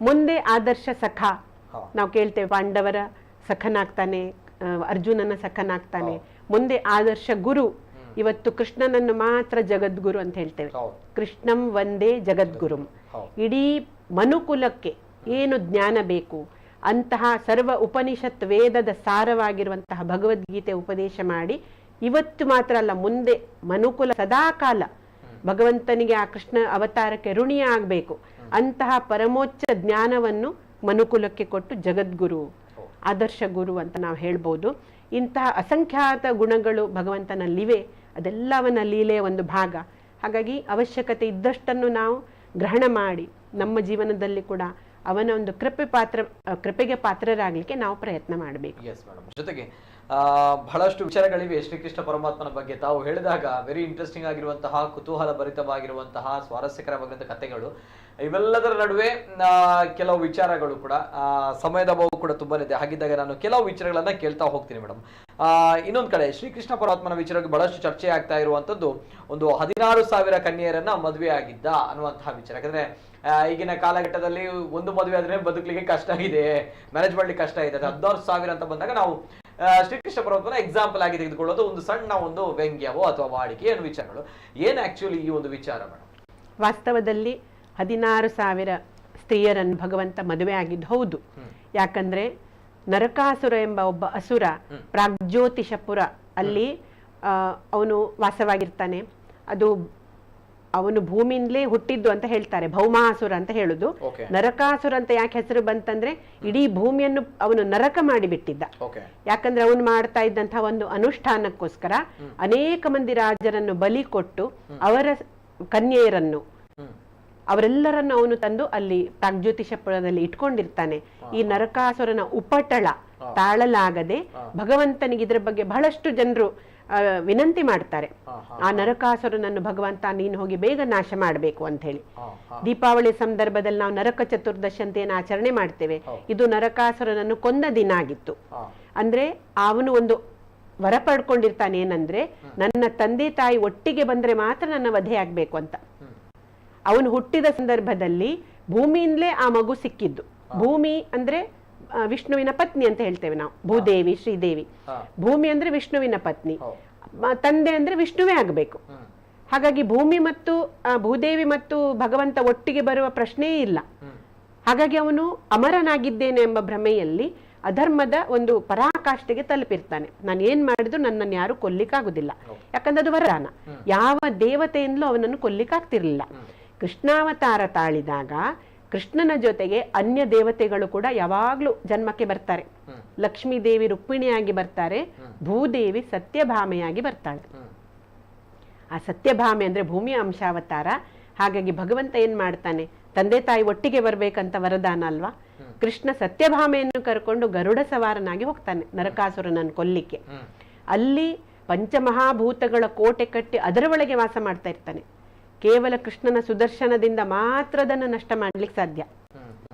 ಮುಂದೆ ಆದರ್ಶ ಸಖ, ನಾವು ಕೇಳ್ತೇವೆ, ಪಾಂಡವರ ಸಖನಾಗ್ತಾನೆ, ಅರ್ಜುನನ ಸಖನಾಗ್ತಾನೆ. ಮುಂದೆ ಆದರ್ಶ ಗುರು, ಇವತ್ತು ಕೃಷ್ಣನನ್ನು ಮಾತ್ರ ಜಗದ್ಗುರು ಅಂತ ಹೇಳ್ತೇವೆ. ಕೃಷ್ಣಂ ವಂದೇ ಜಗದ್ಗುರುಂ. ಇಡೀ ಮನುಕುಲಕ್ಕೆ ಏನು ಜ್ಞಾನ ಬೇಕು ಅಂತಹ ಸರ್ವ ಉಪನಿಷತ್ ವೇದದ ಸಾರವಾಗಿರುವಂತಹ ಭಗವದ್ಗೀತೆ ಉಪದೇಶ ಮಾಡಿ, ಇವತ್ತು ಮಾತ್ರ ಅಲ್ಲ ಮುಂದೆ ಮನುಕುಲ ಸದಾಕಾಲ ಭಗವಂತನಿಗೆ ಆ ಕೃಷ್ಣ ಅವತಾರಕ್ಕೆ ಋಣಿಯ ಆಗಬೇಕು ಅಂತಹ ಪರಮೋಚ್ಚ ಜ್ಞಾನವನ್ನು ಮನುಕುಲಕ್ಕೆ ಕೊಟ್ಟು ಜಗದ್ಗುರು, ಆದರ್ಶ ಗುರು ಅಂತ ನಾವು ಹೇಳ್ಬೋದು. ಇಂತಹ ಅಸಂಖ್ಯಾತ ಗುಣಗಳು ಭಗವಂತನಲ್ಲಿವೆ, ಅದೆಲ್ಲವನ್ನ ಲೀಲೆಯ ಒಂದು ಭಾಗ. ಹಾಗಾಗಿ ಅವಶ್ಯಕತೆ ಇದ್ದಷ್ಟನ್ನು ನಾವು ಗ್ರಹಣ ಮಾಡಿ ನಮ್ಮ ಜೀವನದಲ್ಲಿ ಕೂಡ ಅವನ ಒಂದು ಕೃಪೆಗೆ ಪಾತ್ರರಾಗಲಿಕ್ಕೆ ನಾವು ಪ್ರಯತ್ನ ಮಾಡಬೇಕು. ಜೊತೆಗೆ ಬಹಳಷ್ಟು ವಿಚಾರಗಳಿವೆ ಶ್ರೀಕೃಷ್ಣ ಪರಮಾತ್ಮನ ಬಗ್ಗೆ. ತಾವು ಹೇಳಿದಾಗ ವೆರಿ ಇಂಟ್ರೆಸ್ಟಿಂಗ್ ಆಗಿರುವಂತಹ, ಕುತೂಹಲ ಭರಿತವಾಗಿರುವಂತಹ, ಸ್ವಾರಸ್ಯಕರವಾಗಿರುವಂತಹ ಕಥೆಗಳು. ಇವೆಲ್ಲದರ ನಡುವೆ ಕೆಲವು ವಿಚಾರಗಳು ಕೂಡ, ಸಮಯದ ಅಭಾವ ಕೂಡ ತುಂಬಾನಿದೆ. ಹಾಗಿದ್ದಾಗ ನಾನು ಕೆಲವು ವಿಚಾರಗಳನ್ನ ಕೇಳ್ತಾ ಹೋಗ್ತೀನಿ ಮೇಡಮ್. ಇನ್ನೊಂದು ಕಡೆ ಶ್ರೀಕೃಷ್ಣ ಪರಮಾತ್ಮನ ವಿಚಾರಕ್ಕೆ ಬಹಳಷ್ಟು ಚರ್ಚೆ ಆಗ್ತಾ ಇರುವಂತದ್ದು ಒಂದು 16,000 ಕನ್ಯೆಯರನ್ನ ಮದುವೆ ಆಗಿದ್ದ ಅನ್ನುವಂತಹ ವಿಚಾರ. ಯಾಕಂದ್ರೆ ಈಗಿನ ಕಾಲಘಟ್ಟದಲ್ಲಿ ಒಂದು ಮದುವೆ ಆದ್ರೆ ಬದುಕಲಿಕ್ಕೆ ಕಷ್ಟ ಇದೆ, ಮ್ಯಾನೇಜ್ ಮಾಡ್ಲಿಕ್ಕೆ ಕಷ್ಟ ಇದೆ. 16,000 ಅಂತ ಬಂದಾಗ ನಾವು ಶ್ರೀಕೃಷ್ಣ ಪರಮಾತ್ಮನ ಎಕ್ಸಾಂಪಲ್ ಆಗಿ ತೆಗೆದುಕೊಳ್ಳೋದು ಒಂದು ಸಣ್ಣ ಒಂದು ವ್ಯಂಗ್ಯವೋ ಅಥವಾ ವಾಡಿಕೆ ಏನು ವಿಚಾರಗಳು. ಏನು ಆಕ್ಚುಲಿ ಈ ಒಂದು ವಿಚಾರ ಮೇಡಮ್? ವಾಸ್ತವದಲ್ಲಿ 16,000 ಸ್ತ್ರೀಯರನ್ನು ಭಗವಂತ ಮದುವೆ ಆಗಿದ್ದು ಹೌದು. ಯಾಕಂದ್ರೆ ನರಕಾಸುರ ಎಂಬ ಒಬ್ಬ ಅಸುರ ಪ್ರಾಗ್ಜ್ಯೋತಿಷಪುರ ಅಲ್ಲಿ ಅವನು ವಾಸವಾಗಿರ್ತಾನೆ. ಅದು ಅವನು ಭೂಮಿಯಿಂದಲೇ ಹುಟ್ಟಿದ್ದು ಅಂತ ಹೇಳ್ತಾರೆ, ಭೌಮಾಸುರ ಅಂತ ಹೇಳುದು. ನರಕಾಸುರ ಅಂತ ಯಾಕೆ ಹೆಸರು ಬಂತಂದ್ರೆ ಇಡೀ ಭೂಮಿಯನ್ನು ಅವನು ನರಕ ಮಾಡಿಬಿಟ್ಟಿದ್ದ. ಯಾಕಂದ್ರೆ ಅವನು ಮಾಡ್ತಾ ಇದ್ದಂತಹ ಒಂದು ಅನುಷ್ಠಾನಕ್ಕೋಸ್ಕರ ಅನೇಕ ಮಂದಿ ರಾಜರನ್ನು ಬಲಿ ಕೊಟ್ಟು ಅವರ ಕನ್ಯೆಯರನ್ನು ಅವರೆಲ್ಲರನ್ನು ಅವನು ತಂದು ಅಲ್ಲಿ ಪ್ರಾಗ್ಜ್ಯೋತಿಷಪುರದಲ್ಲಿ ಇಟ್ಕೊಂಡಿರ್ತಾನೆ. ಈ ನರಕಾಸುರನ ಉಪಟಳ ತಾಳಲಾಗದೆ ಭಗವಂತನಿಗೆ ಇದರ ಬಗ್ಗೆ ಬಹಳಷ್ಟು ಜನರು ವಿನಂತಿ ಮಾಡ್ತಾರೆ. ಆ ನರಕಾಸುರನನ್ನು ಭಗವಂತ ನೀನು ಹೋಗಿ ಬೇಗ ನಾಶ ಮಾಡಬೇಕು ಅಂತ ಹೇಳಿ. ದೀಪಾವಳಿ ಸಂದರ್ಭದಲ್ಲಿ ನಾವು ನರಕ ಚತುರ್ದಶಿ ಅಂತ ಏನು ಆಚರಣೆ ಮಾಡ್ತೇವೆ, ಇದು ನರಕಾಸುರನನ್ನು ಕೊಂದ ದಿನ ಆಗಿತ್ತು. ಅಂದ್ರೆ ಅವನು ಒಂದು ವರ ಪಡ್ಕೊಂಡಿರ್ತಾನೆ, ಏನಂದ್ರೆ ನನ್ನ ತಂದೆ ತಾಯಿ ಒಟ್ಟಿಗೆ ಬಂದ್ರೆ ಮಾತ್ರ ನನ್ನ ವಧೆ ಆಗ್ಬೇಕು ಅಂತ. ಅವನು ಹುಟ್ಟಿದ ಸಂದರ್ಭದಲ್ಲಿ ಭೂಮಿಯಿಂದಲೇ ಆ ಮಗು ಸಿಕ್ಕಿದ್ದು. ಭೂಮಿ ಅಂದ್ರೆ ವಿಷ್ಣುವಿನ ಪತ್ನಿ ಅಂತ ಹೇಳ್ತೇವೆ ನಾವು, ಭೂದೇವಿ ಶ್ರೀದೇವಿ. ಭೂಮಿ ಅಂದ್ರೆ ವಿಷ್ಣುವಿನ ಪತ್ನಿ, ತಂದೆ ಅಂದ್ರೆ ವಿಷ್ಣುವೇ ಆಗಬೇಕು. ಹಾಗಾಗಿ ಭೂಮಿ ಮತ್ತು ಭೂದೇವಿ ಮತ್ತು ಭಗವಂತ ಒಟ್ಟಿಗೆ ಬರುವ ಪ್ರಶ್ನೆಯೇ ಇಲ್ಲ. ಹಾಗಾಗಿ ಅವನು ಅಮರನಾಗಿದ್ದೇನೆ ಎಂಬ ಭ್ರಮೆಯಲ್ಲಿ ಅಧರ್ಮದ ಒಂದು ಪರಾಕಾಷ್ಠೆಗೆ ತಲುಪಿರ್ತಾನೆ. ನಾನು ಏನ್ ಮಾಡಿದ್ರು ನನ್ನನ್ನು ಯಾರು ಕೊಲ್ಲಿಕ್ಕಾಗುದಿಲ್ಲ, ಯಾಕಂದ್ರೆ ಅದು ವರದಾನ. ಯಾವ ದೇವತೆಯಿಂದಲೂ ಅವನನ್ನು ಕೊಲ್ಲಿಕ್ಕಾಗ್ತಿರ್ಲಿಲ್ಲ. ಕೃಷ್ಣಾವತಾರ ತಾಳಿದಾಗ ಕೃಷ್ಣನ ಜೊತೆಗೆ ಅನ್ಯ ದೇವತೆಗಳು ಕೂಡ ಯಾವಾಗ್ಲೂ ಜನ್ಮಕ್ಕೆ ಬರ್ತಾರೆ. ಲಕ್ಷ್ಮೀ ದೇವಿ ರುಕ್ಮಿಣಿಯಾಗಿ ಬರ್ತಾರೆ, ಭೂದೇವಿ ಸತ್ಯಭಾಮೆಯಾಗಿ ಬರ್ತಾಳೆ. ಆ ಸತ್ಯಭಾಮೆ ಅಂದ್ರೆ ಭೂಮಿಯ ಅಂಶಾವತಾರ. ಹಾಗಾಗಿ ಭಗವಂತ ಏನ್ ಮಾಡ್ತಾನೆ, ತಂದೆ ತಾಯಿ ಒಟ್ಟಿಗೆ ಬರ್ಬೇಕಂತ ವರದಾನ ಅಲ್ವಾ. ಕೃಷ್ಣ ಸತ್ಯಭಾಮೆಯನ್ನು ಕರ್ಕೊಂಡು ಗರುಡ ಸವಾರನಾಗಿ ಹೋಗ್ತಾನೆ ನರಕಾಸುರನನ್ನು ಕೊಲ್ಲಿಕ್ಕೆ. ಅಲ್ಲಿ ಪಂಚಮಹಾಭೂತಗಳ ಕೋಟೆ ಕಟ್ಟಿ ಅದರ ಒಳಗೆ ವಾಸ ಮಾಡ್ತಾ ಇರ್ತಾನೆ. ಕೇವಲ ಕೃಷ್ಣನ ಸುದರ್ಶನದಿಂದ ಮಾತ್ರ ಅದನ್ನು ನಷ್ಟ ಮಾಡ್ಲಿಕ್ಕೆ ಸಾಧ್ಯ.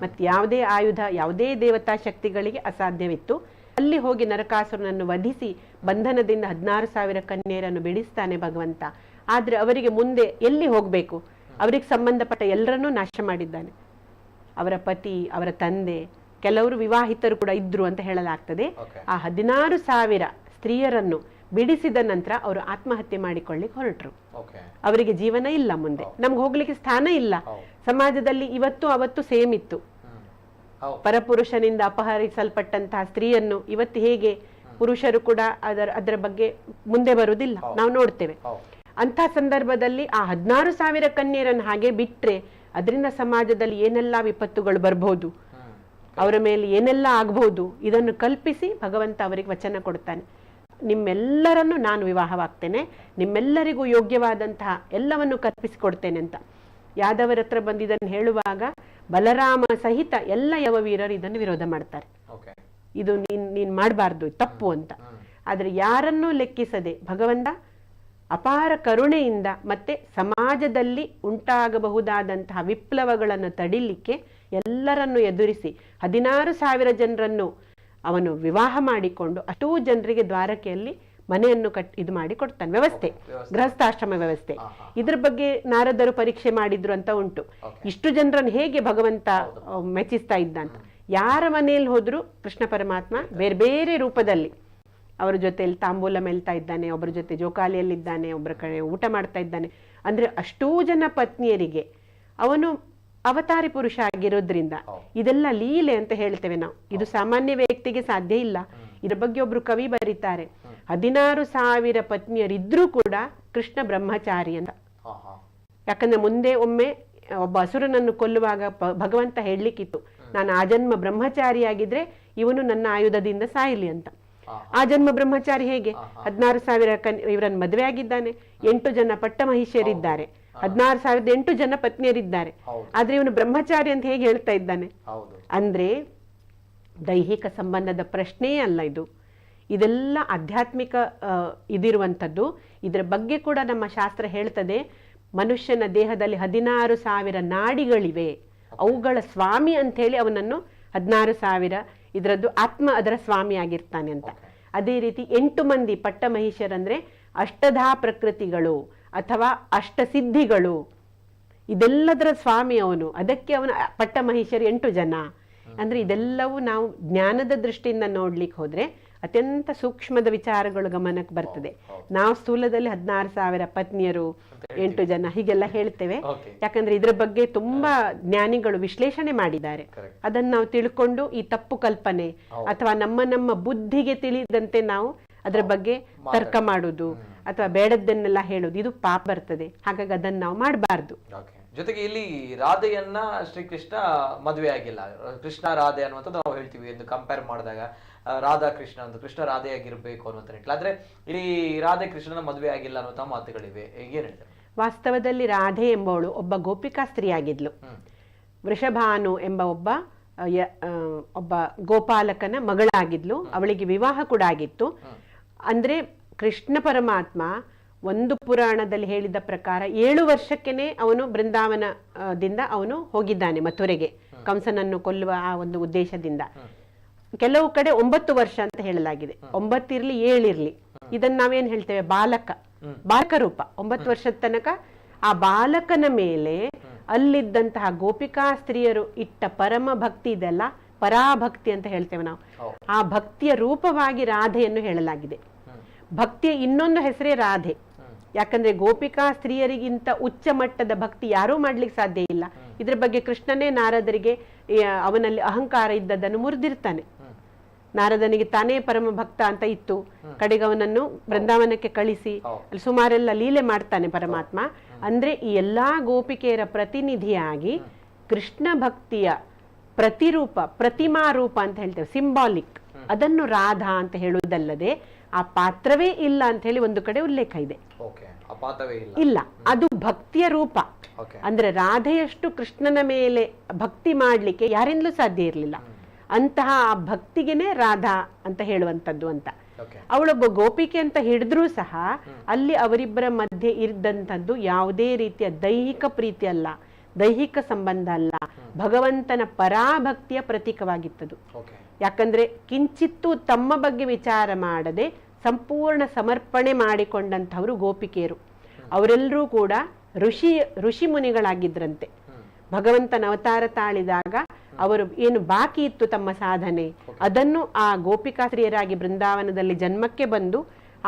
ಮತ್ತೆ ಯಾವುದೇ ಆಯುಧ, ಯಾವುದೇ ದೇವತಾ ಶಕ್ತಿಗಳಿಗೆ ಅಸಾಧ್ಯವಿತ್ತು. ಅಲ್ಲಿ ಹೋಗಿ ನರಕಾಸುರನನ್ನು ವಧಿಸಿ ಬಂಧನದಿಂದ 16,000 ಕನ್ಯೆಯರನ್ನು ಬಿಡಿಸ್ತಾನೆ ಭಗವಂತ. ಆದ್ರೆ ಅವರಿಗೆ ಮುಂದೆ ಎಲ್ಲಿ ಹೋಗ್ಬೇಕು, ಅವರಿಗೆ ಸಂಬಂಧಪಟ್ಟ ಎಲ್ಲರನ್ನೂ ನಾಶ ಮಾಡಿದ್ದಾನೆ. ಅವರ ಪತಿ, ಅವರ ತಂದೆ, ಕೆಲವರು ವಿವಾಹಿತರು ಕೂಡ ಇದ್ರು ಅಂತ ಹೇಳಲಾಗ್ತದೆ. ಆ 16,000 ಸ್ತ್ರೀಯರನ್ನು ಬಿಡಿಸಿದ ನಂತರ ಅವರು ಆತ್ಮಹತ್ಯೆ ಮಾಡಿಕೊಳ್ಳಿಕ್ಕೆ ಹೊರಟರು. ಅವರಿಗೆ ಜೀವನ ಇಲ್ಲ, ಮುಂದೆ ನಮ್ಗೆ ಹೋಗ್ಲಿಕ್ಕೆ ಸ್ಥಾನ ಇಲ್ಲ. ಸಮಾಜದಲ್ಲಿ ಇವತ್ತು ಅವತ್ತು ಸೇಮ್ ಇತ್ತು. ಪರಪುರುಷನಿಂದ ಅಪಹರಿಸಲ್ಪಟ್ಟಂತಹ ಸ್ತ್ರೀಯನ್ನು ಇವತ್ತು ಹೇಗೆ ಪುರುಷರು ಕೂಡ ಅದರ ಬಗ್ಗೆ ಮುಂದೆ ಬರುವುದಿಲ್ಲ, ನಾವು ನೋಡ್ತೇವೆ. ಅಂತ ಸಂದರ್ಭದಲ್ಲಿ ಆ 16,000 ಕನ್ಯೆಯರನ್ನು ಹಾಗೆ ಬಿಟ್ರೆ ಅದರಿಂದ ಸಮಾಜದಲ್ಲಿ ಏನೆಲ್ಲ ವಿಪತ್ತುಗಳು ಬರ್ಬೋದು, ಅವರ ಮೇಲೆ ಏನೆಲ್ಲ ಆಗ್ಬಹುದು, ಇದನ್ನು ಕಲ್ಪಿಸಿ ಭಗವಂತ ಅವರಿಗೆ ವಚನ ಕೊಡ್ತಾನೆ. ನಿಮ್ಮೆಲ್ಲರನ್ನು ನಾನು ವಿವಾಹವಾಗ್ತೇನೆ, ನಿಮ್ಮೆಲ್ಲರಿಗೂ ಯೋಗ್ಯವಾದಂತಹ ಎಲ್ಲವನ್ನು ಕಲ್ಪಿಸಿಕೊಡ್ತೇನೆ ಅಂತ. ಯಾದವರ ಹತ್ರ ಬಂದು ಇದನ್ನು ಹೇಳುವಾಗ ಬಲರಾಮ ಸಹಿತ ಎಲ್ಲ ಯವವೀರರು ಇದನ್ನು ವಿರೋಧ ಮಾಡ್ತಾರೆ. ಇದು ನೀನ್ ಮಾಡಬಾರ್ದು, ತಪ್ಪು ಅಂತ. ಆದ್ರೆ ಯಾರನ್ನೂ ಲೆಕ್ಕಿಸದೆ ಭಗವಂತ ಅಪಾರ ಕರುಣೆಯಿಂದ ಮತ್ತೆ ಸಮಾಜದಲ್ಲಿ ಉಂಟಾಗಬಹುದಾದಂತಹ ವಿಪ್ಲವಗಳನ್ನು ತಡಿಲಿಕ್ಕೆ ಎಲ್ಲರನ್ನು ಎದುರಿಸಿ 16,000 ಜನರನ್ನು ಅವನು ವಿವಾಹ ಮಾಡಿಕೊಂಡು ಅಷ್ಟೂ ಜನರಿಗೆ ದ್ವಾರಕೆಯಲ್ಲಿ ಮನೆಯನ್ನು ಇದು ಮಾಡಿ ಕೊಡ್ತಾನೆ. ವ್ಯವಸ್ಥೆ, ಗೃಹಸ್ಥಾಶ್ರಮ ವ್ಯವಸ್ಥೆ. ಇದ್ರ ಬಗ್ಗೆ ನಾರದರು ಪರೀಕ್ಷೆ ಮಾಡಿದ್ರು ಅಂತ ಉಂಟು. ಇಷ್ಟು ಜನರನ್ನು ಹೇಗೆ ಭಗವಂತ ಮೆಚ್ಚಿಸ್ತಾ ಇದ್ದ ಅಂತ. ಯಾರ ಮನೆಯಲ್ಲಿ ಹೋದ್ರು ಕೃಷ್ಣ ಪರಮಾತ್ಮ ಬೇರೆ ಬೇರೆ ರೂಪದಲ್ಲಿ ಅವರ ಜೊತೆಯಲ್ಲಿ ತಾಂಬೂಲ ಮೆಲ್ತಾ ಇದ್ದಾನೆ, ಒಬ್ಬರ ಜೊತೆ ಜೋಕಾಲಿಯಲ್ಲಿದ್ದಾನೆ, ಒಬ್ಬರ ಕಡೆ ಊಟ ಮಾಡ್ತಾ ಇದ್ದಾನೆ. ಅಂದ್ರೆ ಅಷ್ಟೂ ಜನ ಪತ್ನಿಯರಿಗೆ ಅವನು ಅವತಾರಿ ಪುರುಷ ಆಗಿರೋದ್ರಿಂದ ಇದೆಲ್ಲ ಲೀಲೆ ಅಂತ ಹೇಳ್ತೇವೆ ನಾವು. ಇದು ಸಾಮಾನ್ಯ ವ್ಯಕ್ತಿಗೆ ಸಾಧ್ಯ ಇಲ್ಲ. ಇದ್ರ ಬಗ್ಗೆ ಒಬ್ರು ಕವಿ ಬರೀತಾರೆ, 16,000 ಪತ್ನಿಯರಿದ್ರೂ ಕೂಡ ಕೃಷ್ಣ ಬ್ರಹ್ಮಚಾರಿ ಅಂತ. ಯಾಕಂದ್ರೆ ಮುಂದೆ ಒಮ್ಮೆ ಒಬ್ಬ ಅಸುರನನ್ನು ಕೊಲ್ಲುವಾಗ ಭಗವಂತ ಹೇಳಲಿಕ್ಕಿತ್ತು, ನಾನು ಆ ಜನ್ಮ ಬ್ರಹ್ಮಚಾರಿಯಾಗಿದ್ರೆ ಇವನು ನನ್ನ ಆಯುಧದಿಂದ ಸಾಯಲಿ ಅಂತ. ಆ ಜನ್ಮ ಬ್ರಹ್ಮಚಾರಿ ಹೇಗೆ? 16,000 ಇವರನ್ನು ಮದುವೆ ಆಗಿದ್ದಾನೆ, 8 ಜನ ಪಟ್ಟ ಮಹಿಷಿಯರಿದ್ದಾರೆ, 16,008 ಜನ ಪತ್ನಿಯರಿದ್ದಾರೆ. ಆದ್ರೆ ಇವನು ಬ್ರಹ್ಮಚಾರಿ ಅಂತ ಹೇಗೆ ಹೇಳ್ತಾ ಇದ್ದಾನೆ? ಅಂದ್ರೆ ದೈಹಿಕ ಸಂಬಂಧದ ಪ್ರಶ್ನೆಯೇ ಅಲ್ಲ ಇದು. ಇದೆಲ್ಲ ಆಧ್ಯಾತ್ಮಿಕ ಇದಿರುವಂಥದ್ದು. ಇದರ ಬಗ್ಗೆ ಕೂಡ ನಮ್ಮ ಶಾಸ್ತ್ರ ಹೇಳ್ತದೆ, ಮನುಷ್ಯನ ದೇಹದಲ್ಲಿ 16,000 ನಾಡಿಗಳಿವೆ, ಅವುಗಳ ಸ್ವಾಮಿ ಅಂತ ಹೇಳಿ ಅವನನ್ನು 16,000 ಇದರದ್ದು ಆತ್ಮ ಅದರ ಸ್ವಾಮಿ ಆಗಿರ್ತಾನೆ ಅಂತ. ಅದೇ ರೀತಿ 8 ಮಂದಿ ಪಟ್ಟ ಮಹಿಷರಂದ್ರೆ ಅಷ್ಟಧಾ ಪ್ರಕೃತಿಗಳು ಅಥವಾ ಅಷ್ಟಸಿದ್ಧಿಗಳು, ಇದೆಲ್ಲದರ ಸ್ವಾಮಿ ಅವನು. ಅದಕ್ಕೆ ಅವನು ಪಟ್ಟ ಮಹಿಷರು 8 ಜನ. ಅಂದ್ರೆ ಇದೆಲ್ಲವೂ ನಾವು ಜ್ಞಾನದ ದೃಷ್ಟಿಯಿಂದ ನೋಡ್ಲಿಕ್ಕೆ ಹೋದ್ರೆ ಅತ್ಯಂತ ಸೂಕ್ಷ್ಮದ ವಿಚಾರಗಳು ಗಮನಕ್ಕೆ ಬರ್ತದೆ. ನಾವು ಸ್ಥೂಲದಲ್ಲಿ 16,000 ಪತ್ನಿಯರು, 8 ಜನ ಹೀಗೆಲ್ಲ ಹೇಳ್ತೇವೆ. ಯಾಕಂದ್ರೆ ಇದ್ರ ಬಗ್ಗೆ ತುಂಬಾ ಜ್ಞಾನಿಗಳು ವಿಶ್ಲೇಷಣೆ ಮಾಡಿದ್ದಾರೆ. ಅದನ್ನ ನಾವು ತಿಳ್ಕೊಂಡು ಈ ತಪ್ಪು ಕಲ್ಪನೆ ಅಥವಾ ನಮ್ಮ ಬುದ್ಧಿಗೆ ತಿಳಿದಂತೆ ನಾವು ಅದರ ಬಗ್ಗೆ ತರ್ಕ ಮಾಡುದು ಅಥವಾ ಬೇಡದ್ದನ್ನೆಲ್ಲ ಹೇಳುದು, ಇದು ಪಾಪ ಬರ್ತದೆ. ಹಾಗಾಗಿ ಅದನ್ನ ನಾವು ಮಾಡಬಾರ್ದು. ಜೊತೆಗೆ ಇಲ್ಲಿ ರಾಧೆಯನ್ನ ಶ್ರೀಕೃಷ್ಣ ಮದುವೆ ಆಗಿಲ್ಲ. ಕೃಷ್ಣ ರಾಧೆ ಅನ್ನುವಂಥದ್ದು ನಾವು ಹೇಳ್ತೀವಿ ಎಂದು ಕಂಪೇರ್ ಮಾಡಿದಾಗ ರಾಧಾ ಕೃಷ್ಣ ಅಂತ, ಕೃಷ್ಣ ರಾಧೆ ಆಗಿರ್ಬೇಕು ಅನ್ನುವಂಥ ನಿಟ್ಟಿಲ್ಲ. ಆದ್ರೆ ಇಲ್ಲಿ ರಾಧೆ ಕೃಷ್ಣನ ಮದುವೆ ಆಗಿಲ್ಲ ಅನ್ನುವಂಥ ಮಾತುಗಳಿವೆ. ಏನ್ ಹೇಳ್ತಾರೆ? ವಾಸ್ತವದಲ್ಲಿ ರಾಧೆ ಎಂಬವಳು ಒಬ್ಬ ಗೋಪಿಕಾ ಸ್ತ್ರೀ ಆಗಿದ್ಲು. ವೃಷಭಾನು ಎಂಬ ಒಬ್ಬ ಗೋಪಾಲಕನ ಮಗಳಾಗಿದ್ಲು. ಅವಳಿಗೆ ವಿವಾಹ ಕೂಡ ಆಗಿತ್ತು. ಅಂದ್ರೆ ಕೃಷ್ಣ ಪರಮಾತ್ಮ ಒಂದು ಪುರಾಣದಲ್ಲಿ ಹೇಳಿದ ಪ್ರಕಾರ 7 ವರ್ಷಕ್ಕೇನೆ ಅವನು ಬೃಂದಾವನದಿಂದ ಅವನು ಹೋಗಿದ್ದಾನೆ ಮಥುರೆಗೆ, ಕಂಸನನ್ನು ಕೊಲ್ಲುವ ಆ ಒಂದು ಉದ್ದೇಶದಿಂದ. ಕೆಲವು ಕಡೆ 9 ವರ್ಷ ಅಂತ ಹೇಳಲಾಗಿದೆ. 9 ಇರ್ಲಿ 7 ಇರ್ಲಿ, ಇದನ್ನ ನಾವೇನ್ ಹೇಳ್ತೇವೆ, ಬಾಲಕ ರೂಪ. 9 ವರ್ಷದ ತನಕ ಆ ಬಾಲಕನ ಮೇಲೆ ಅಲ್ಲಿದ್ದಂತಹ ಗೋಪಿಕಾ ಸ್ತ್ರೀಯರು ಇಟ್ಟ ಪರಮ ಭಕ್ತಿ ಇದೆಲ್ಲ ಪರಾಭಕ್ತಿ ಅಂತ ಹೇಳ್ತೇವೆ ನಾವು. ಆ ಭಕ್ತಿಯ ರೂಪವಾಗಿ ರಾಧೆಯನ್ನು ಹೇಳಲಾಗಿದೆ. ಭಕ್ತಿಯ ಇನ್ನೊಂದು ಹೆಸರೇ ರಾಧೆ. ಯಾಕಂದ್ರೆ ಗೋಪಿಕಾ ಸ್ತ್ರೀಯರಿಗಿಂತ ಉಚ್ಚ ಮಟ್ಟದ ಭಕ್ತಿ ಯಾರೂ ಮಾಡ್ಲಿಕ್ಕೆ ಸಾಧ್ಯ ಇಲ್ಲ. ಇದ್ರ ಬಗ್ಗೆ ಕೃಷ್ಣನೇ ನಾರದರಿಗೆ ಅವನಲ್ಲಿ ಅಹಂಕಾರ ಇದ್ದದನ್ನು ಮುರಿದಿರ್ತಾನೆ. ನಾರದನಿಗೆ ತಾನೇ ಪರಮ ಭಕ್ತ ಅಂತ ಇತ್ತು. ಕಡೆಗೆ ಅವನನ್ನು ಬೃಂದಾವನಕ್ಕೆ ಕಳಿಸಿ ಅಲ್ಲಿ ಸುಮಾರೆಲ್ಲ ಲೀಲೆ ಮಾಡ್ತಾನೆ ಪರಮಾತ್ಮ. ಅಂದ್ರೆ ಈ ಎಲ್ಲಾ ಗೋಪಿಕೆಯರ ಪ್ರತಿನಿಧಿಯಾಗಿ ಕೃಷ್ಣ ಭಕ್ತಿಯ ಪ್ರತಿರೂಪ, ಪ್ರತಿಮಾ ರೂಪ ಅಂತ ಹೇಳ್ತೇವೆ, ಸಿಂಬಾಲಿಕ್ ಅದನ್ನು ರಾಧಾ ಅಂತ ಹೇಳುವುದಲ್ಲದೆ ಆ ಪಾತ್ರವೇ ಇಲ್ಲ ಅಂತ ಹೇಳಿ ಒಂದು ಕಡೆ ಉಲ್ಲೇಖ ಇದೆ. ಇಲ್ಲ, ಅದು ಭಕ್ತಿಯ ರೂಪ. ಅಂದ್ರೆ ರಾಧೆಯಷ್ಟು ಕೃಷ್ಣನ ಮೇಲೆ ಭಕ್ತಿ ಮಾಡ್ಲಿಕ್ಕೆ ಯಾರಿಂದಲೂ ಸಾಧ್ಯ ಇರಲಿಲ್ಲ. ಅಂತಹ ಆ ಭಕ್ತಿಗೆನೆ ರಾಧಾ ಅಂತ ಹೇಳುವಂತದ್ದು ಅಂತ. ಅವಳೊಬ್ಬ ಗೋಪಿಕೆ ಅಂತ ಹಿಡಿದ್ರೂ ಸಹ ಅಲ್ಲಿ ಅವರಿಬ್ಬರ ಮಧ್ಯೆ ಇದ್ದಂಥದ್ದು ಯಾವುದೇ ರೀತಿಯ ದೈಹಿಕ ಪ್ರೀತಿ ಅಲ್ಲ, ದೈಹಿಕ ಸಂಬಂಧ ಅಲ್ಲ, ಭಗವಂತನ ಪರಾಭಕ್ತಿಯ ಪ್ರತೀಕವಾಗಿತ್ತದು. ಯಾಕಂದ್ರೆ ಕಿಂಚಿತ್ತೂ ತಮ್ಮ ಬಗ್ಗೆ ವಿಚಾರ ಮಾಡದೆ ಸಂಪೂರ್ಣ ಸಮರ್ಪಣೆ ಮಾಡಿಕೊಂಡಂಥವರು ಗೋಪಿಕೆಯರು. ಅವರೆಲ್ಲರೂ ಕೂಡ ಋಷಿ ಮುನಿಗಳಾಗಿದ್ರಂತೆ. ಭಗವಂತನ ಅವತಾರ ತಾಳಿದಾಗ ಅವರು ಏನು ಬಾಕಿ ಇತ್ತು ತಮ್ಮ ಸಾಧನೆ, ಅದನ್ನು ಆ ಗೋಪಿಕಾಸ್ತ್ರೀಯರಾಗಿ ಬೃಂದಾವನದಲ್ಲಿ ಜನ್ಮಕ್ಕೆ ಬಂದು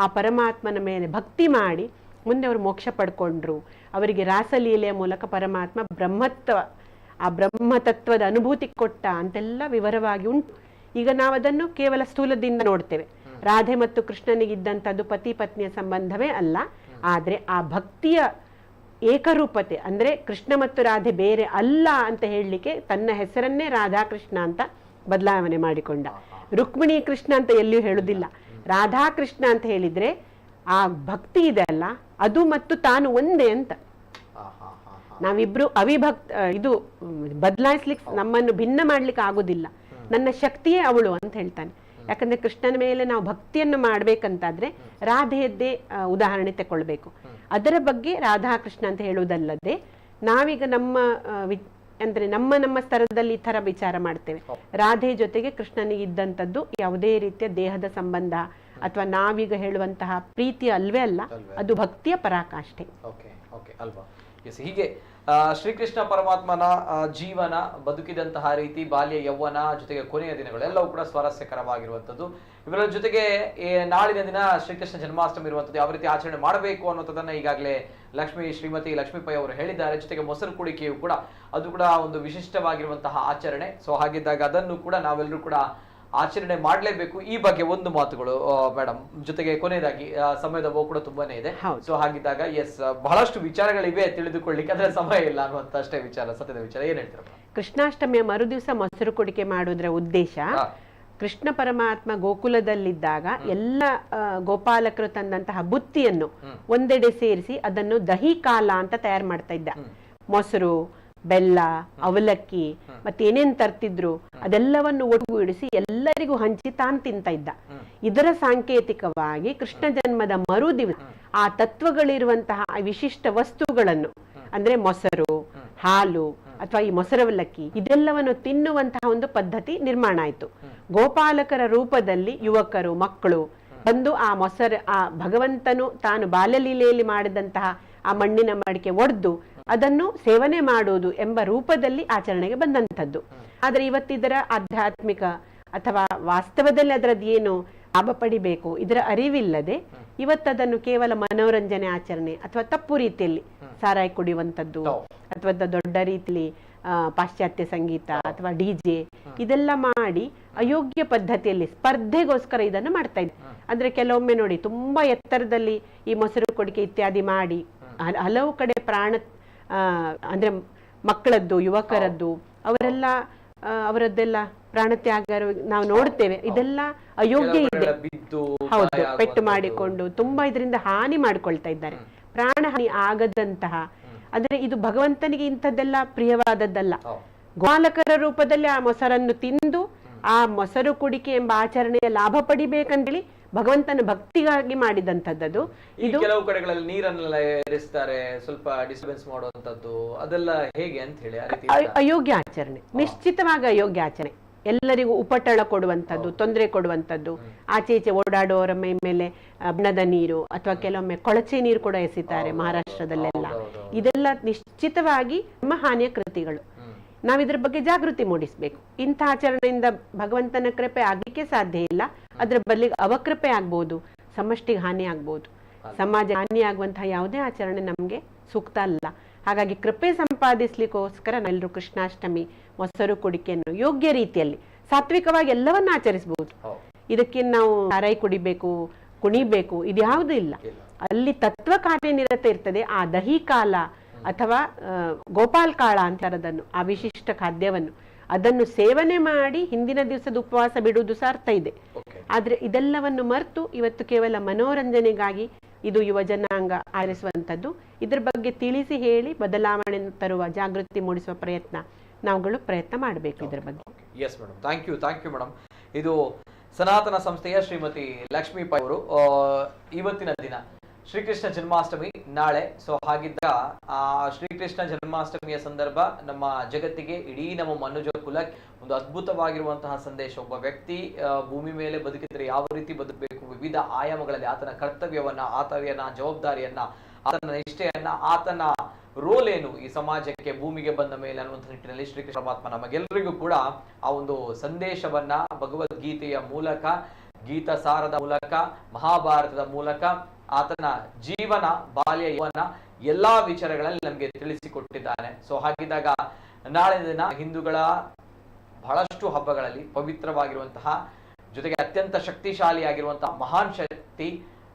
ಆ ಪರಮಾತ್ಮನ ಮೇಲೆ ಭಕ್ತಿ ಮಾಡಿ ಮುಂದೆ ಅವರು ಮೋಕ್ಷ ಪಡ್ಕೊಂಡ್ರು. ಅವರಿಗೆ ರಾಸಲೀಲೆಯ ಮೂಲಕ ಪರಮಾತ್ಮ ಆ ಬ್ರಹ್ಮತತ್ವದ ಅನುಭೂತಿ ಕೊಟ್ಟ ಅಂತೆಲ್ಲ ವಿವರವಾಗಿ ಉಂಟು. ಈಗ ನಾವು ಅದನ್ನು ಕೇವಲ ಸ್ಥೂಲದಿಂದ ನೋಡ್ತೇವೆ. ರಾಧೆ ಮತ್ತು ಕೃಷ್ಣನಿಗಿದ್ದಂಥದ್ದು ಪತಿ ಪತ್ನಿಯ ಸಂಬಂಧವೇ ಅಲ್ಲ, ಆದ್ರೆ ಆ ಭಕ್ತಿಯ ಏಕರೂಪತೆ ಅಂದ್ರೆ ಕೃಷ್ಣ ಮತ್ತು ರಾಧೆ ಬೇರೆ ಅಲ್ಲ ಅಂತ ಹೇಳಲಿಕ್ಕೆ ತನ್ನ ಹೆಸರನ್ನೇ ರಾಧಾಕೃಷ್ಣ ಅಂತ ಬದಲಾವಣೆ ಮಾಡಿಕೊಂಡ. ರುಕ್ಮಿಣಿ ಕೃಷ್ಣ ಅಂತ ಎಲ್ಲಿಯೂ ಹೇಳುದಿಲ್ಲ. ರಾಧಾಕೃಷ್ಣ ಅಂತ ಹೇಳಿದ್ರೆ ಆ ಭಕ್ತಿ ಇದೆ ಅಲ್ಲ, ಅದು ಮತ್ತು ತಾನು ಒಂದೇ ಅಂತ. ನಾವಿಬ್ರು ಇದು ಬದಲಾಯಿಸ್ಲಿಕ್ಕೆ, ನಮ್ಮನ್ನು ಭಿನ್ನ ಮಾಡ್ಲಿಕ್ಕೆ ಆಗುದಿಲ್ಲ. ನನ್ನ ಶಕ್ತಿಯೇ ಅವಳು ಅಂತ ಹೇಳ್ತಾನೆ. ಯಾಕಂದ್ರೆ ಕೃಷ್ಣನ ಮೇಲೆ ನಾವು ಭಕ್ತಿಯನ್ನು ಮಾಡ್ಬೇಕಂತಾದ್ರೆ ರಾಧೆಯದ್ದೇ ಉದಾಹರಣೆ ತಗೊಳ್ಬೇಕು. ಅದರ ಬಗ್ಗೆ ರಾಧಾಕೃಷ್ಣ ಅಂತ ಹೇಳುವುದಲ್ಲದೆ ನಾವೀಗ ನಮ್ಮ ಸ್ತರದಲ್ಲಿ ಈ ತರ ವಿಚಾರ ಮಾಡ್ತೇವೆ. ರಾಧೆ ಜೊತೆಗೆ ಕೃಷ್ಣನಿಗೆ ಇದ್ದಂಥದ್ದು ಯಾವುದೇ ರೀತಿಯ ದೇಹದ ಸಂಬಂಧ ಅಥವಾ ನಾವೀಗ ಹೇಳುವಂತಹ ಪ್ರೀತಿ ಅಲ್ವೇ ಅಲ್ಲ, ಅದು ಭಕ್ತಿಯ ಪರಾಕಾಷ್ಠೆ. ಹೀಗೆ ಶ್ರೀಕೃಷ್ಣ ಪರಮಾತ್ಮನ ಜೀವನ, ಬದುಕಿದಂತಹ ರೀತಿ, ಬಾಲ್ಯ, ಯೌವನ ಜೊತೆಗೆ ಕೊನೆಯ ದಿನಗಳು ಎಲ್ಲವೂ ಕೂಡ ಸ್ವಾರಸ್ಯಕರವಾಗಿರುವಂಥದ್ದು. ಇವರ ಜೊತೆಗೆ ನಾಳಿನ ದಿನ ಶ್ರೀಕೃಷ್ಣ ಜನ್ಮಾಷ್ಟಮಿ ಇರುವಂಥದ್ದು, ಯಾವ ರೀತಿ ಆಚರಣೆ ಮಾಡಬೇಕು ಅನ್ನೋದನ್ನ ಈಗಾಗಲೇ ಶ್ರೀಮತಿ ಲಕ್ಷ್ಮೀ ಪೈ ಅವರು ಹೇಳಿದ್ದಾರೆ. ಜೊತೆಗೆ ಮೊಸರು ಕುಡಿಕೆಯು ಕೂಡ ಅದು ಕೂಡ ಒಂದು ವಿಶಿಷ್ಟವಾಗಿರುವಂತಹ ಆಚರಣೆ. ಸೊ ಹಾಗಿದ್ದಾಗ ಅದನ್ನು ಕೂಡ ನಾವೆಲ್ಲರೂ ಕೂಡ ಆಚರಣೆ ಮಾಡಲೇಬೇಕು. ಈ ಬಗ್ಗೆ ಒಂದು ಮಾತುಗಳು ಮೇಡಮ್. ಜೊತೆಗೆ ಕೊನೆಯದಾಗಿ ಸಮಯದ ಕೂಡ ತುಂಬಾನೇ ಇದೆ. ಸೊ ಹಾಗಿದ್ದಾಗ ಬಹಳಷ್ಟು ವಿಚಾರಗಳಿವೆ ತಿಳಿದುಕೊಳ್ಳಿಕ್ಕೆ, ಅಂದ್ರೆ ಸಮಯ ಇಲ್ಲ ಅನ್ನುವಂತ ಅಷ್ಟೇ ವಿಚಾರ, ಸತ್ಯದ ವಿಚಾರ. ಏನ್ ಹೇಳ್ತೀರಾ? ಕೃಷ್ಣಾಷ್ಟಮಿಯ ಮರುದಿವಸ ಮೊಸರು ಕುಡಿಕೆ ಮಾಡುವುದರ ಉದ್ದೇಶ, ಕೃಷ್ಣ ಪರಮಾತ್ಮ ಗೋಕುಲದಲ್ಲಿದ್ದಾಗ ಎಲ್ಲ ಗೋಪಾಲಕರು ತಂದಂತಹ ಬುತ್ತಿಯನ್ನು ಒಂದೆಡೆ ಸೇರಿಸಿ ಅದನ್ನು ದಹಿ ಕಾಲ ಅಂತ ತಯಾರು ಮಾಡ್ತಾ ಇದ್ದ. ಮೊಸರು, ಬೆಲ್ಲ, ಅವಲಕ್ಕಿ ಮತ್ತೇನೇನ್ ತರ್ತಿದ್ರು ಅದೆಲ್ಲವನ್ನು ಒಟ್ಟುಗೂಡಿಸಿ ಎಲ್ಲರಿಗೂ ಹಂಚಿ ತಾನು ತಿಂತ ಇದ್ದ. ಇದರ ಸಾಂಕೇತಿಕವಾಗಿ ಕೃಷ್ಣ ಜನ್ಮದ ಮರು ದಿವಸ ಆ ತತ್ವಗಳಿರುವಂತಹ ವಿಶಿಷ್ಟ ವಸ್ತುಗಳನ್ನು ಅಂದ್ರೆ ಮೊಸರು, ಹಾಲು ಅಥವಾ ಈ ಮೊಸರವಲಕ್ಕಿ ಇದೆಲ್ಲವನ್ನು ತಿನ್ನುವಂತಹ ಒಂದು ಪದ್ಧತಿ ನಿರ್ಮಾಣ ಆಯ್ತು. ಗೋಪಾಲಕರ ರೂಪದಲ್ಲಿ ಯುವಕರು, ಮಕ್ಕಳು ಬಂದು ಆ ಭಗವಂತನು ತಾನು ಬಾಲ್ಯಲೀಲೆಯಲ್ಲಿ ಮಾಡಿದಂತಹ ಆ ಮಣ್ಣಿನ ಮಡಿಕೆ ಒಡೆದು ಅದನ್ನು ಸೇವನೆ ಮಾಡುವುದು ಎಂಬ ರೂಪದಲ್ಲಿ ಆಚರಣೆಗೆ ಬಂದಂಥದ್ದು. ಆದ್ರೆ ಇವತ್ತಿದರ ಆಧ್ಯಾತ್ಮಿಕ ಅಥವಾ ವಾಸ್ತವದಲ್ಲಿ ಅದರದ್ದು ಏನು ಲಾಭ ಪಡಿಬೇಕು ಇದರ ಅರಿವಿಲ್ಲದೆ ಇವತ್ತದನ್ನು ಕೇವಲ ಮನೋರಂಜನೆ ಆಚರಣೆ ಅಥವಾ ತಪ್ಪು ರೀತಿಯಲ್ಲಿ ಸಾರಾಯಿ ಕುಡಿಯುವಂಥದ್ದು ಅಥವಾ ದೊಡ್ಡ ರೀತಿಯಲ್ಲಿ ಪಾಶ್ಚಾತ್ಯ ಸಂಗೀತ ಅಥವಾ ಡಿಜೆ ಇದೆಲ್ಲ ಮಾಡಿ ಅಯೋಗ್ಯ ಪದ್ಧತಿಯಲ್ಲಿ ಸ್ಪರ್ಧೆಗೋಸ್ಕರ ಇದನ್ನು ಮಾಡ್ತಾ ಇದ್ದೆ. ಅಂದ್ರೆ ಕೆಲವೊಮ್ಮೆ ನೋಡಿ ತುಂಬಾ ಎತ್ತರದಲ್ಲಿ ಈ ಮೊಸರು ಕೊಡಿಕೆ ಇತ್ಯಾದಿ ಮಾಡಿ ಹಲವು ಕಡೆ ಅಂದ್ರೆ ಮಕ್ಕಳದ್ದು, ಯುವಕರದ್ದು ಅವರದ್ದೆಲ್ಲ ಪ್ರಾಣತ್ಯಾಗ ನಾವು ನೋಡ್ತೇವೆ. ಇದೆಲ್ಲ ಅಯೋಗ್ಯ ಇದೆ. ಹೌದು, ಪೆಟ್ಟು ಮಾಡಿಕೊಂಡು ತುಂಬಾ ಇದರಿಂದ ಹಾನಿ ಮಾಡ್ಕೊಳ್ತಾ ಇದ್ದಾರೆ. ಪ್ರಾಣ ಹಾನಿ ಆಗದಂತಹ, ಅಂದ್ರೆ ಇದು ಭಗವಂತನಿಗೆ ಇಂಥದ್ದೆಲ್ಲ ಪ್ರಿಯವಾದದ್ದಲ್ಲ. ಗೋಪಾಲಕರ ರೂಪದಲ್ಲಿ ಆ ಮೊಸರನ್ನು ತಿಂದು ಆ ಮೊಸರು ಕುಡಿಕೆ ಎಂಬ ಆಚರಣೆಯ ಲಾಭ ಪಡಿಬೇಕಂತೇಳಿ ಭಗವಂತನ ಭಕ್ತಿಗಾಗಿ ಮಾಡಿದಂಥದ್ದು. ಇದು ಕೆಲವು ಕಡೆಗಳಲ್ಲಿ ನೀರನ್ನೆಲ್ಲ ಏರಿಸ್ತಾರೆ, ಸ್ವಲ್ಪ ಡಿಸ್ಟರ್ಬೆನ್ಸ್ ಮಾಡುವಂತದ್ದು, ಅದೆಲ್ಲ ಹೇಗೆ ಅಂತ ಹೇಳಿ ಅಯೋಗ್ಯ ಆಚರಣೆ, ನಿಶ್ಚಿತವಾಗಿ ಅಯೋಗ್ಯ ಆಚರಣೆ. ಎಲ್ಲರಿಗೂ ಉಪಟಳ ಕೊಡುವಂಥದ್ದು, ತೊಂದರೆ ಕೊಡುವಂಥದ್ದು, ಆಚೆ ಈಚೆ ಓಡಾಡುವವರ ಮೇಲೆ ಬಣ್ಣದ ನೀರು ಅಥವಾ ಕೆಲವೊಮ್ಮೆ ಕೊಳಚೆ ನೀರು ಕೂಡ ಎಸಿತಾರೆ ಮಹಾರಾಷ್ಟ್ರದಲ್ಲೆಲ್ಲ. ಇದೆಲ್ಲ ನಿಶ್ಚಿತವಾಗಿ ನಮ್ಮ ಹಾನಿಯ ಕೃತಿಗಳು. ನಾವಿದ್ರ ಬಗ್ಗೆ ಜಾಗೃತಿ ಮೂಡಿಸ್ಬೇಕು. ಇಂಥ ಆಚರಣೆಯಿಂದ ಭಗವಂತನ ಕೃಪೆ ಆಗ್ಲಿಕ್ಕೆ ಸಾಧ್ಯ ಇಲ್ಲ, ಅದ್ರ ಬದಲಿಗೆ ಅವಕೃಪೆ ಆಗ್ಬೋದು, ಸಮಷ್ಟಿಗೆ ಹಾನಿ ಆಗ್ಬೋದು. ಸಮಾಜ ಹಾನಿ ಆಗುವಂತಹ ಯಾವುದೇ ಆಚರಣೆ ನಮ್ಗೆ ಸೂಕ್ತ ಅಲ್ಲ. ಹಾಗಾಗಿ ಕೃಪೆ ಸಂಪಾದಿಸ್ಲಿಕ್ಕೋಸ್ಕರ ನಾವೆಲ್ಲರೂ ಕೃಷ್ಣಾಷ್ಟಮಿ ಮೊಸರು ಕುಡಿಕೆಯನ್ನು ಯೋಗ್ಯ ರೀತಿಯಲ್ಲಿ ಸಾತ್ವಿಕವಾಗಿ ಎಲ್ಲವನ್ನ ಆಚರಿಸಬಹುದು. ಇದಕ್ಕೆ ನಾವು ಸಾರಾಯಿ ಕುಡಿಬೇಕು, ಕುಣಿಬೇಕು, ಇದ್ಯಾವುದೂ ಇಲ್ಲ. ಅಲ್ಲಿ ತತ್ವ ಕಾರ್ಯನಿರತ ಇರ್ತದೆ. ಆ ದಹಿ ಕಾಲ ಅಥವಾ ಗೋಪಾಲ್ ಕಾಳ ಅಂತಾರದನ್ನು, ಆ ವಿಶಿಷ್ಟ ಖಾದ್ಯವನ್ನು ಅದನ್ನು ಸೇವನೆ ಮಾಡಿ ಹಿಂದಿನ ದಿವಸದ ಉಪವಾಸ ಬಿಡುವುದು ಸಹ ಅರ್ಥ ಇದೆ. ಆದ್ರೆ ಇದೆಲ್ಲವನ್ನು ಮರೆತು ಇವತ್ತು ಕೇವಲ ಮನೋರಂಜನೆಗಾಗಿ ಇದು ಯುವ ಜನಾಂಗ ಆರಿಸುವಂಥದ್ದು. ಇದ್ರ ಬಗ್ಗೆ ತಿಳಿಸಿ ಹೇಳಿ ಬದಲಾವಣೆ ತರುವ, ಜಾಗೃತಿ ಮೂಡಿಸುವ ನಾವುಗಳು ಪ್ರಯತ್ನ ಮಾಡಬೇಕು ಇದ್ರ ಬಗ್ಗೆ. Yes madam, thank you madam. ಇದು ಸನಾತನ ಸಂಸ್ಥೆಯ ಶ್ರೀಮತಿ ಲಕ್ಷ್ಮೀ ಪೈ ಅವರು ಇವತ್ತಿನ ದಿನ ಶ್ರೀಕೃಷ್ಣ ಜನ್ಮಾಷ್ಟಮಿ ನಾಳೆ. ಸೊ ಹಾಗಿದ್ದಾಗ ಶ್ರೀಕೃಷ್ಣ ಜನ್ಮಾಷ್ಟಮಿಯ ಸಂದರ್ಭ ನಮ್ಮ ಜಗತ್ತಿಗೆ, ಇಡೀ ನಮ್ಮ ಮನುಜ ಕುಲಕ್ಕೆ ಒಂದು ಅದ್ಭುತವಾಗಿರುವಂತಹ ಸಂದೇಶ. ಒಬ್ಬ ವ್ಯಕ್ತಿ ಭೂಮಿ ಮೇಲೆ ಬದುಕಿದ್ರೆ ಯಾವ ರೀತಿ ಬದುಕಬೇಕು, ವಿವಿಧ ಆಯಾಮಗಳಲ್ಲಿ ಆತನ ಕರ್ತವ್ಯವನ್ನ, ಆತನ ಜವಾಬ್ದಾರಿಯನ್ನ, ಆತನ ನಿಷ್ಠೆಯನ್ನ, ಆತನ ರೋಲ್ ಏನು ಈ ಸಮಾಜಕ್ಕೆ ಭೂಮಿಗೆ ಬಂದ ಮೇಲೆ ಅನ್ನುವಂಥ ನಿಟ್ಟಿನಲ್ಲಿ ಶ್ರೀಕೃಷ್ಣ ಪರಮಾತ್ಮ ನಮಗೆಲ್ಲರಿಗೂ ಕೂಡ ಆ ಒಂದು ಸಂದೇಶವನ್ನ ಭಗವದ್ಗೀತೆಯ ಮೂಲಕ, ಗೀತಾ ಸಾರದ ಮೂಲಕ, ಮಹಾಭಾರತದ ಮೂಲಕ, ಆತನ ಜೀವನ, ಬಾಲ್ಯ, ಯೌವನ ಎಲ್ಲಾ ವಿಚಾರಗಳಲ್ಲಿ ನಮಗೆ ತಿಳಿಸಿಕೊಟ್ಟಿದ್ದಾನೆ. ಸೊ ಹಾಗಿದ್ದಾಗ ನಾಳೆ ದಿನ ಹಿಂದೂಗಳ ಬಹಳಷ್ಟು ಹಬ್ಬಗಳಲ್ಲಿ ಪವಿತ್ರವಾಗಿರುವಂತಹ, ಜೊತೆಗೆ ಅತ್ಯಂತ ಶಕ್ತಿಶಾಲಿಯಾಗಿರುವಂತಹ ಮಹಾನ್ ಶಕ್ತಿ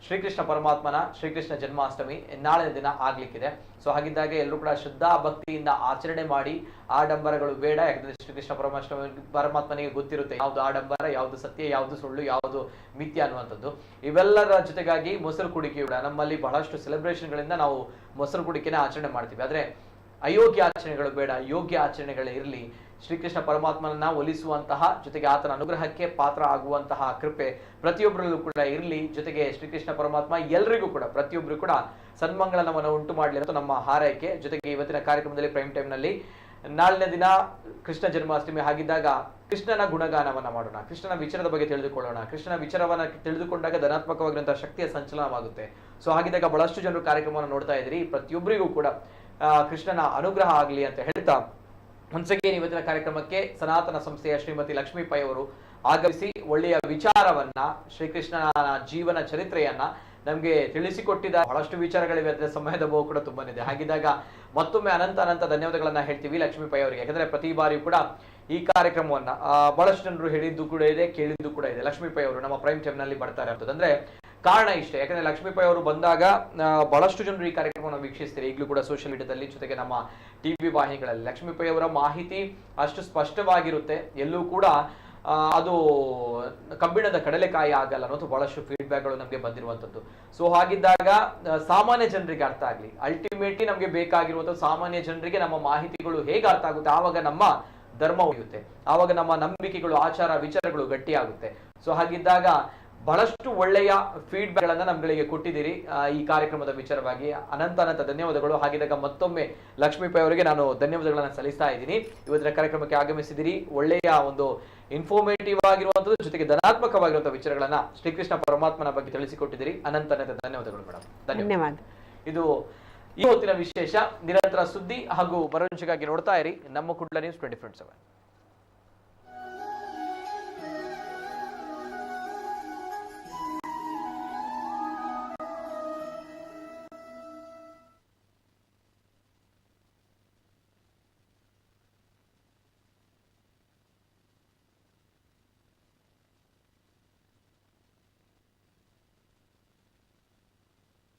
ಶ್ರೀಕೃಷ್ಣ ಪರಮಾತ್ಮನ ಶ್ರೀಕೃಷ್ಣ ಜನ್ಮಾಷ್ಟಮಿ ನಾಳೆ ದಿನ ಆಗ್ಲಿಕ್ಕಿದೆ. ಸೊ ಹಾಗಿದ್ದಾಗ ಎಲ್ಲರೂ ಕೂಡ ಶ್ರದ್ಧಾ ಭಕ್ತಿಯಿಂದ ಆಚರಣೆ ಮಾಡಿ. ಆಡಂಬರಗಳು ಬೇಡ, ಯಾಕಂದ್ರೆ ಶ್ರೀಕೃಷ್ಣ ಪರಮಾತ್ಮನಿಗೆ ಗೊತ್ತಿರುತ್ತೆ ಯಾವ್ದು ಆಡಂಬರ, ಯಾವ್ದು ಸತ್ಯ, ಯಾವ್ದು ಸುಳ್ಳು, ಯಾವ್ದು ಮಿಥ್ಯ ಅನ್ನುವಂಥದ್ದು. ಇವೆಲ್ಲರ ಜೊತೆಗಾಗಿ ಮೊಸರು ಕುಡಿಕೆ ಕೂಡ ನಮ್ಮಲ್ಲಿ ಬಹಳಷ್ಟು ಸೆಲೆಬ್ರೇಷನ್ಗಳಿಂದ ನಾವು ಮೊಸರು ಕುಡಿಕೆನ ಆಚರಣೆ ಮಾಡ್ತೀವಿ. ಆದ್ರೆ ಅಯೋಗ್ಯ ಆಚರಣೆಗಳು ಬೇಡ, ಯೋಗ್ಯ ಆಚರಣೆಗಳು ಇರಲಿ. ಶ್ರೀಕೃಷ್ಣ ಪರಮಾತ್ಮನನ್ನ ಒಲಿಸುವಂತಹ, ಜೊತೆಗೆ ಆತನ ಅನುಗ್ರಹಕ್ಕೆ ಪಾತ್ರ ಆಗುವಂತಹ ಕೃಪೆ ಪ್ರತಿಯೊಬ್ಬರಲ್ಲೂ ಕೂಡ ಇರಲಿ. ಜೊತೆಗೆ ಶ್ರೀಕೃಷ್ಣ ಪರಮಾತ್ಮ ಎಲ್ರಿಗೂ ಕೂಡ, ಪ್ರತಿಯೊಬ್ಬರು ಕೂಡ ಸನ್ಮಂಗಳನವನ್ನು ಉಂಟು ಮಾಡಲಿ ಅಂತ ನಮ್ಮ ಹಾರೈಕೆ. ಜೊತೆಗೆ ಇವತ್ತಿನ ಕಾರ್ಯಕ್ರಮದಲ್ಲಿ ಪ್ರೈಮ್ ಟೈಮ್ ನಲ್ಲಿ ನಾಳಿನ ದಿನ ಕೃಷ್ಣ ಜನ್ಮಾಷ್ಟಮಿ ಆಗಿದ್ದಾಗ ಕೃಷ್ಣನ ಗುಣಗಾನವನ್ನ ಮಾಡೋಣ, ಕೃಷ್ಣನ ವಿಚಾರದ ಬಗ್ಗೆ ತಿಳಿದುಕೊಳ್ಳೋಣ. ಕೃಷ್ಣನ ವಿಚಾರವನ್ನ ತಿಳಿದುಕೊಂಡಾಗ ಧನಾತ್ಮಕವಾಗಿರುವಂತಹ ಶಕ್ತಿಯ ಸಂಚಲನವಾಗುತ್ತೆ. ಸೊ ಹಾಗಿದ್ದಾಗ ಬಹಳಷ್ಟು ಜನರು ಕಾರ್ಯಕ್ರಮವನ್ನು ನೋಡ್ತಾ ಇದ್ರಿ. ಪ್ರತಿಯೊಬ್ಬರಿಗೂ ಕೂಡ ಕೃಷ್ಣನ ಅನುಗ್ರಹ ಆಗಲಿ ಅಂತ ಹೇಳ್ತಾ, ಒನ್ಸ್ ಅಗೇನ್ ಇವತ್ತಿನ ಕಾರ್ಯಕ್ರಮಕ್ಕೆ ಸನಾತನ ಸಂಸ್ಥೆಯ ಶ್ರೀಮತಿ ಲಕ್ಷ್ಮೀ ಪೈ ಅವರು ಆಗಮಿಸಿ ಒಳ್ಳೆಯ ವಿಚಾರವನ್ನ, ಶ್ರೀಕೃಷ್ಣನ ಜೀವನ ಚರಿತ್ರೆಯನ್ನ ನಮ್ಗೆ ತಿಳಿಸಿಕೊಟ್ಟಿದ್ದ. ಬಹಳಷ್ಟು ವಿಚಾರಗಳಿವೆ, ಅದರ ಸಮಯದ ಬಹು ಕೂಡ ತುಂಬಾನಿದೆ. ಹಾಗಿದ್ದಾಗ ಮತ್ತೊಮ್ಮೆ ಅನಂತ ಧನ್ಯವಾದಗಳನ್ನ ಹೇಳ್ತೀವಿ ಲಕ್ಷ್ಮೀ ಪೈ ಅವರಿಗೆ. ಯಾಕಂದ್ರೆ ಪ್ರತಿ ಬಾರಿಯೂ ಕೂಡ ಈ ಕಾರ್ಯಕ್ರಮವನ್ನ ಬಹಳಷ್ಟು ಜನರು ಹೇಳಿದ್ದು ಕೂಡ ಇದೆ, ಕೇಳಿದ್ದು ಕೂಡ ಇದೆ. ಲಕ್ಷ್ಮೀ ಪೈ ಅವರು ನಮ್ಮ ಪ್ರೈಮ್ ಟೈಮ್ ನಲ್ಲಿ ಬರ್ತಾರೆ ಅಂತಂದ್ರೆ ಕಾರಣ ಇಷ್ಟೇ. ಯಾಕಂದ್ರೆ ಲಕ್ಷ್ಮೀ ಪೈ ಅವರು ಬಂದಾಗ ಬಹಳಷ್ಟು ಜನರು ಈ ಕಾರ್ಯಕ್ರಮವನ್ನು ವೀಕ್ಷಿಸ್ತಾರೆ. ಈಗಲೂ ಕೂಡ ಸೋಷಿಯಲ್ ಮೀಡಿಯಾದಲ್ಲಿ, ಜೊತೆಗೆ ನಮ್ಮ ಟಿವಿ ವಾಹಿನಿಗಳಲ್ಲಿ ಲಕ್ಷ್ಮೀ ಪೈ ಅವರ ಮಾಹಿತಿ ಅಷ್ಟು ಸ್ಪಷ್ಟವಾಗಿರುತ್ತೆ. ಎಲ್ಲೂ ಕೂಡ ಅದು ಕಬ್ಬಿಣದ ಕಡಲೆಕಾಯಿ ಆಗಲ್ಲ ಅನ್ನೋದು ಬಹಳಷ್ಟು ಫೀಡ್ಬ್ಯಾಕ್ಗಳು ನಮಗೆ ಬಂದಿರುವಂತದ್ದು. ಸೊ ಹಾಗಿದ್ದಾಗ ಸಾಮಾನ್ಯ ಜನರಿಗೆ ಅರ್ಥ ಆಗ್ಲಿ, ಅಲ್ಟಿಮೇಟ್ಲಿ ನಮಗೆ ಬೇಕಾಗಿರುವಂತಹ ಸಾಮಾನ್ಯ ಜನರಿಗೆ ನಮ್ಮ ಮಾಹಿತಿಗಳು ಹೇಗೆ ಅರ್ಥ ಆಗುತ್ತೆ, ಆವಾಗ ನಮ್ಮ ಧರ್ಮ ಉಳಿಯುತ್ತೆ, ಆವಾಗ ನಮ್ಮ ನಂಬಿಕೆಗಳು, ಆಚಾರ ವಿಚಾರಗಳು ಗಟ್ಟಿಯಾಗುತ್ತೆ. ಸೊ ಹಾಗಿದ್ದಾಗ ಬಹಳಷ್ಟು ಒಳ್ಳೆಯ ಫೀಡ್ಬ್ಯಾಕ್ ಗಳನ್ನ ನಮ್ಗಳಿಗೆ ಕೊಟ್ಟಿದ್ದೀರಿ ಈ ಕಾರ್ಯಕ್ರಮದ ವಿಚಾರವಾಗಿ. ಅನಂತ ಧನ್ಯವಾದಗಳು. ಹಾಗಿದ್ದಾಗ ಮತ್ತೊಮ್ಮೆ ಲಕ್ಷ್ಮೀ ಪೈ ಅವರಿಗೆ ನಾನು ಧನ್ಯವಾದಗಳನ್ನ ಸಲ್ಲಿಸ್ತಾ ಇದ್ದೀನಿ. ಇವತ್ತಿನ ಕಾರ್ಯಕ್ರಮಕ್ಕೆ ಆಗಮಿಸಿದಿರಿ, ಒಳ್ಳೆಯ ಒಂದು ಇನ್ಫಾರ್ಮೇಟಿವ್ ಆಗಿರುವಂತದ್ದು, ಜೊತೆಗೆ ಧನಾತ್ಮಕವಾಗಿರುವಂತಹ ವಿಚಾರಗಳನ್ನ ಶ್ರೀಕೃಷ್ಣ ಪರಮಾತ್ಮನ ಬಗ್ಗೆ ತಿಳಿಸಿಕೊಟ್ಟಿದ್ದೀರಿ. ಅನಂತ ಧನ್ಯವಾದಗಳು ಮೇಡಮ್. ಧನ್ಯವಾದ. ಇದು ಈ ಹೊತ್ತಿನ ವಿಶೇಷ. ನಿರಂತರ ಸುದ್ದಿ ಹಾಗೂ ಮನೋರಂಜನೆಗಾಗಿ ನೋಡ್ತಾ ಇರಿ ನಮ್ಮ ಕುಡ್ಲ ನ್ಯೂಸ್ 24/7.